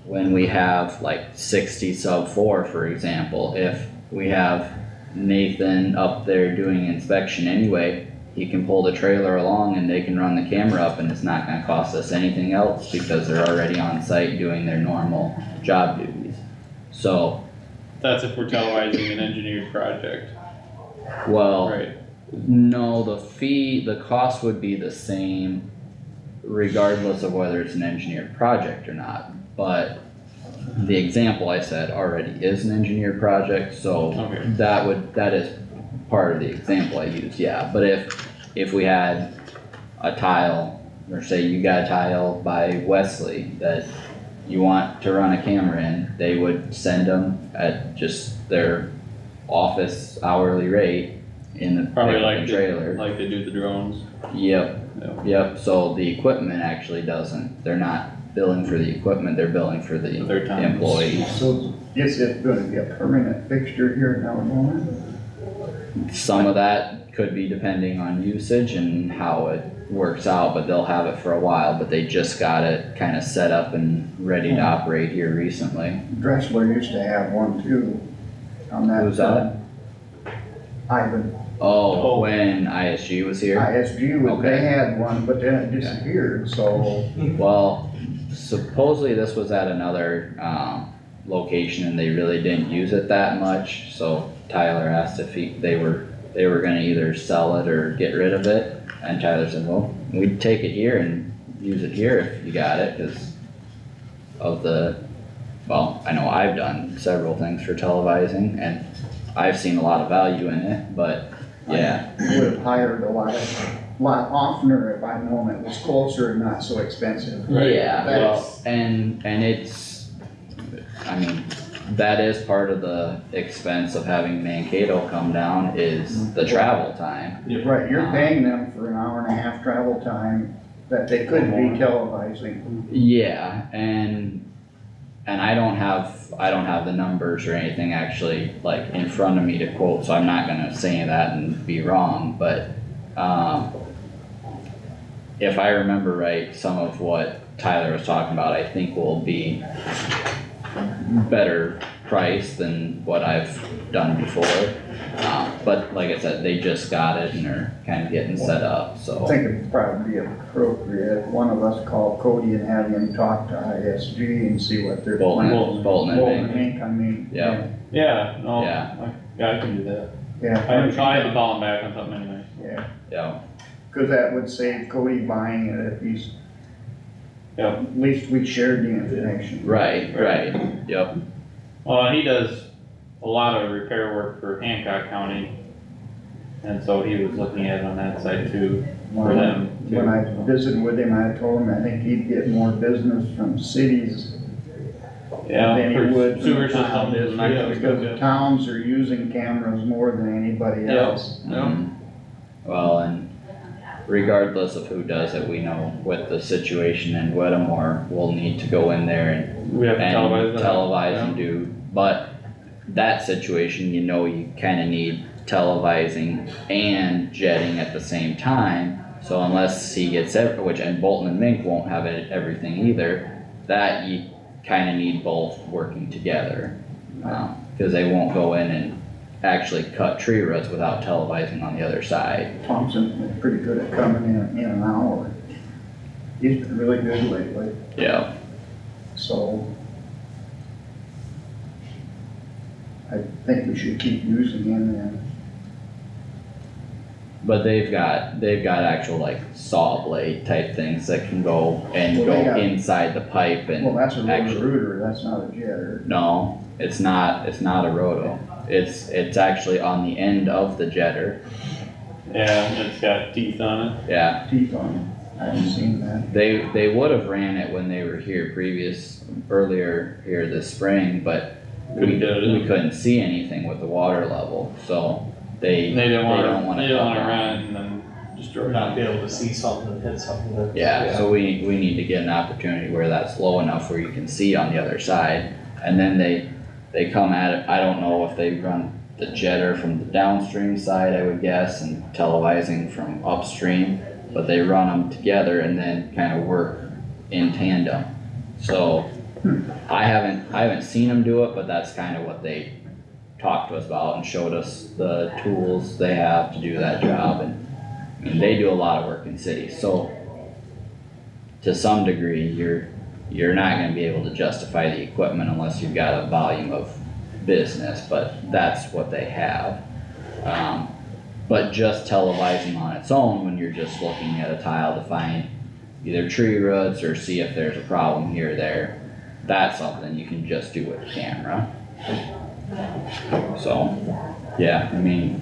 S2: when we have like 60 sub 4, for example, if we have Nathan up there doing inspection anyway, he can pull the trailer along and they can run the camera up and it's not gonna cost us anything else because they're already on site doing their normal job duties. So,
S13: That's if we're televising an engineered project,
S2: well,
S13: right?
S2: no, the cost would be the same regardless of whether it's an engineered project or not. But the example I said already is an engineered project, so
S13: Okay.
S2: that is part of the example I used, yeah. But if we had a tile, or say you got a tile by Wesley that you want to run a camera in, they would send them at just their office hourly rate in the
S13: Probably
S2: pickup
S13: like
S2: and
S13: the-
S2: trailer.
S13: Like they do the drones.
S2: Yep,
S13: Yeah.
S2: yep, so the equipment actually doesn't, they're not billing for the equipment, they're billing for the
S13: Their time.
S2: employees.
S6: So is it gonna be a permanent fixture here in Algona?
S2: Some of that could be depending on usage and how it works out, but they'll have it for a while, but they just got it kinda set up and ready to operate here recently.
S6: Drexler used to have one too, on that.
S2: Who's that?
S6: Ivan,
S2: Oh, when ISG was here?
S6: ISG,
S2: Okay.
S6: they had one, but then it disappeared, so.
S2: Well, supposedly this was at another, location and they really didn't use it that much, so Tyler asked if they were gonna either sell it or get rid of it, and Tyler said, well, we'd take it here and use it here if you got it, cause of well, I know I've done several things for televising, and I've seen a lot of value in it, but, yeah.
S6: Would have hired a lot oftener if I'd known it was closer and not so expensive.
S2: Yeah, well,
S6: That's-
S2: and it's, I mean, that is part of the expense of having Mankato come down is the travel time.
S6: Right, you're paying them for an hour and a half travel time that they could be televising.
S2: Yeah, and I don't have the numbers or anything actually like in front of me to quote, so I'm not gonna say that and be wrong, but, if I remember right, some of what Tyler was talking about, I think will be better price than what I've done before. But like I said, they just got it and are kind of getting set up,
S6: I
S2: so.
S6: think it'd probably be appropriate, one of us call Cody and have him talk to ISG and see what they're planning.
S2: Bolton and
S6: Bolton
S2: Mink.
S6: Inc., I mean.
S2: Yeah.
S13: Yeah, no,
S2: Yeah.
S13: I can do that.
S6: Yeah.
S13: I had to call him back on something anyway.
S6: Yeah,
S2: Yeah,
S6: cause that would save Cody buying it if he's.
S13: Yep.
S6: At least we shared the information.
S2: Right, yep,
S13: Well, and he does a lot of repair work for Hancock County. And so he was looking at it on that side too, for them.
S6: When I visited with him, I told him I think he'd get more business from cities
S13: Yeah,
S6: than he
S13: for
S6: would from
S13: sewer
S6: the town
S13: systems and that kind of
S6: district, because
S13: stuff,
S6: the towns are using cameras more than anybody
S13: Yeah.
S6: else.
S2: Mhm. Well, and regardless of who does it, we know with the situation in Whittemore, we'll need to go in there and
S13: We have to televise that.
S2: televise and do, but that situation, you know, you kinda need televising and jetting at the same time. So unless he gets which, and Bolton and Mink won't have everything either, that you kinda need both working together. Cause they won't go in and actually cut tree roots without televising on the other side.
S6: Thompson's been pretty good at coming in an hour. He's been really good lately,
S2: Yeah.
S6: so. I think we should keep using him then.
S2: But they've got actual like saw blade type things that can go and
S6: Well, they
S2: go
S6: got-
S2: inside the pipe and.
S6: Well, that's a
S2: actually-
S6: rooter, that's not a jetter.
S2: No, it's not a roto. It's actually on the end of the jetter.
S13: Yeah, and it's got teeth on it.
S2: Yeah,
S6: Teeth on him, I haven't seen that.
S2: they would have ran it when they were here earlier here this spring, but
S13: Couldn't get it in.
S2: we couldn't see anything with the water level, so
S13: They didn't
S2: don't
S13: wanna
S2: come on.
S13: run and then destroy
S11: Or
S13: it.
S11: not be able to see something and hit something that.
S2: Yeah, so we need to get an opportunity where that's low enough where you can see on the other side. And then they come at it, I don't know if they run the jetter from the downstream side, I would guess, and televising from upstream. But they run them together and then kind of work in tandem. So I haven't seen them do it, but that's kind of what they talked to us about and showed us the tools they have to do that job. And I mean, they do a lot of work in cities, so to some degree, you're not gonna be able to justify the equipment unless you've got a volume of business, but that's what they have. But just televising on its own, when you're just looking at a tile to find either tree roots or see if there's a problem here or there, that's something you can just do with a camera. So, yeah, I mean,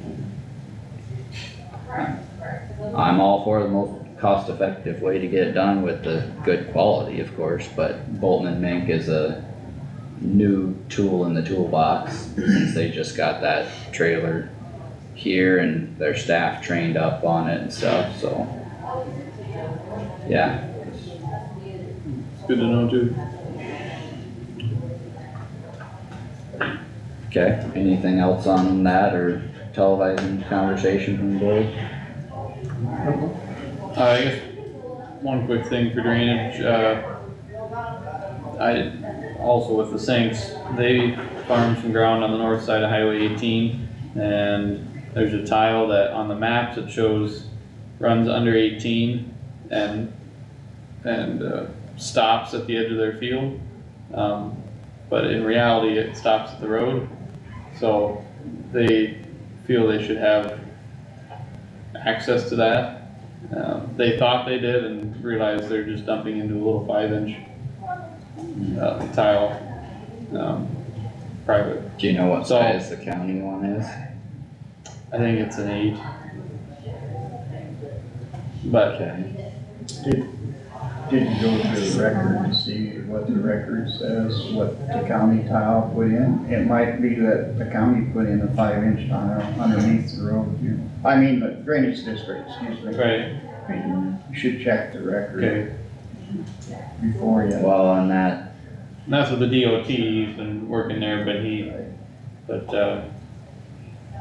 S2: I'm all for the most cost-effective way to get it done with the good quality, of course, but Bolton and Mink is a new tool in the toolbox since they just got that trailer here and their staff trained up on it and stuff, so. Yeah,
S13: It's good to know too.
S2: okay, anything else on that or televising conversation from the board?
S13: I guess one quick thing for drainage, I, also with the Sinks, they farm some ground on the north side of Highway 18. And there's a tile that on the maps it shows runs under 18 and stops at the edge of their field. But in reality, it stops at the road. So they feel they should have access to that. They thought they did and realized they're just dumping into a little 5-inch tile, private.
S2: Do you know what
S13: So-
S2: size the county one is?
S13: I think it's an 8. But
S2: Okay,
S6: Did you go to the record and see what the record says, what the county tile put in? It might be that the county put in a 5-inch tile underneath the road too. I mean, the drainage district, excuse me.
S13: right,
S6: You should check the record
S13: okay,
S6: before you.
S2: well, on that,
S13: and that's with the DOT, he's been working there, but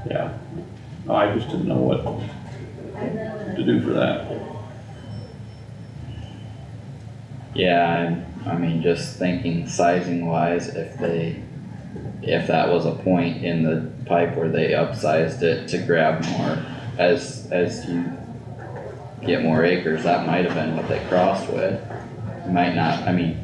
S13: yeah. Oh, I just didn't know what to do for that.
S2: yeah, I mean, just thinking sizing wise, if that was a point in the pipe where they upsized it to grab more, as you get more acres, that might have been what they crossed with. Might not, I mean,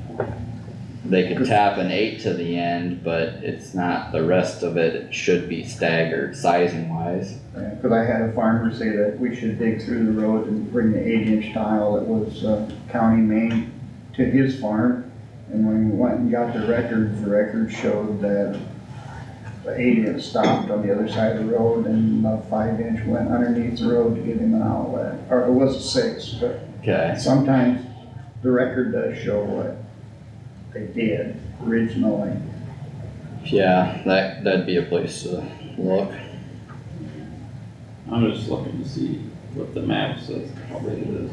S2: they could tap an 8 to the end, but it's not, the rest of it should be staggered sizing wise.
S6: Cause I had a farmer say that we should dig through the road and bring the 8-inch tile that was, county main to his farm. And when we went and got the records showed that the 8-inch stopped on the other side of the road and the 5-inch went underneath the road to give him an outlet. Or it was a 6, but
S2: Okay,
S6: sometimes the record does show what they did originally.
S2: yeah, that'd be a place to look.
S13: I'm just looking to see what the map says, how big it is.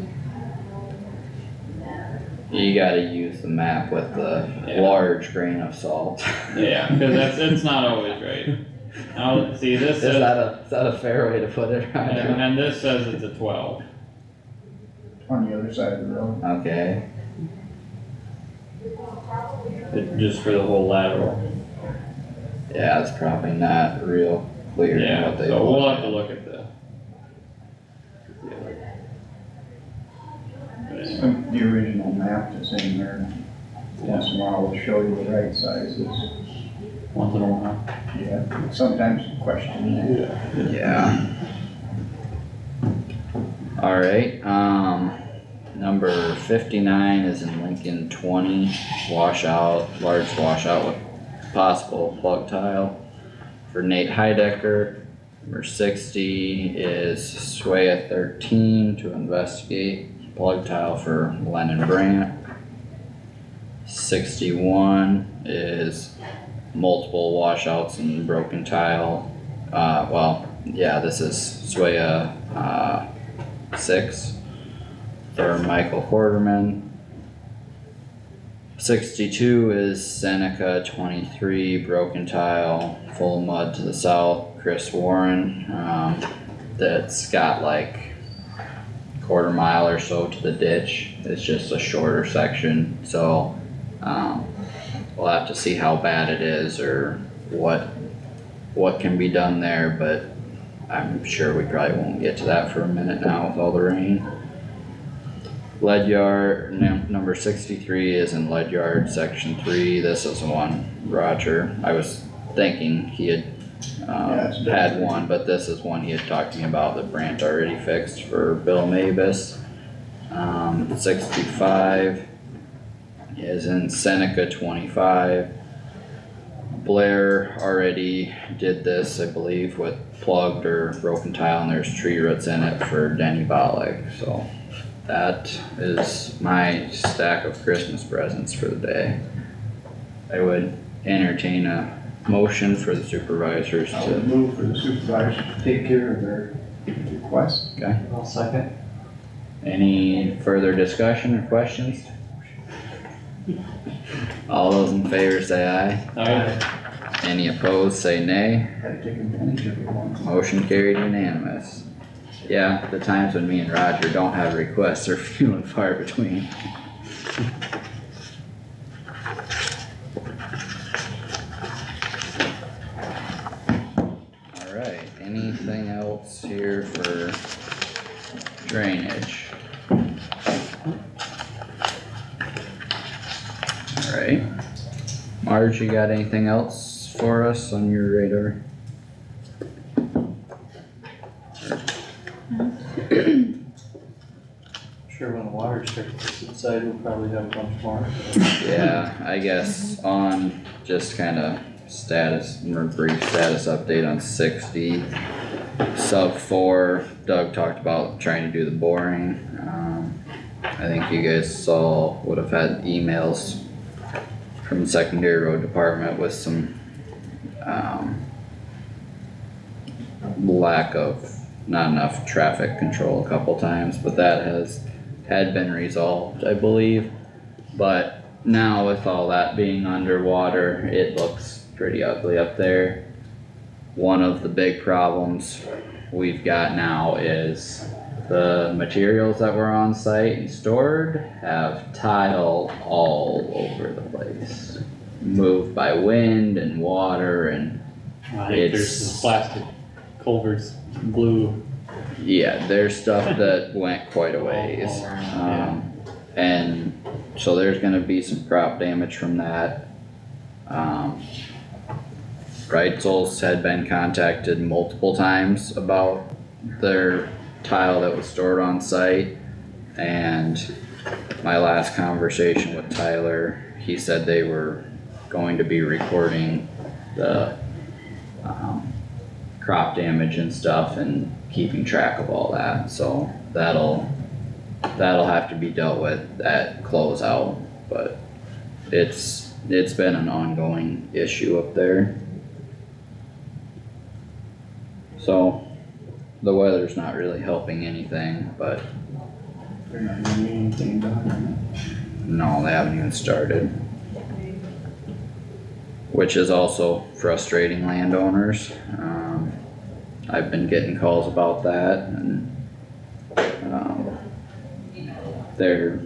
S2: You gotta use the map with the
S13: Yeah.
S2: large grain of salt.
S13: Yeah, cause it's not always right. Now, see, this
S2: Is
S13: says,
S2: that a fair way to put it, Roger?
S13: and this says it's a 12.
S6: On the other side of the road.
S2: Okay,
S13: Just for the whole lateral.
S2: yeah, it's probably not real clear
S13: Yeah,
S2: what they.
S13: so we'll have to look at the.
S6: The original map that's in there, once in a while will show you the right sizes.
S13: Once in a while.
S6: Yeah, sometimes question that.
S2: Yeah. Alright, number 59 is in Lincoln 20, washout, large washout with possible plug tile for Nate Heidecker. Number 60 is Swaya 13 to investigate plug tile for Lennon Brandt. 61 is multiple washouts and broken tile. This is Swaya 6 for Michael Quarterman. 62 is Seneca 23, broken tile, full mud to the south, Chris Warren. That's got like quarter mile or so to the ditch. It's just a shorter section, so we'll have to see how bad it is or what can be done there, but I'm sure we probably won't get to that for a minute now with all the rain. Lead yard, number 63 is in lead yard, section 3. This is the one Roger, I was thinking he had had one, but this is one he had talked to me about that Brandt already fixed for Bill Mavis. 65 is in Seneca 25. Blair already did this, I believe, with plugged or broken tile, and there's tree roots in it for Denny Bollig, so that is my stack of Christmas presents for the day. I would entertain a motion for the supervisors
S6: I
S2: to.
S6: would move for the supervisors to take care of their request.
S2: Okay,
S10: I'll second.
S2: any further discussion or questions? All those in favor say aye.
S13: Alright,
S2: Any opposed say nay.
S6: Had to take advantage of it once.
S2: Motion carried unanimous. Yeah, the times when me and Roger don't have requests are few and far between. Alright, anything else here for drainage? Alright. Marge, you got anything else for us on your radar?
S10: Sure, when the water starts to subside, we'll probably have a bunch more.
S2: Yeah, I guess on just kinda status, or brief status update on 60. Sub 4, Doug talked about trying to do the boring. I think you guys would have had emails from the secondary road department with some, lack of, not enough traffic control a couple times, but that had been resolved, I believe. But now with all that being underwater, it looks pretty ugly up there. One of the big problems we've got now is the materials that were on site and stored have tile all over the place. Moved by wind and water and
S4: I think there's some plastic culverts, blue.
S2: yeah, there's stuff that went quite a ways.
S4: Yeah.
S2: And so there's gonna be some crop damage from that. Reitzel's had been contacted multiple times about their tile that was stored on site. And my last conversation with Tyler, he said they were going to be recording the, crop damage and stuff and keeping track of all that, so that'll have to be dealt with at closeout, but it's been an ongoing issue up there. So, the weather's not really helping anything, but
S6: They're not doing anything done.
S2: no, they haven't even started. Which is also frustrating landowners. I've been getting calls about that and, they're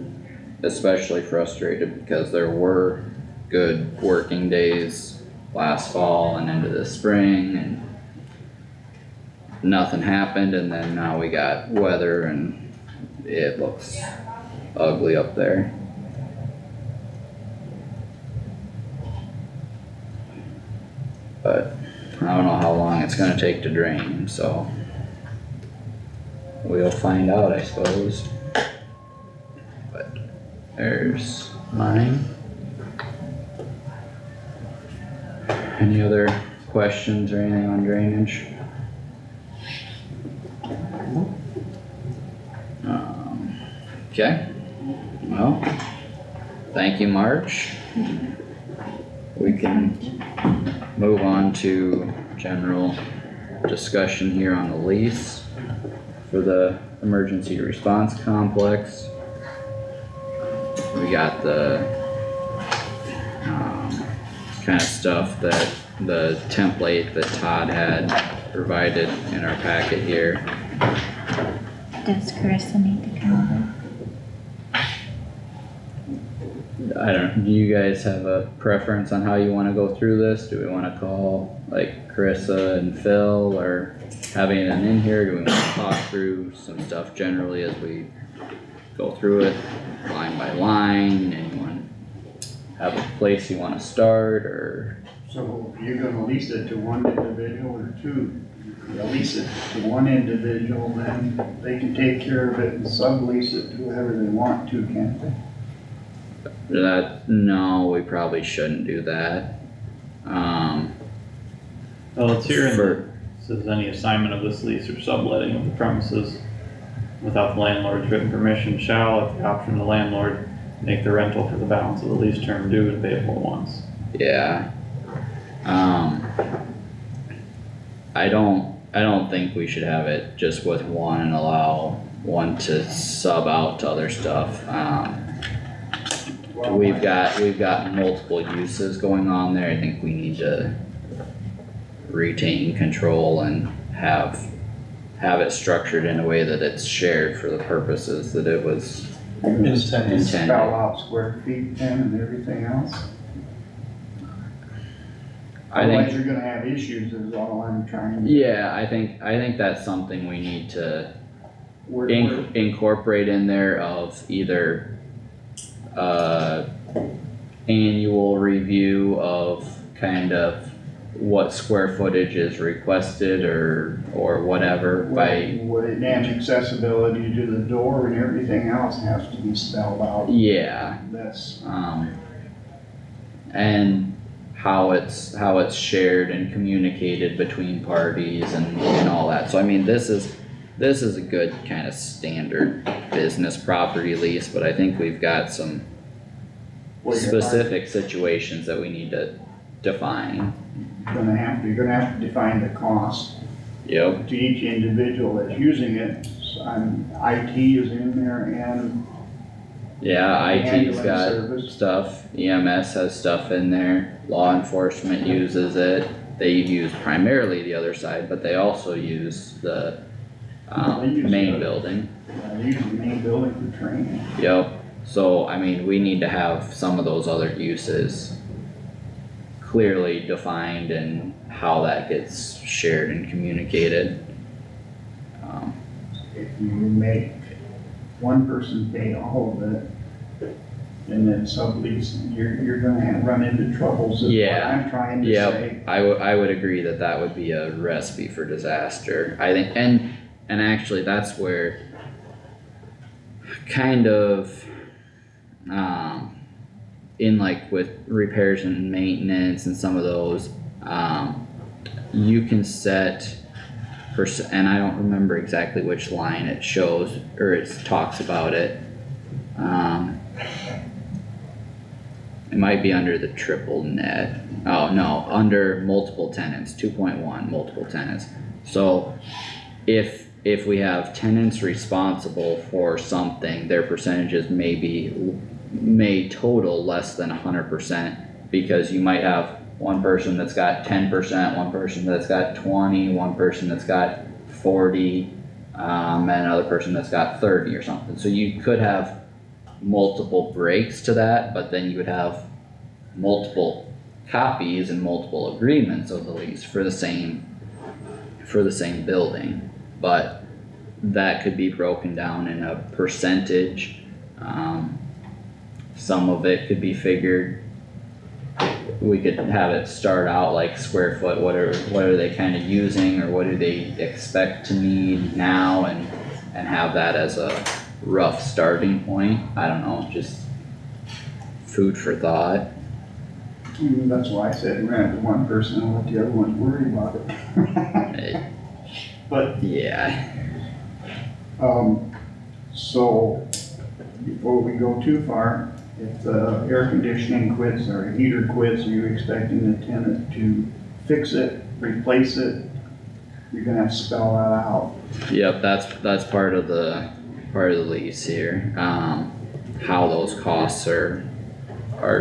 S2: especially frustrated because there were good working days last fall and into the spring and nothing happened, and then now we got weather and it looks ugly up there. But I don't know how long it's gonna take to drain, so we'll find out, I suppose. But there's mine. Any other questions or anything on drainage? Okay, well, thank you, Marge. We can move on to general discussion here on the lease for the emergency response complex. We got the, kind of stuff that the template that Todd had provided in our packet here.
S5: Does Carissa need to come over?
S2: Do you guys have a preference on how you wanna go through this? Do we wanna call like Carissa and Phil, or having them in here? Do we wanna talk through some stuff generally as we go through it, line by line? Anyone have a place you wanna start, or?
S6: So you're gonna lease it to one individual or two? You lease it to one individual, then they can take care of it and sublease it to whoever they want to, can't they?
S2: No, we probably shouldn't do that.
S4: Well, it's here in the, says any assignment of this lease or subletting of the premises without the landlord's written permission shall, at the option of the landlord, make the rental for the balance of the lease term due and payable once.
S2: Yeah. I don't think we should have it just with one and allow one to sub out to other stuff. We've got multiple uses going on there. I think we need to retain control and have it structured in a way that it's shared for the purposes that it was intended.
S6: Spell out square feet then and everything else? Otherwise you're gonna have issues is all I'm trying to.
S2: Yeah, I think that's something we need to
S6: work with.
S2: incorporate in there of either annual review of kind of what square footage is requested or whatever by.
S6: And accessibility to the door and everything else has to be spelled out.
S2: Yeah.
S6: That's.
S2: And how it's shared and communicated between parties and all that. So I mean, this is a good kind of standard business property lease, but I think we've got some specific situations that we need to define.
S6: You're gonna have to define the cost
S2: Yep,
S6: to each individual that's using it. IT is in there and
S2: yeah, IT's
S6: ambulance
S2: got
S6: service.
S2: stuff, EMS has stuff in there, law enforcement uses it. They use primarily the other side, but they also use the,
S6: They use
S2: main
S6: the-
S2: building.
S6: They use the main building for training.
S2: Yep, so I mean, we need to have some of those other uses clearly defined and how that gets shared and communicated.
S6: If you make one person pay all of it, and then sublease, you're gonna run into troubles, is what
S2: Yeah.
S6: I'm trying to
S2: Yep.
S6: say.
S2: I would agree that that would be a recipe for disaster. I think, and actually that's where kind of, in like with repairs and maintenance and some of those, you can set and I don't remember exactly which line it shows, or it talks about it. It might be under the triple net. Oh, no, under multiple tenants, 2.1, multiple tenants. So if we have tenants responsible for something, their percentages may total less than 100%, because you might have one person that's got 10%, one person that's got 20, one person that's got 40, and another person that's got 30 or something. So you could have multiple breaks to that, but then you would have multiple copies and multiple agreements of the lease for the same building. But that could be broken down in a percentage. Some of it could be figured, we could have it start out like square foot, what are they kind of using, or what do they expect to need now, and have that as a rough starting point. I don't know, just food for thought.
S6: That's why I said rent to one person and let the other ones worry about it. But,
S2: Yeah,
S6: so, before we go too far, if the air conditioning quits or a heater quits, are you expecting the tenant to fix it, replace it? You're gonna have to spell that out.
S2: yep, that's part of the lease here, how those costs are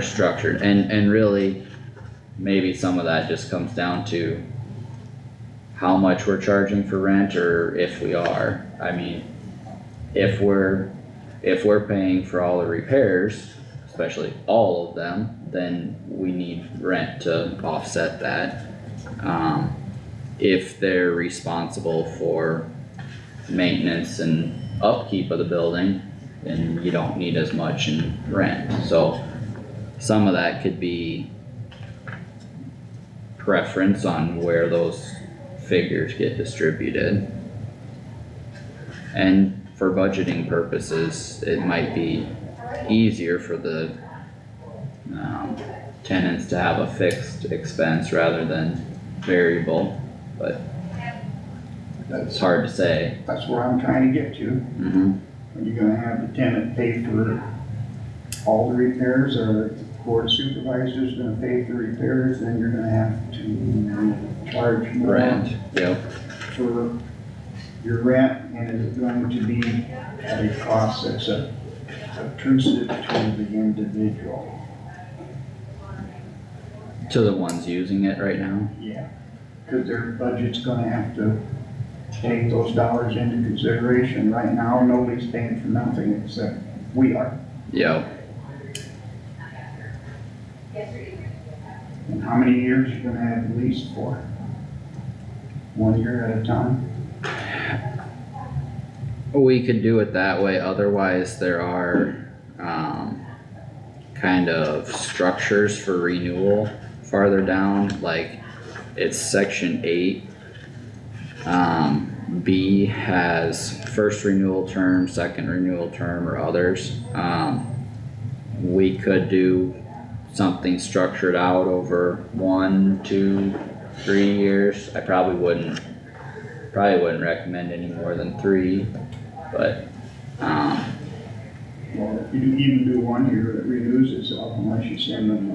S2: structured, and really, maybe some of that just comes down to how much we're charging for rent, or if we are. I mean, if we're paying for all the repairs, especially all of them, then we need rent to offset that. If they're responsible for maintenance and upkeep of the building, then you don't need as much in rent. So some of that could be preference on where those figures get distributed. And for budgeting purposes, it might be easier for the tenants to have a fixed expense rather than variable, but it's hard to say.
S6: That's where I'm trying to get to.
S2: Mm-hmm.
S6: Are you gonna have the tenant pay for all the repairs, or if the board of supervisors gonna pay for repairs, then you're gonna have to charge more
S2: Rent, yep,
S6: for your rent, and is it going to be at a cost that's obtrusive to the individual?
S2: to the ones using it right now.
S6: Yeah, cause their budget's gonna have to take those dollars into consideration. Right now, nobody's paying for nothing except we are.
S2: Yep,
S6: And how many years you gonna have the lease for? 1 year at a time?
S2: we could do it that way, otherwise there are, kind of structures for renewal farther down, like it's section 8. B has first renewal term, second renewal term, or others. We could do something structured out over 1, 2, 3 years. I probably wouldn't recommend any more than 3, but,
S6: Well, if you even do 1 year, it renews itself unless you send them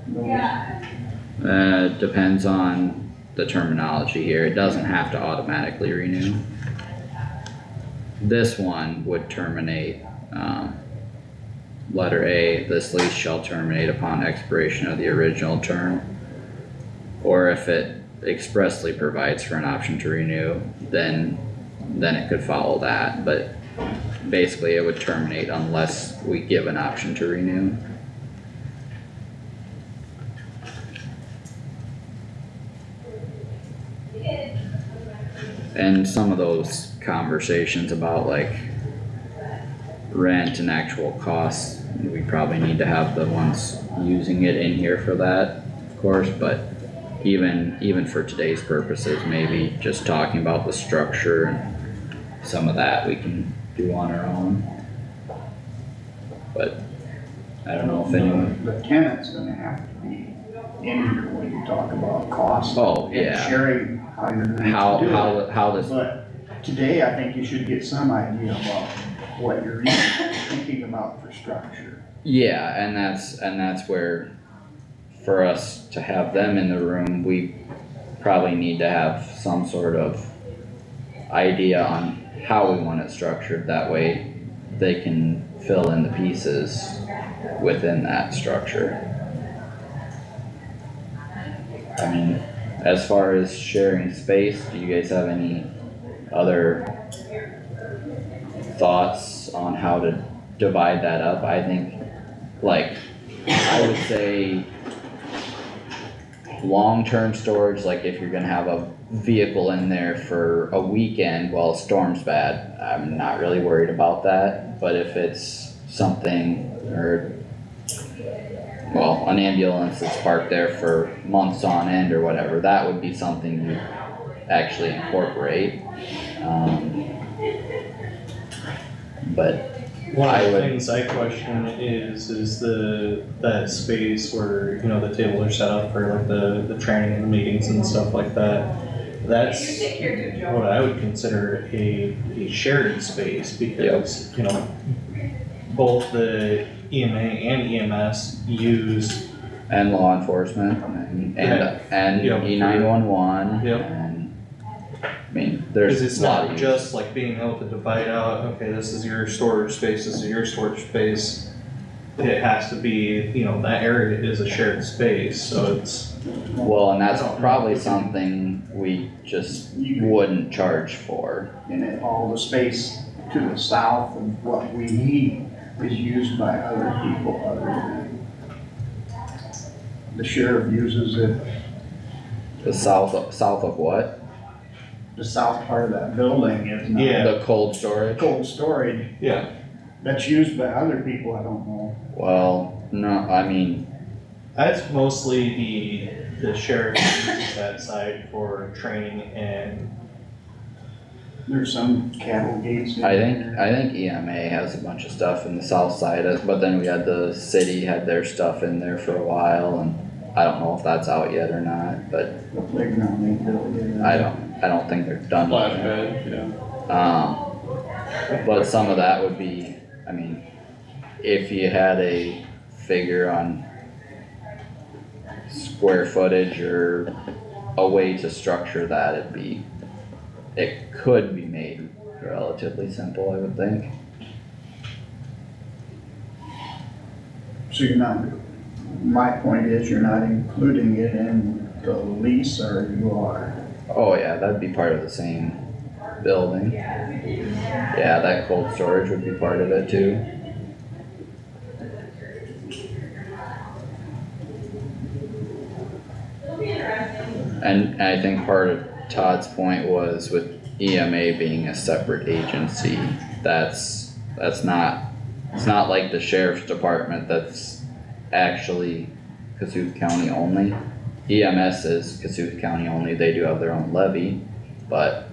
S6: notice.
S2: depends on the terminology here. It doesn't have to automatically renew. This one would terminate, letter A, this lease shall terminate upon expiration of the original term. Or if it expressly provides for an option to renew, then it could follow that, but basically it would terminate unless we give an option to renew. And some of those conversations about like rent and actual costs, we probably need to have the ones using it in here for that, of course, but even for today's purposes, maybe just talking about the structure and some of that we can do on our own. But I don't know if anyone,
S6: The tenant's gonna have to be in here when you talk about cost.
S2: oh,
S6: And
S2: yeah,
S6: sharing how you're going to do it.
S2: how this,
S6: But today, I think you should get some idea about what you're even thinking about for structure.
S2: yeah, and that's where, for us to have them in the room, we probably need to have some sort of idea on how we want it structured, that way they can fill in the pieces within that structure. I mean, as far as sharing space, do you guys have any other thoughts on how to divide that up? I think, like, I would say long-term storage, like if you're gonna have a vehicle in there for a weekend while a storm's bad, I'm not really worried about that. But if it's something, or, well, an ambulance that's parked there for months on end or whatever, that would be something you actually incorporate. But
S10: One
S2: I
S10: of the
S2: would-
S10: things I question is that space where, you know, the tables are set up for like the training and meetings and stuff like that. That's what I would consider a shared space, because, you know, both the EMA and EMS use.
S2: and law enforcement and
S10: Yep.
S2: E911.
S10: Yep.
S2: And, I mean,
S10: Because
S2: there's
S10: it's
S2: a lot
S10: not
S2: of
S10: just like being able to divide out, okay, this is your storage space, this is your storage space. It has to be, you know, that area is a shared space, so it's.
S2: well, and that's
S6: I don't know
S2: probably
S6: if we can-
S2: something we just
S6: You-
S2: wouldn't charge for.
S6: And then all the space to the south of what we need is used by other people other than. The sheriff uses it,
S2: The south of what?
S6: the south part of that building is not.
S10: Yeah.
S2: The cold storage?
S6: Cold storage,
S10: Yeah.
S6: that's used by other people, I don't know.
S2: Well, no, I mean,
S10: That's mostly the sheriff uses that side for training and,
S6: There's some cattle gates in
S2: I
S6: there.
S2: think EMA has a bunch of stuff in the south side, but then we had the city had their stuff in there for a while, and I don't know if that's out yet or not, but
S6: The playground ain't built yet.
S2: I don't think they're done with it.
S13: Flashbed, yeah.
S2: But some of that would be, I mean, if you had a figure on square footage or a way to structure that, it could be made relatively simple, I would think.
S6: So you're not, my point is, you're not including it in the lease, or you are?
S2: Oh yeah, that'd be part of the same building. Yeah, that cold storage would be part of it too. And I think part of Todd's point was with EMA being a separate agency, it's not like the sheriff's department that's actually Kossuth County only. EMS is Kossuth County only, they do have their own levy, but,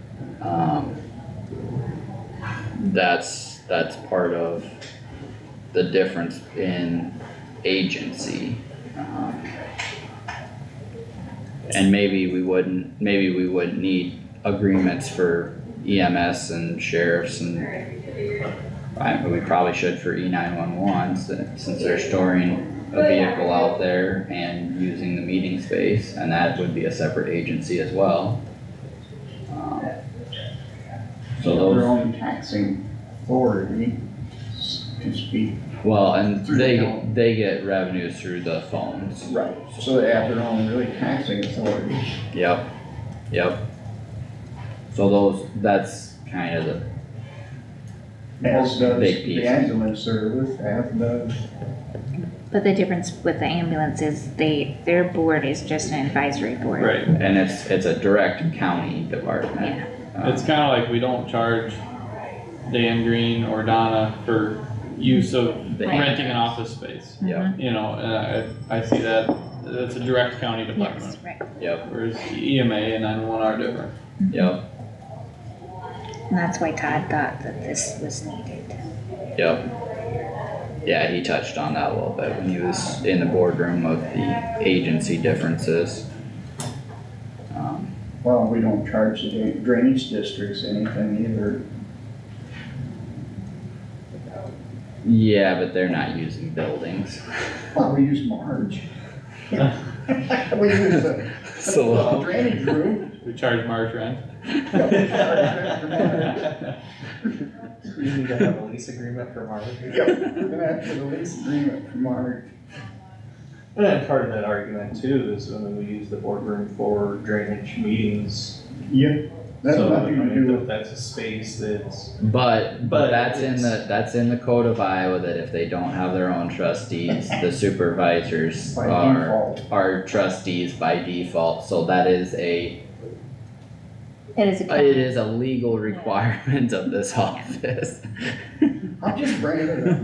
S2: that's part of the difference in agency. And maybe we wouldn't need agreements for EMS and sheriffs and, we probably should for E911 since they're storing a vehicle out there and using the meeting space, and that would be a separate agency as well. So
S6: Their
S2: those,
S6: own taxing authority, to speak.
S2: well, and
S6: Through the
S2: they
S6: county.
S2: get revenues through the phones.
S6: Right. So they have their own really taxing authority.
S2: Yep. So that's kind of the,
S6: As does
S2: Big
S6: the
S2: pieces.
S6: ambulance service, as does.
S5: But the difference with the ambulance is their board is just an advisory board.
S13: Right,
S2: and it's a direct county department.
S5: Yeah.
S13: it's kinda like we don't charge Dan Green or Donna for
S4: use of
S2: The-
S4: renting an office space.
S2: Yeah.
S4: You know, and I see that, that's a direct county department,
S5: Yes, right.
S2: Yep,
S4: whereas EMA and 911 are different.
S2: yep,
S5: And that's why Todd thought that this was needed.
S2: yep. Yeah, he touched on that a little bit when he was in the boardroom of the agency differences.
S6: Well, we don't charge the drainage districts anything either.
S2: Yeah, but they're not using buildings.
S6: Well, we use Marge. We use the
S2: So,
S6: drainage room.
S4: We charge March rent.
S6: Yeah, we charge rent for Marge.
S10: You need to have a lease agreement for March.
S6: Yep, we're gonna have to get a lease agreement for Marge.
S10: And then part of that argument too is when we use the boardroom for drainage meetings.
S6: Yep, that's
S10: So,
S6: nothing to
S10: I mean,
S6: do with,
S10: that's a space that's,
S2: but
S10: But
S2: that's in
S10: it's-
S2: that's in the code of Iowa that if they don't have their own trustees, the supervisors
S6: by
S2: are
S6: default.
S2: trustees by default, so that is
S5: It is a.
S2: it is a legal requirement of this office.
S6: I'm just bringing it up.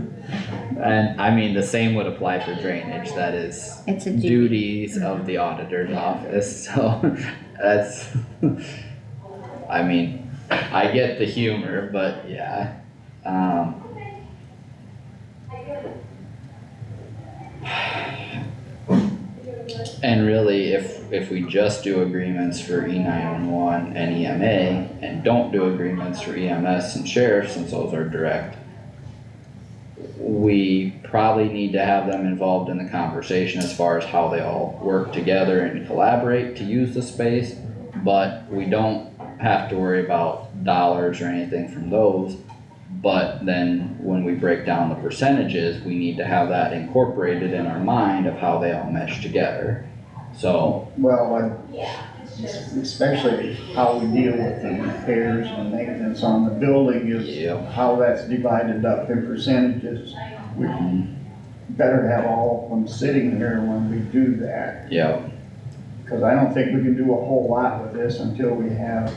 S2: And I mean, the same would apply for drainage, that is
S5: It's a duty.
S2: duties of the auditor's office, so that's, I mean, I get the humor, but yeah, and really, if we just do agreements for E911 and EMA and don't do agreements for EMS and sheriff, since those are direct, we probably need to have them involved in the conversation as far as how they all work together and collaborate to use the space, but we don't have to worry about dollars or anything from those. But then when we break down the percentages, we need to have that incorporated in our mind of how they all mesh together. So,
S6: Well, especially how we deal with the repairs and maintenance on the building is
S2: Yep.
S6: how that's divided up in percentages. We better have all of them sitting here when we do that,
S2: yeah,
S6: because I don't think we can do a whole lot with this until we have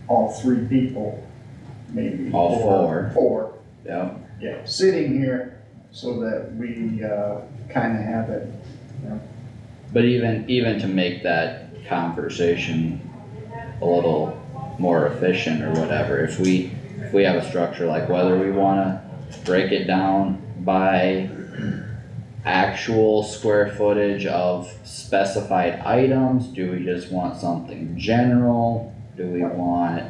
S6: all three people, maybe.
S2: All four.
S6: Four,
S2: yeah,
S6: yeah, sitting here so that we, kinda have it.
S2: but even to make that conversation a little more efficient or whatever, if we have a structure, like whether we wanna break it down by actual square footage of specified items, do we just want something general, do we want,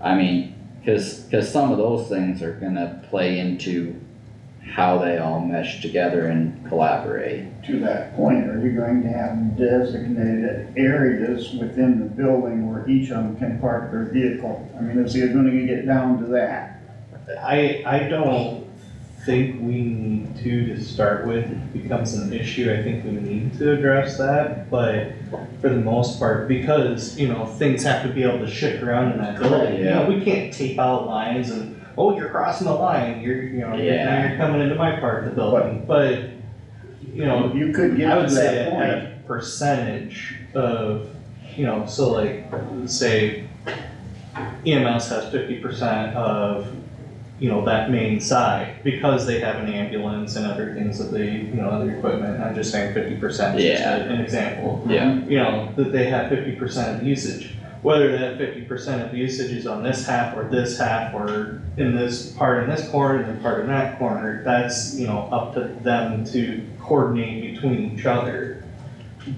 S2: I mean, cause some of those things are gonna play into how they all mesh together and collaborate.
S6: To that point, are you going to have designated areas within the building where each of them can park their vehicle? I mean, is it gonna get down to that?
S10: I don't think we need to start with. It becomes an issue, I think we need to address that, but for the most part, because, you know, things have to be able to shift around in that building. You know, we can't tape out lines and, oh, you're crossing the line, now you're coming into my part of the building, but, you know,
S6: You could get
S10: I
S6: to
S10: would say
S6: that
S10: at
S6: point.
S10: a percentage of, you know, so like, say EMS has 50% of, you know, that main side, because they have an ambulance and other things that they, you know, other equipment, I'm just saying 50% is just
S2: Yeah.
S10: an example.
S2: Yeah,
S10: You know, that they have 50% of the usage. Whether that 50% of the usage is on this half or in this part in this corner and then part in that corner, that's, you know, up to them to coordinate between each other.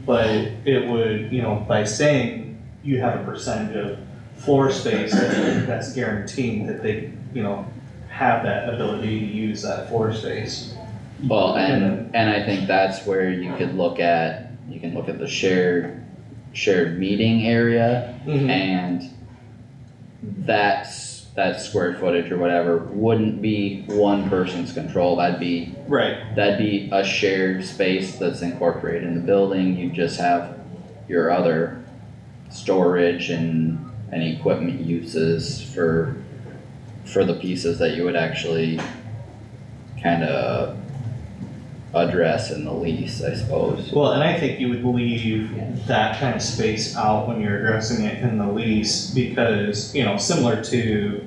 S10: But it would, you know, by saying you have a percentage of floor space, that's guaranteeing that they, you know, have that ability to use that floor space.
S2: well, and I think that's where you can look at the shared meeting area, and that square footage or whatever wouldn't be one person's control, that'd be
S10: Right.
S2: a shared space that's incorporated in the building. You just have your other storage and equipment uses for the pieces that you would actually kinda address in the lease, I suppose.
S10: Well, and I think you would leave that kind of space out when you're addressing it in the lease, because, you know, similar to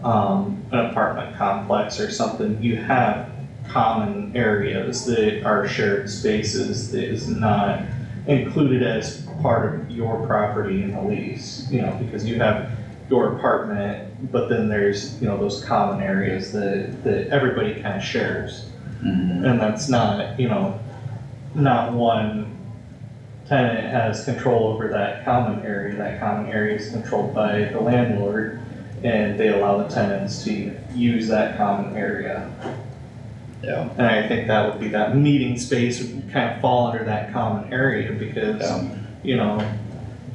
S10: an apartment complex or something, you have common areas that are shared spaces that is not included as part of your property in the lease, you know, because you have your apartment, but then there's, you know, those common areas that everybody kind of shares. And that's not, you know, not one tenant has control over that common area is controlled by the landlord, and they allow the tenants to use that common area.
S2: Yeah.
S10: And I think that would be, that meeting space would kind of fall under that common area because, you know,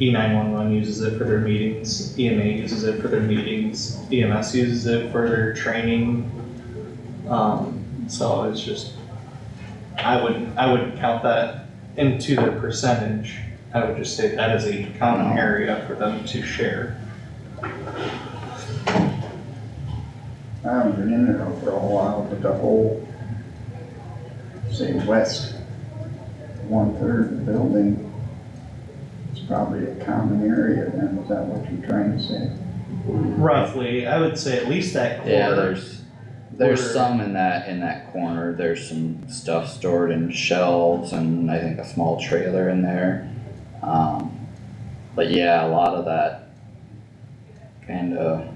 S10: E911 uses it for their meetings, EMA uses it for their meetings, EMS uses it for their training. So it's just, I wouldn't count that into the percentage. I would just say that is a common area for them to share.
S6: I haven't been in there for a while, but the whole, say, west 1/3 of the building is probably a common area then, is that what you're trying to say?
S10: Roughly, I would say at least that quarter.
S2: Yeah, there's
S10: Quarter.
S2: some in that corner, there's some stuff stored in shelves and I think a small trailer in there. But yeah, a lot of that kinda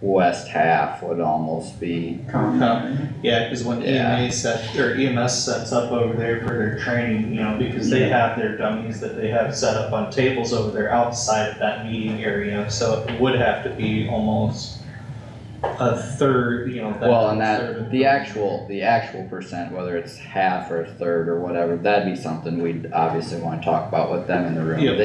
S2: west half would almost be,
S6: Common area?
S10: Yeah, cause when
S2: Yeah.
S10: EMS sets up over there for their training, you know, because they have their dummies that they have set up on tables over there outside of that meeting area, so it would have to be almost a third, you know.
S2: well, and
S10: third
S2: that,
S10: of
S2: the actual percent, whether it's half or a third or whatever, that'd be something we'd obviously wanna talk about with them in the room.
S10: Yep.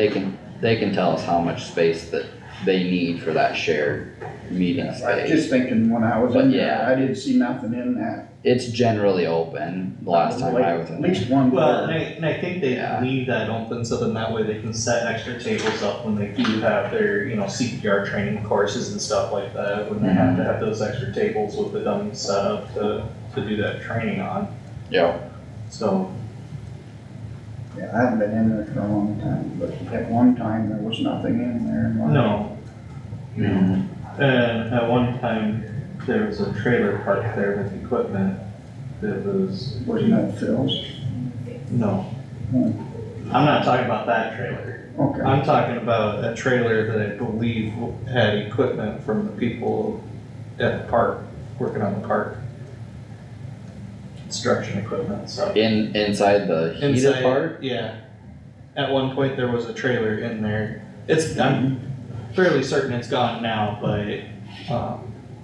S2: They can tell us how much space that they need for that shared meeting
S6: I was
S2: space.
S6: just thinking when I was in
S2: But
S6: there,
S2: yeah.
S6: I didn't see nothing in that.
S2: It's generally open, the last time I was in
S6: At
S2: there.
S6: least one.
S10: Well, and I think they
S2: Yeah.
S10: leave that open so then that way they can set extra tables up when they do have their, you know, CPR training courses and stuff like that. When they have to have those extra tables with the dummies set up to do that training on,
S2: Yeah,
S10: so.
S6: Yeah, I haven't been in there for a long time, but at one time, there was nothing in there.
S10: No. And at one time, there was a trailer parked there with equipment that was,
S6: Wasn't that Phil's?
S10: no.
S6: Hmm.
S10: I'm not talking about that trailer.
S6: Okay.
S10: I'm talking about a trailer that I believe had equipment from the people at the park, working on the park. Construction equipment and stuff.
S2: inside the heated
S10: Inside,
S2: part?
S10: yeah. At one point, there was a trailer in there. I'm fairly certain it's gone now, but,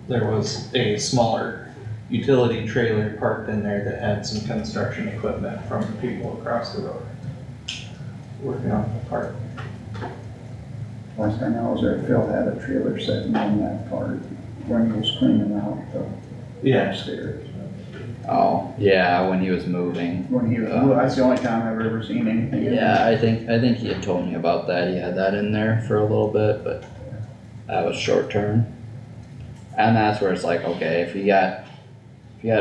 S10: there was a smaller utility trailer parked in there that had some construction equipment from the people across the road working on the park.
S6: Last time I was there, Phil had a trailer sitting on that part when he was cleaning out the
S10: Yeah,
S6: upstairs.
S2: Oh, yeah, when he was moving.
S6: When he was, well, that's the only time I've ever seen anything. in
S2: Yeah,
S6: there.
S2: I think he had told me about that, he had that in there for a little bit, but that was short term. And that's where it's like, okay, if you got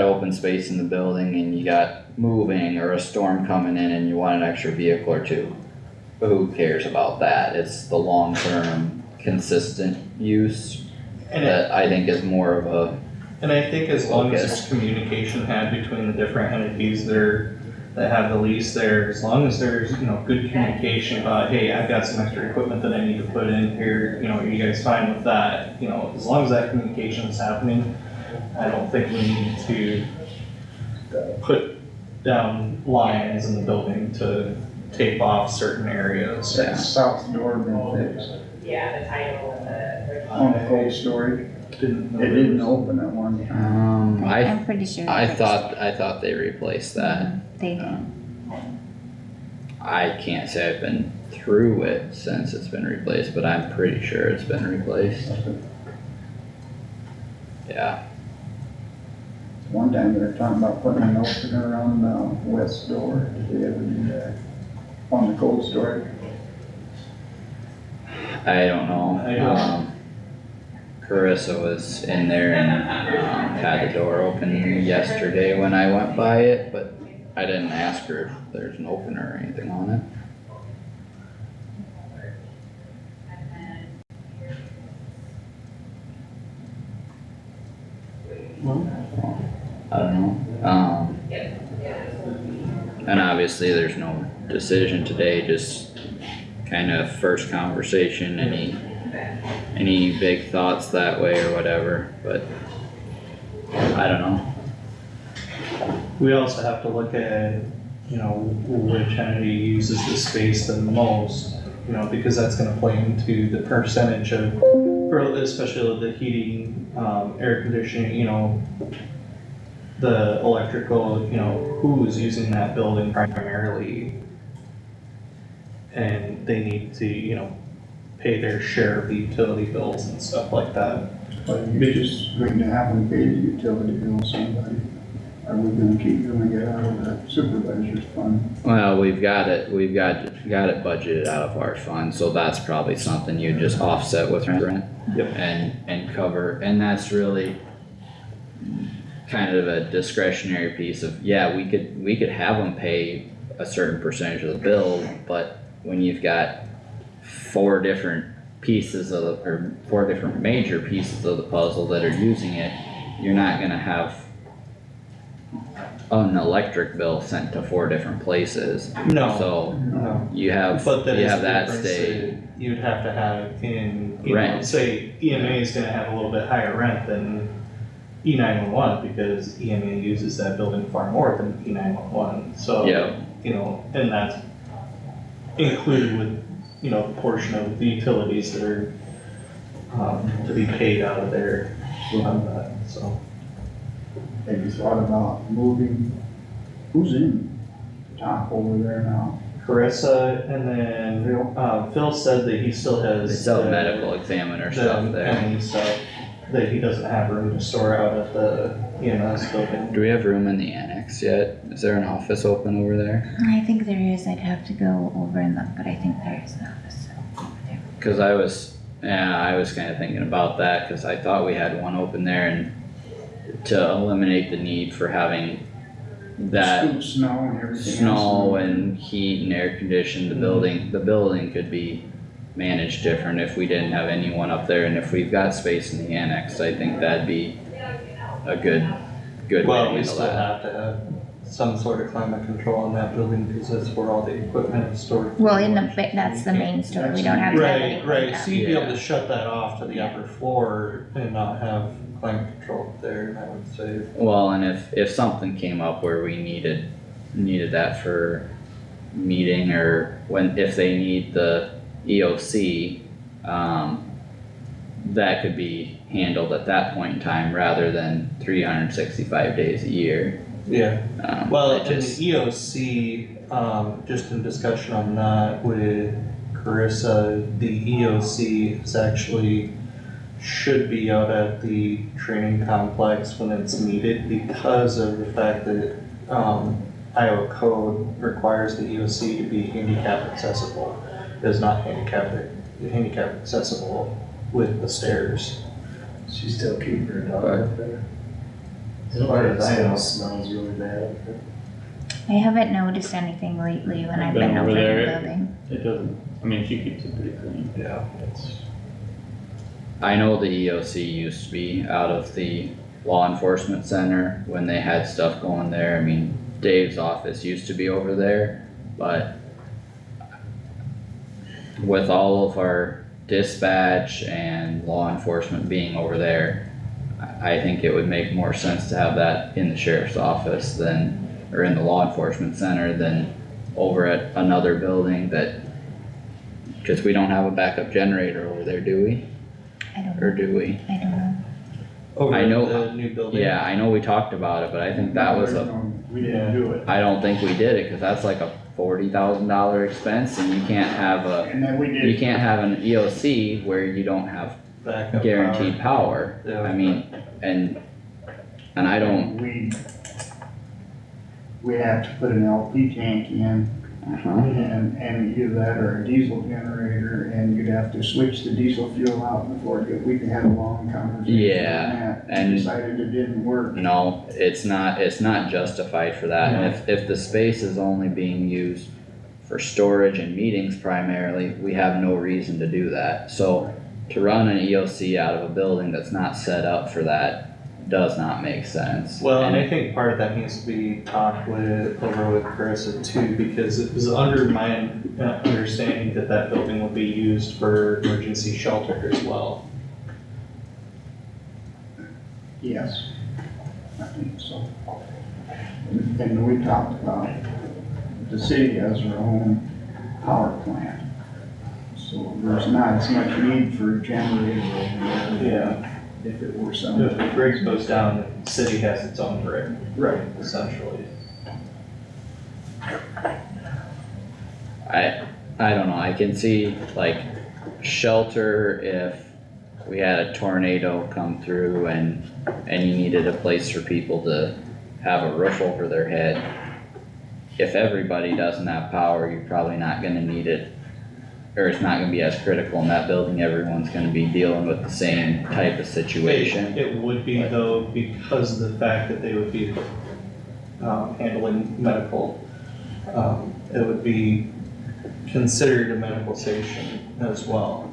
S2: open space in the building and you got moving or a storm coming in and you want an extra vehicle or two, who cares about that? It's the long-term consistent use
S10: and
S2: that I think is more of a,
S10: And I think as long as
S2: Focus.
S10: there's communication had between the different entities that have the lease there, as long as there's, you know, good communication about, hey, I've got some extra equipment that I need to put in here, you know, are you guys fine with that? You know, as long as that communication is happening, I don't think we need to put down lines in the building to tape off certain areas.
S6: That south door been fixed
S7: Yeah, the title of the.
S6: on the cold storage.
S10: Didn't know
S6: It
S10: there
S6: didn't
S10: was-
S6: open at one time.
S5: I'm pretty sure.
S2: I
S5: that's-
S2: thought they replaced that.
S5: They did.
S2: I can't say I've been through it since it's been replaced, but I'm pretty sure it's been replaced. Yeah,
S6: One time they were talking about putting an opener on the west door. Did they ever do that? On the cold storage?
S2: I don't know.
S10: I don't-
S2: Carissa was in there and, had the door open yesterday when I went by it, but I didn't ask her if there's an opener or anything on it. I don't know, and obviously there's no decision today, just kind of first conversation, any big thoughts that way or whatever, but I don't know.
S10: We also have to look at, you know, which entity uses the space the most, you know, because that's gonna play into the percentage of, especially the heating, air conditioning, you know, the electrical, you know, who's using that building primarily. And they need to, you know, pay their share of the utility bills and stuff like that.
S6: But you're just going to have them pay the utility bill somebody. Are we gonna keep doing it out of the supervisor's fund?
S2: Well, we've got it budgeted out of our fund, so that's probably something you just offset with rent.
S10: Yep.
S2: And cover, and that's really kind of a discretionary piece of, yeah, we could have them pay a certain percentage of the bill, but when you've got four different major pieces of the puzzle that are using it, you're not gonna have an electric bill sent to four different places.
S10: No.
S2: So
S10: No.
S2: you have
S10: But that is the
S2: that
S10: difference
S2: stay.
S10: that you'd have to have in, you know,
S2: Rent.
S10: say EMA is gonna have a little bit higher rent than E911 because EMA uses that building far more than E911, so.
S2: Yeah.
S10: You know, and that's included with, you know, the portion of the utilities that are, to be paid out of there, so.
S6: Have you thought about moving, who's in the top over there now?
S10: Carissa, and then, Phil said that he still has.
S2: They still have
S10: the-
S2: medical examiner stuff there.
S10: And stuff that he doesn't have room to store out at the EMS building.
S2: Do we have room in the annex yet? Is there an office open over there?
S5: I think there is, I'd have to go over and look, but I think there is an office over there.
S2: Cause I was kinda thinking about that, cause I thought we had one open there and to eliminate the need for having that
S6: Scoop snow and everything else.
S2: snow and heat and air condition, the building could be managed different if we didn't have anyone up there, and if we've got space in the annex, I think that'd be a good way to
S10: Well, we
S2: handle
S10: still
S2: that.
S10: have to have some sort of climate control in that building because that's where all the equipment is stored.
S5: Well, that's the main store, we don't have to have anything.
S10: Right, so you'd be able
S2: Yeah.
S10: to shut that off to the upper floor and not have climate control up there, I would say.
S2: Well, and if something came up where we needed that for meeting, or if they need the EOC, that could be handled at that point in time rather than 365 days a year.
S10: Yeah. Well,
S2: it
S10: and
S2: just-
S10: the EOC, just in discussion on that with Carissa, the EOC is actually should be out at the training complex when it's needed because of the fact that, Iowa code requires the EOC to be handicap accessible. It is not handicap accessible with the stairs.
S11: She still keep her dog up there.
S10: As far as I know.
S11: It smells really bad.
S5: I haven't noticed anything lately when I've been over the building.
S4: It doesn't, I mean, she keeps it pretty clean.
S10: Yeah, it's.
S2: I know the EOC used to be out of the law enforcement center when they had stuff going there. I mean, Dave's office used to be over there, but with all of our dispatch and law enforcement being over there, I think it would make more sense to have that in the sheriff's office or in the law enforcement center than over at another building cause we don't have a backup generator over there, do we?
S5: I don't
S2: Or
S5: know,
S2: do we?
S5: I don't know.
S10: Over
S2: I know-
S10: the new building.
S2: Yeah, I know we talked about it, but I think that was
S6: We didn't do it.
S2: I don't think we did it, cause that's like a $40,000 expense, and you can't have
S6: And then we
S2: you
S6: did,
S2: can't have an EOC where you don't have
S10: Backup
S2: guaranteed power.
S10: Yeah.
S2: I mean, and I don't,
S6: we have to put an LP tank in and either that or a diesel generator, and you'd have to switch the diesel fuel out before we could have a long conversation
S2: Yeah,
S6: on that.
S2: and-
S6: Decided it didn't work.
S2: no, it's not justified for that, and if the space is only being used for storage and meetings primarily, we have no reason to do that, so to run an EOC out of a building that's not set up for that does not make sense.
S10: Well, and I think part of that needs to be talked over with Carissa too, because it was under my understanding that that building would be used for emergency shelter as well.
S6: Yes, I think so. And we talked about, the city has their own power plant. So there's not as much need for a generator over there.
S10: Yeah.
S6: If it were
S10: If
S6: something.
S10: the grid goes down, the city has its own grid,
S6: Right.
S10: essentially.
S2: I don't know, I can see like shelter if we had a tornado come through and you needed a place for people to have a roof over their head. If everybody doesn't have power, you're probably not gonna need it, or it's not gonna be as critical in that building, everyone's gonna be dealing with the same type of situation.
S10: It would be though, because of the fact that they would be handling medical, it would be considered a medical station as well.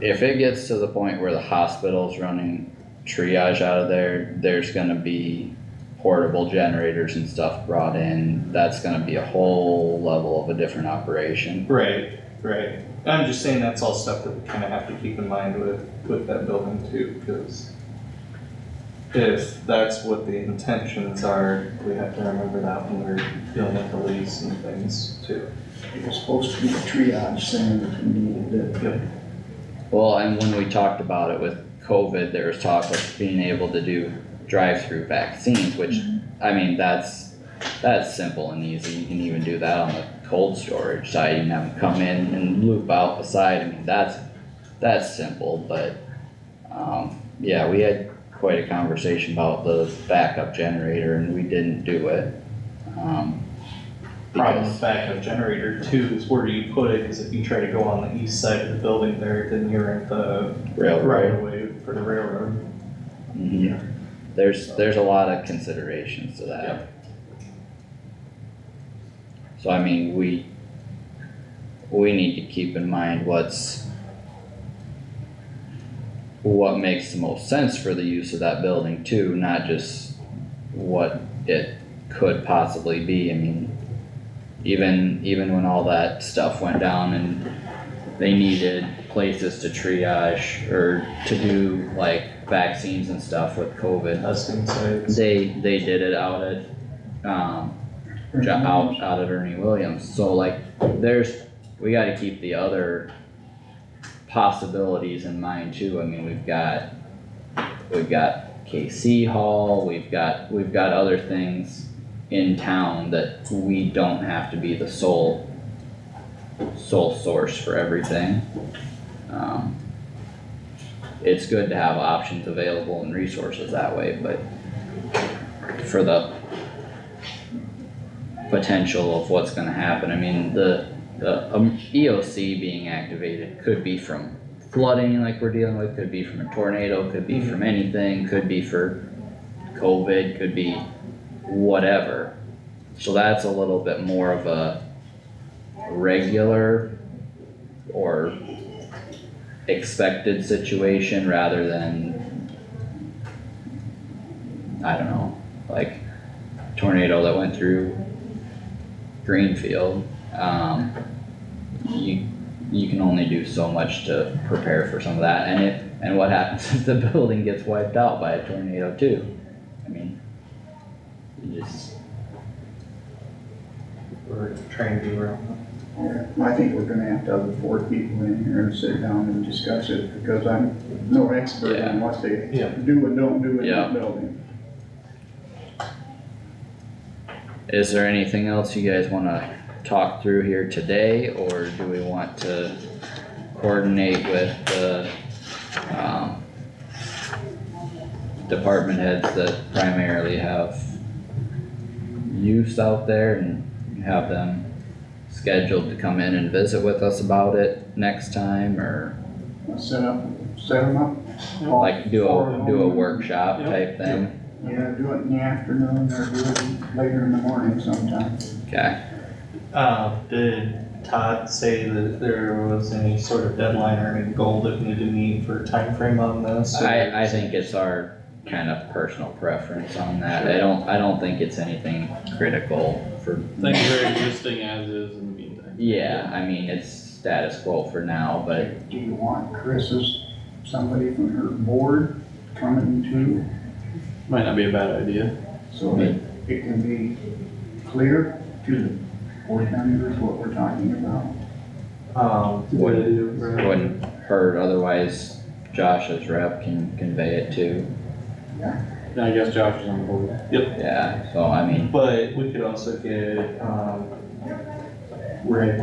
S2: If it gets to the point where the hospital's running triage out of there, there's gonna be portable generators and stuff brought in, that's gonna be a whole level of a different operation.
S10: Right. Right. I'm just saying that's all stuff that we kind of have to keep in mind with that building too, because if that's what the intentions are, we have to remember that when we're dealing with the lease and things too.
S6: It was supposed to be a triage center if you needed it.
S2: Well, and when we talked about it with COVID, there was talk of being able to do drive-through vaccines, which, I mean, that's simple and easy, you can even do that on the cold storage side, you can have them come in and loop out the side, I mean, that's simple, but, yeah, we had quite a conversation about the backup generator and we didn't do it.
S10: Problem
S2: Because,
S10: with backup generator too is where you put it, because if you try to go on the east side of the building there, then you're at the
S2: Railroad.
S10: right of way for the railroad.
S2: mhm. There's a lot of considerations to that. So I mean, we need to keep in mind what makes the most sense for the use of that building too, not just what it could possibly be, I mean, even when all that stuff went down and they needed places to triage or to do like vaccines and stuff with COVID,
S10: Testing sites.
S2: they did it out at, out at Ernie Williams, so like, we gotta keep the other possibilities in mind too, I mean, we've got KC Hall, we've got other things in town that we don't have to be the sole source for everything. It's good to have options available and resources that way, but for the potential of what's gonna happen, I mean, the EOC being activated could be from flooding like we're dealing with, could be from a tornado, could be from anything, could be for COVID, could be whatever. So that's a little bit more of a regular or expected situation rather than, I don't know, like tornado that went through Greenfield. You can only do so much to prepare for some of that, and what happens if the building gets wiped out by a tornado too? I mean, you just,
S10: We're trying to be around.
S6: Yeah, I think we're gonna have to have the 4 people in here and sit down and discuss it, because I'm no expert on what they
S10: Yeah.
S6: do and don't do in
S2: Yeah.
S6: that building.
S2: is there anything else you guys wanna talk through here today, or do we want to coordinate with the, department heads that primarily have use out there and have them scheduled to come in and visit with us about it next time, or
S6: Set them up.
S2: like do a workshop type thing?
S6: Yeah, do it in the afternoon or do it later in the morning sometime.
S2: Okay,
S10: Did Todd say that there was any sort of deadline or any goal that we need to meet for time frame on this? or-
S2: I think it's our kind of personal preference on that. I don't think it's anything critical for.
S13: Things are existing as is in the meantime.
S2: Yeah, I mean, it's status quo for now, but
S6: Do you want somebody from her board coming too,
S13: Might not be a bad idea.
S6: so that it can be clear to the board members what we're talking about?
S2: wouldn't hurt, otherwise Josh's rep can convey it too.
S13: I guess Josh is on the board.
S2: Yeah, so I mean,
S10: But we could also get, Rick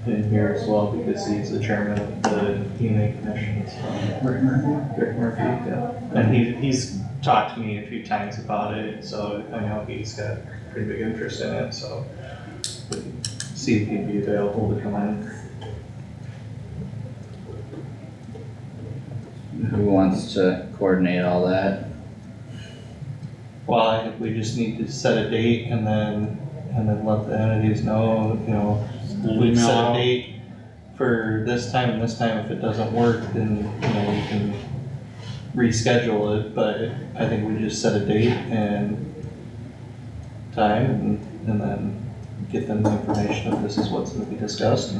S10: in here as well, because he's the chairman of the EMA commission, so.
S6: Rick Murphy?
S10: Rick Murphy, yeah. And he's talked to me a few times about it, so I know he's got pretty big interest in it, so. We can see if he'd be available to come in.
S2: who wants to coordinate all that?
S10: Well, I think we just need to set a date and then let the entities know, you know, we set a date for this time and this time. If it doesn't work, then, you know, we can reschedule it, but I think we just set a date and time and then get them the information of this is what's gonna be discussed.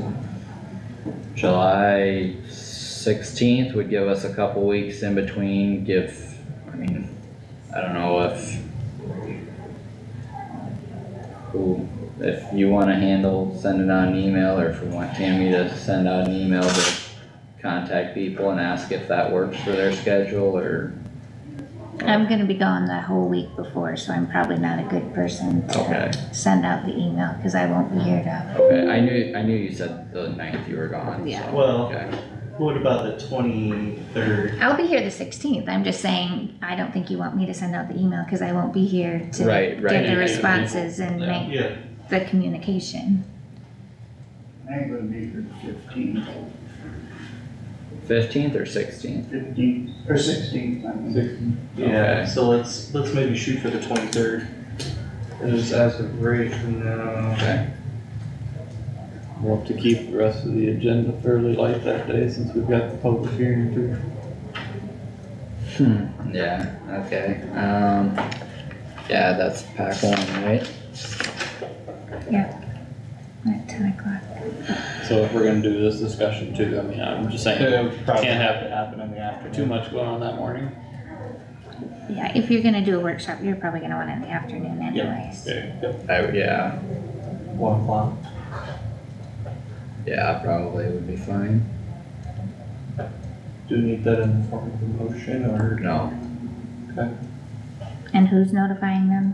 S2: July 16th would give us a couple weeks in between, I mean, I don't know if you wanna handle, send it on an email, or if we want Tammy to send out an email to contact people and ask if that works for their schedule, or.
S5: I'm gonna be gone the whole week before, so I'm probably not a good person
S2: Okay.
S5: to send out the email, cause I won't be here to.
S2: Okay, I knew you said the 9th you were gone,
S5: Yeah.
S2: so,
S10: Well,
S2: okay.
S10: what about the 23rd?
S5: I'll be here the 16th, I'm just saying, I don't think you want me to send out the email, cause I won't be here to
S2: Right, right.
S5: get the responses and make
S10: Yeah,
S5: the communication.
S6: I ain't gonna be here the 15th,
S2: 15th or 16th?
S6: 15th, or 16th, I mean.
S10: yeah,
S2: Okay.
S10: so let's maybe shoot for the 23rd.
S15: As of right now.
S2: Okay.
S13: We'll have to keep the rest of the agenda fairly light that day since we've got the public hearing too.
S2: Yeah, okay, yeah, that's pack one, right?
S5: At 10 o'clock.
S13: So if we're gonna do this discussion too, I mean, I'm just saying,
S10: It would probably
S13: Can't have
S10: have to happen in the afternoon.
S13: too much going on that morning.
S5: Yeah, if you're gonna do a workshop, you're probably gonna want it in the afternoon anyways.
S13: Okay, yep.
S2: Yeah,
S10: 1 o'clock.
S2: yeah, probably would be fine,
S10: Do we need that in the form of a motion or?
S2: no,
S5: And who's notifying them?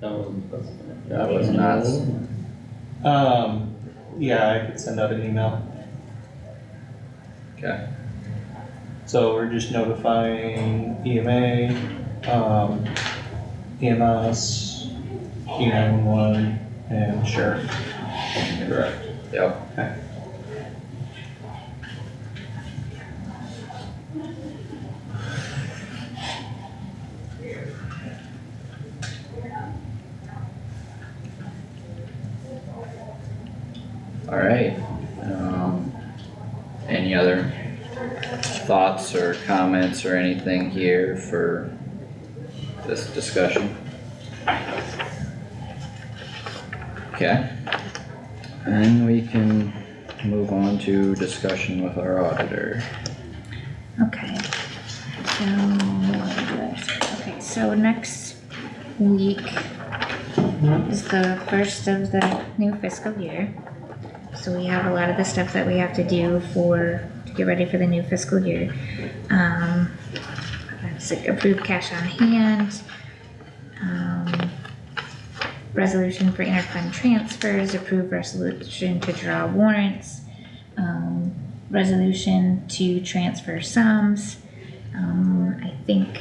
S13: That wasn't,
S2: that was not,
S10: Yeah, I could send out an email.
S2: okay,
S10: So we're just notifying EMA, EMS, E911, and sheriff.
S2: correct, yep.
S10: Okay.
S2: Alright, any other thoughts or comments or anything here for this discussion? Okay, and we can move on to discussion with our auditor.
S5: Okay. So, okay, so next week is the first of the new fiscal year. So we have a lot of the stuff that we have to do to get ready for the new fiscal year. That's like approved cash on hand, resolution for interfund transfers, approved resolution to draw warrants, resolution to transfer sums. I think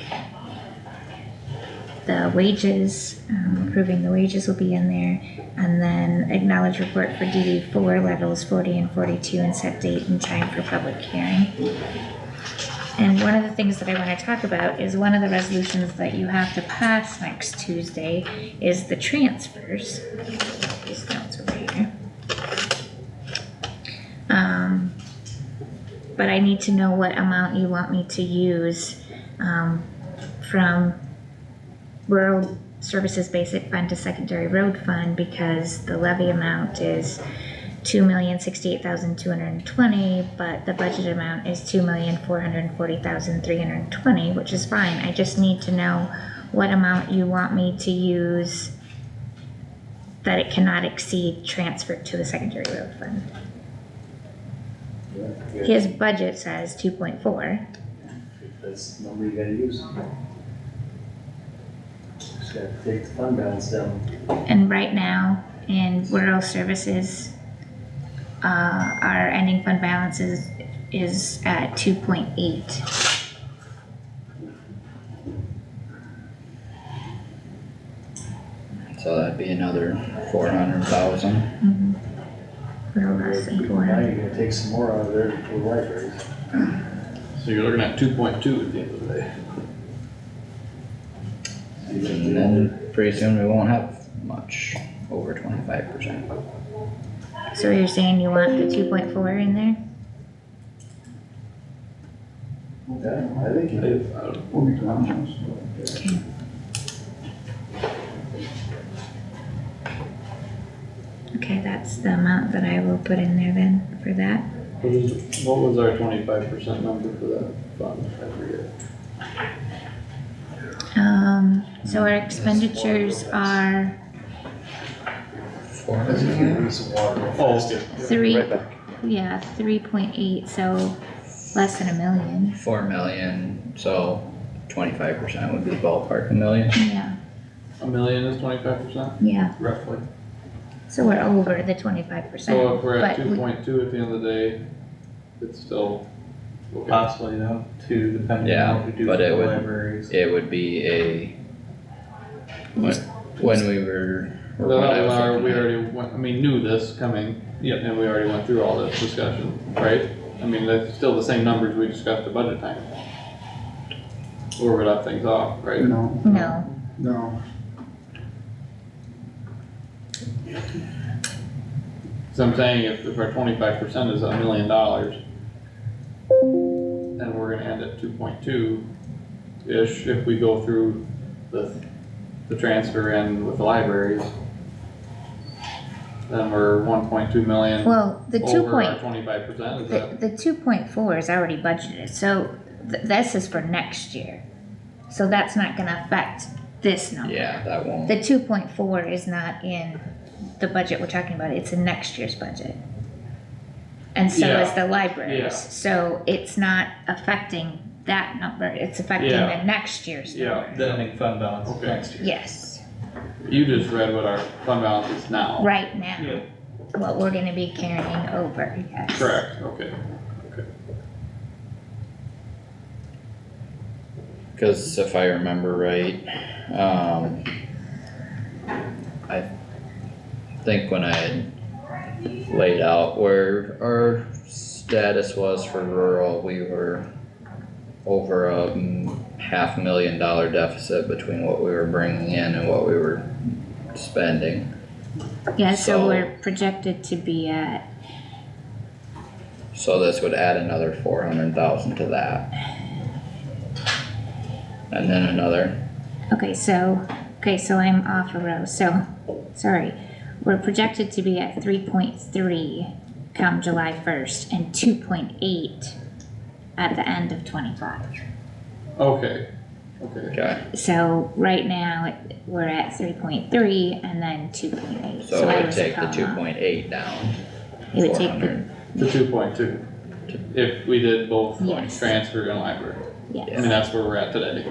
S5: the wages, approving the wages will be in there, and then acknowledge report for DD4 levels 40 and 42 and set date and time for public hearing. And one of the things that I want to talk about is one of the resolutions that you have to pass next Tuesday is the transfers. These notes over here. but I need to know what amount you want me to use, from rural services basic fund to secondary road fund, because the levy amount is 2,068,220, but the budget amount is 2,440,320, which is fine. I just need to know what amount you want me to use that it cannot exceed transferred to the secondary road fund. His budget says 2.4.
S11: That's the number you gotta use. Just gotta take the fund balance down.
S5: And right now, in rural services, our ending fund balance is at 2.8.
S2: So that'd be another 400,000.
S5: Little less than
S11: Now
S5: 400.
S11: you're gonna take some more out of there for libraries.
S13: So you're looking at 2.2 at the end of the day.
S2: And then pretty soon we won't have much over 25%.
S5: So you're saying you want the 2.4 in there?
S11: Yeah, I think you do.
S6: We'll be gone.
S5: Okay. Okay, that's the amount that I will put in there then for that.
S13: What was our 25% number for that fund? I forget.
S5: So our expenditures are
S11: Let's get rid some water real fast.
S5: 3.8, so less than $1 million.
S2: 4 million, so 25% would be ballpark $1 million.
S5: Yeah,
S13: $1 million is 25%,
S5: yeah,
S13: roughly.
S5: so we're over the 25%.
S13: So if we're at
S5: but we-
S13: 2.2 at the end of the day, it's still. okay.
S10: Possibly up to, depending
S2: Yeah,
S10: on what we do for
S2: but
S10: the
S2: it would-
S10: libraries.
S2: It would be when we were. or
S13: Well,
S2: when I was looking
S13: we
S2: at-
S13: already went, I mean, knew this coming, yeah, and we already went through all this discussion, right? I mean, that's still the same numbers we discussed at budget time. Where we left things off, right?
S6: No,
S5: No,
S6: no.
S13: So I'm saying if our 25% is $1 million, and we're gonna end at 2.2-ish if we go through the transfer in with the libraries, then we're 1.2 million
S5: well, the
S13: over our 25%, is that?
S5: the 2.4 is already budgeted, so this is for next year. So that's not gonna affect this number.
S2: Yeah, that won't.
S5: The 2.4 is not in the budget we're talking about, it's in next year's budget. And so is the libraries,
S13: Yeah.
S5: so it's not affecting that number, it's affecting
S13: Yeah.
S5: the next year's
S13: Yeah.
S5: number.
S10: The ending fund balance
S13: Okay.
S10: next year.
S5: Yes,
S13: You just read what our fund balance is now.
S5: right now,
S10: Yeah.
S5: what we're gonna be carrying over, yes.
S13: Correct, okay.
S2: Cause if I remember right, I think when I had laid out where our status was for rural, we were over a $500,000 deficit between what we were bringing in and what we were spending.
S5: Yeah, so
S2: So-
S5: we're projected to be at,
S2: So this would add another 400,000 to that. And then another,
S5: okay, so I'm off a row, so, sorry. We're projected to be at 3.3 come July 1st and 2.8 at the end of 25.
S13: Okay.
S2: okay,
S5: So right now, we're at 3.3 and then 2.8.
S2: so
S5: I
S2: it would
S5: was
S2: take the
S5: a comma.
S2: 2.8 down.
S5: It would take the,
S2: 400.
S13: To 2.2, if we did both
S5: Yes.
S13: transfer and library. I
S5: yes.
S13: mean, that's where we're at today.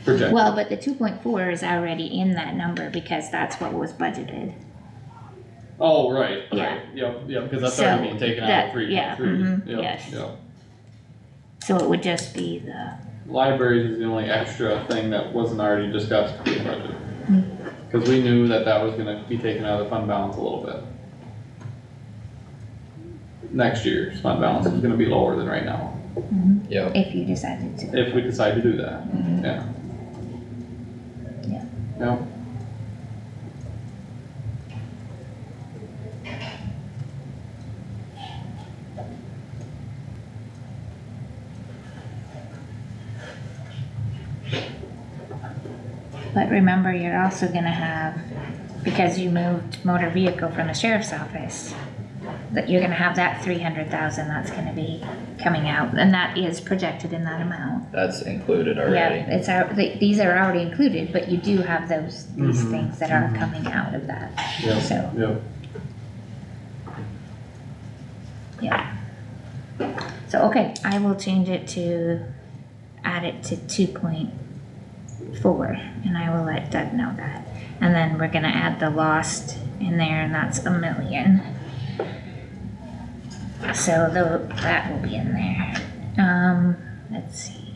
S13: Projected.
S5: Well, but the 2.4 is already in that number because that's what was budgeted.
S13: Oh, right,
S5: Yeah.
S13: right, yep, because that's
S5: So
S13: already being taken out
S5: that-
S13: of 3.3.
S5: yeah,
S13: Yep,
S5: yes.
S13: yep.
S5: So it would just be the,
S13: Libraries is the only extra thing that wasn't already discussed in the budget.
S5: Hmm.
S13: Cause we knew that was gonna be taken out of the fund balance a little bit. Next year's fund balance is gonna be lower than right now,
S2: Yep.
S5: if you decided to.
S13: if we decide to do that, yeah.
S5: Yeah.
S13: Yep.
S5: But remember, you're also gonna have, because you moved motor vehicle from the sheriff's office, that you're gonna have that 300,000 that's gonna be coming out, and that is projected in that amount.
S2: That's included
S5: Yeah,
S2: already.
S5: it's these are already included, but you do have these
S10: Mhm.
S5: things that are coming out of that,
S13: Yep,
S5: so,
S13: yep.
S5: so, okay, I will change it to, add it to 2.4, and I will let Doug know that. And then we're gonna add the lost in there, and that's 1 million. So that will be in there. Let's see.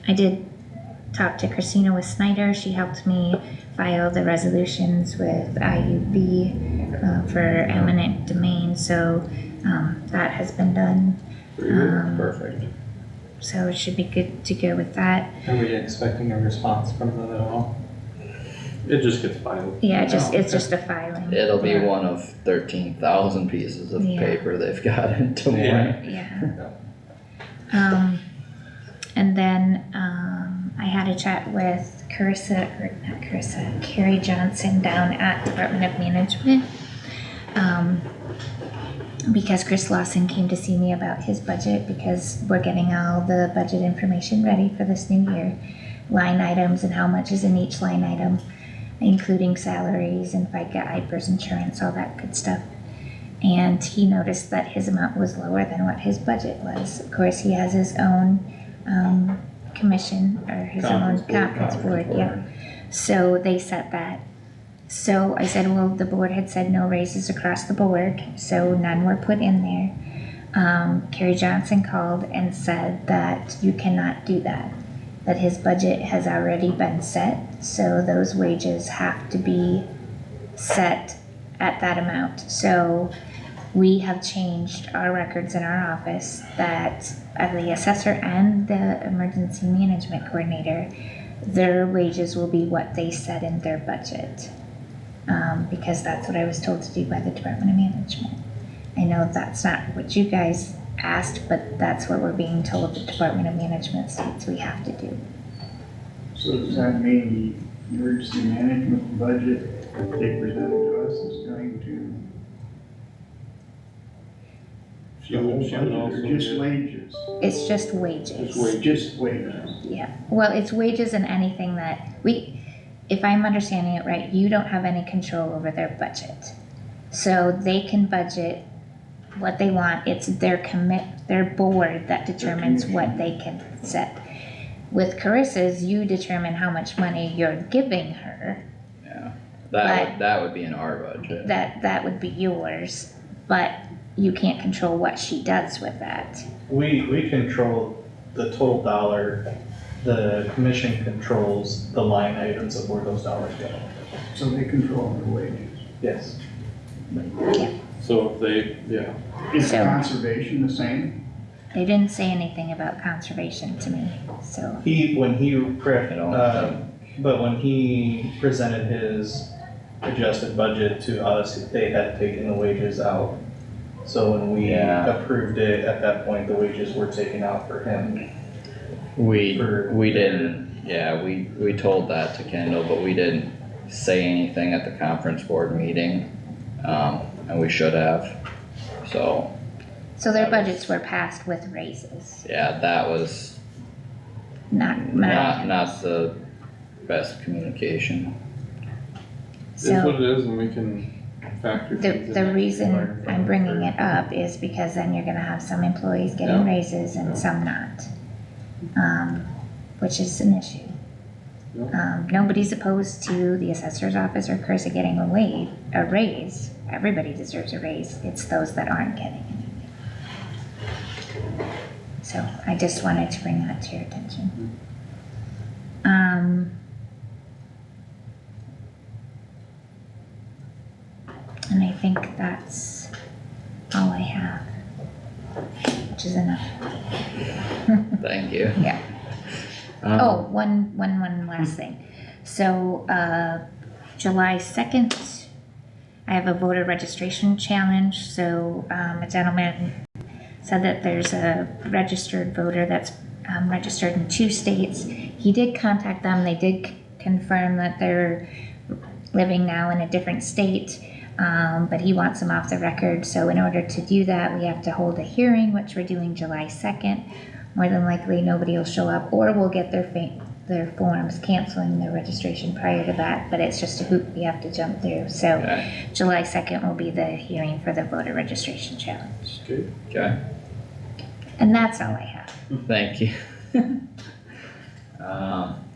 S5: I did talk to Christina with Snyder. She helped me file the resolutions with IUB for eminent domain, so that has been done.
S2: Perfect.
S5: So it should be good to go with that.
S10: Are we expecting a response from them at all?
S13: It just gets filed.
S5: Yeah, it's just a filing.
S2: It'll be one of 13,000 pieces of
S5: Yeah.
S2: paper they've got into one.
S5: Yeah. And then, I had a chat with Carrie Johnson down at Department of Management. Because Chris Lawson came to see me about his budget, because we're getting all the budget information ready for this new year. Line items and how much is in each line item, including salaries and FICA, IPERS, insurance, all that good stuff. And he noticed that his amount was lower than what his budget was. Of course, he has his own, commission, or his own conference board, yeah. So they set that. So I said, well, the board had said no raises across the board, so none were put in there. Carrie Johnson called and said that you cannot do that his budget has already been set, so those wages have to be set at that amount. So we have changed our records in our office that the assessor and the emergency management coordinator, their wages will be what they set in their budget. Because that's what I was told to do by the Department of Management. I know that's not what you guys asked, but that's what we're being told the Department of Management states we have to do.
S6: So does that mean the emergency management budget they presented to us is going to?
S13: She would also
S6: Or just
S13: get-
S6: wages?
S5: It's just wages.
S6: Just wages.
S5: Yeah, well, it's wages and anything that if I'm understanding it right, you don't have any control over their budget. So they can budget what they want, it's their board that determines what they can set. With Carissa's, you determine how much money you're giving her,
S2: Yeah.
S5: But-
S2: That would be in our budget.
S5: that would be yours, but you can't control what she does with that.
S10: We control the total dollar, the commission controls the line items of where those dollars go.
S6: So they control the wages.
S10: Yes.
S13: So if they, yeah,
S6: Is
S5: So-
S6: conservation the same?
S5: They didn't say anything about conservation to me, so,
S10: When he,
S2: I don't
S10: but when he presented his adjusted budget to us, they had taken the wages out. So when we
S2: Yeah.
S10: approved it, at that point, the wages were taken out for him.
S2: We
S10: For-
S2: didn't, yeah, we told that to Kendall, but we didn't say anything at the conference board meeting. And we should have, so,
S5: so their budgets were passed with raises,
S2: yeah, that was
S5: not,
S2: not the best communication.
S13: it's what
S5: so
S13: it is, and we can factor things in.
S5: the
S13: that
S5: reason
S13: we learn from
S5: I'm bringing
S13: it.
S5: it up is because then you're gonna have some employees getting
S13: Yeah.
S5: raises and some not. Which is an issue. Nobody's opposed to the assessor's office or Carissa getting a raise. Everybody deserves a raise. It's those that aren't getting anything. So I just wanted to bring that to your attention. And I think that's all I have, which is enough.
S2: Thank you.
S5: Yeah. Oh, one last thing. So, July 2nd, I have a voter registration challenge. So, a gentleman said that there's a registered voter that's registered in 2 states. He did contact them, they did confirm that they're living now in a different state, but he wants them off the record, so in order to do that, we have to hold a hearing, which we're doing July 2nd. More than likely, nobody will show up, or we'll get their forms canceling their registration prior to that, but it's just a hoop we have to jump through, so
S2: Okay.
S5: July 2nd will be the hearing for the voter registration challenge.
S2: Okay,
S5: And that's all I have.
S2: thank you.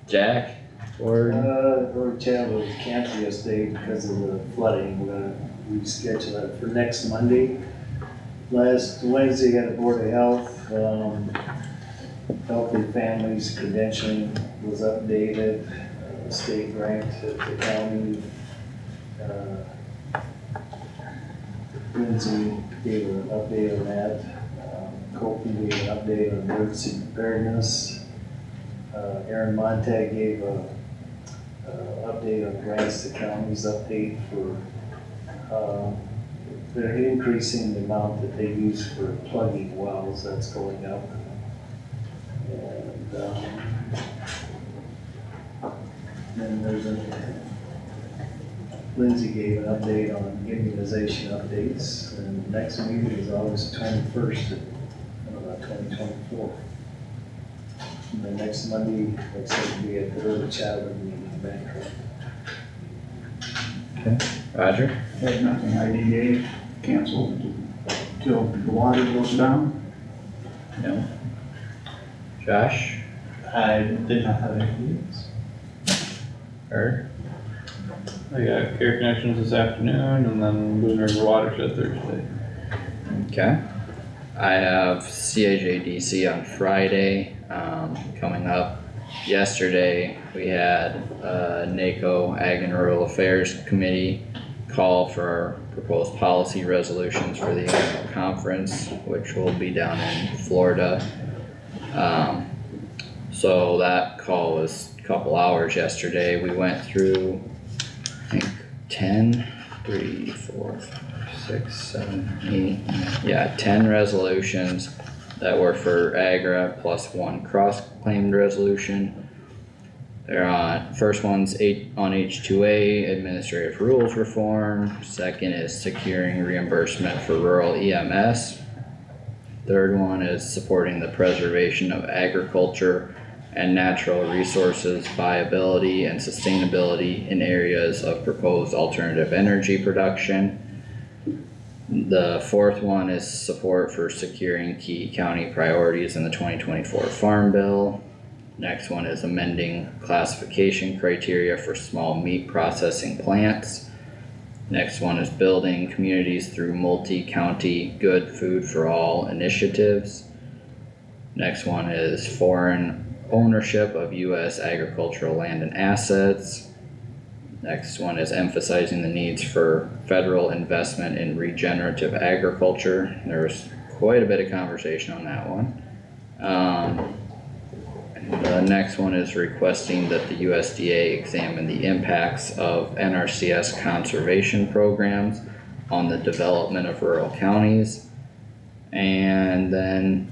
S2: Jack, or,
S11: Road Channel was canceled yesterday because of the flooding. We're gonna reschedule it for next Monday. Last Wednesday, got a Board of Health, Healthy Families credentialing was updated, state ranked at the county. Lindsay gave an update on that. Kofi gave an update on emergency preparedness. Aaron Montag gave a update on grants to counties, update for, they're increasing the amount that they use for plugging wells, that's going up. And, then there's Lindsay gave an update on immunization updates, and the next meeting is August 21st of 2024. And the next Monday, looks like to be at the Early Childhood meeting in Bancroft.
S2: Roger?
S6: Had nothing, IDA canceled till the water goes down.
S2: No. Josh?
S10: I did not have any meetings.
S2: Or?
S13: I got care connections this afternoon and then Boone River Watershed Thursday.
S2: Okay. I have CAJDC on Friday, coming up. Yesterday, we had, NACO Ag and Rural Affairs Committee call for our proposed policy resolutions for the annual conference, which will be down in Florida. So that call was a couple hours yesterday. We went through, I think, 10, 3, 4, 5, 6, 7, 8, yeah, 10 resolutions that were for Agra plus 1 cross-claimed resolution. They're on, first one's on H2A, administrative rules reform. Second is securing reimbursement for rural EMS. Third one is supporting the preservation of agriculture and natural resources viability and sustainability in areas of proposed alternative energy production. The fourth one is support for securing key county priorities in the 2024 Farm Bill. Next one is amending classification criteria for small meat processing plants. Next one is building communities through multi-county good food for all initiatives. Next one is foreign ownership of U.S. agricultural land and assets. Next one is emphasizing the needs for federal investment in regenerative agriculture. There was quite a bit of conversation on that one. The next one is requesting that the USDA examine the impacts of NRCS conservation programs on the development of rural counties. And then,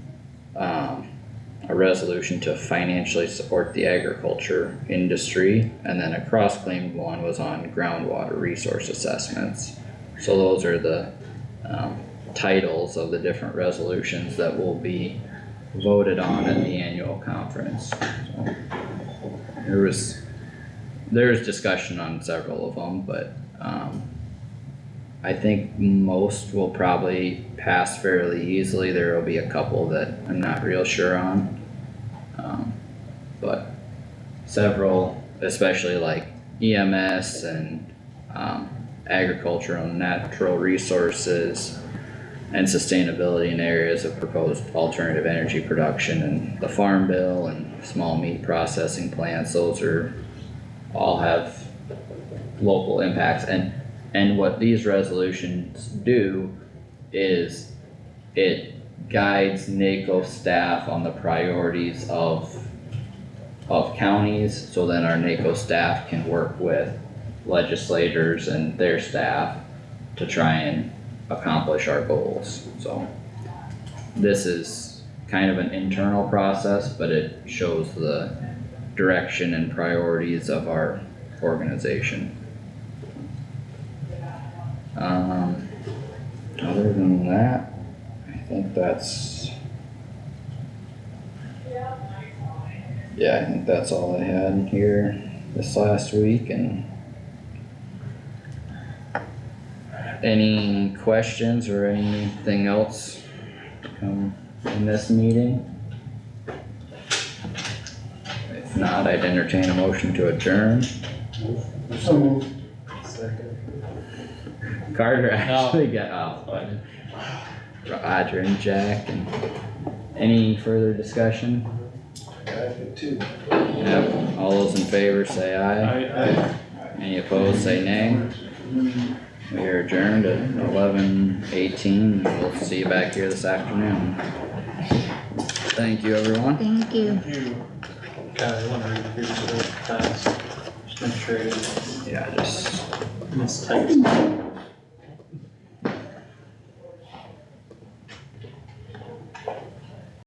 S2: a resolution to financially support the agriculture industry, and then a cross-claimed one was on groundwater resource assessments. So those are the titles of the different resolutions that will be voted on at the annual conference. So there's discussion on several of them, but I think most will probably pass fairly easily. There will be a couple that I'm not real sure on. But several, especially like EMS and agricultural and natural resources and sustainability in areas of proposed alternative energy production and the Farm Bill and small meat processing plants, those are all have local impacts. And what these resolutions do is it guides NACO staff on the priorities of counties, so then our NACO staff can work with legislators and their staff to try and accomplish our goals. So this is kind of an internal process, but it shows the direction and priorities of our organization. Other than that, I think that's, yeah, I think that's all I had here this last week. And any questions or anything else come in this meeting? If not, I'd entertain a motion to adjourn.
S6: So moved.
S11: Second.
S2: Carter actually got off, but Roger and Jack, and any further discussion?
S11: I think too.
S2: Yep, all those in favor say aye. Any opposed say nay. We are adjourned at 11:18. We'll see you back here this afternoon. Thank you, everyone.
S5: Thank you.
S10: God, I wanna review the task, just make sure it is
S2: Yeah, just
S10: mistyped.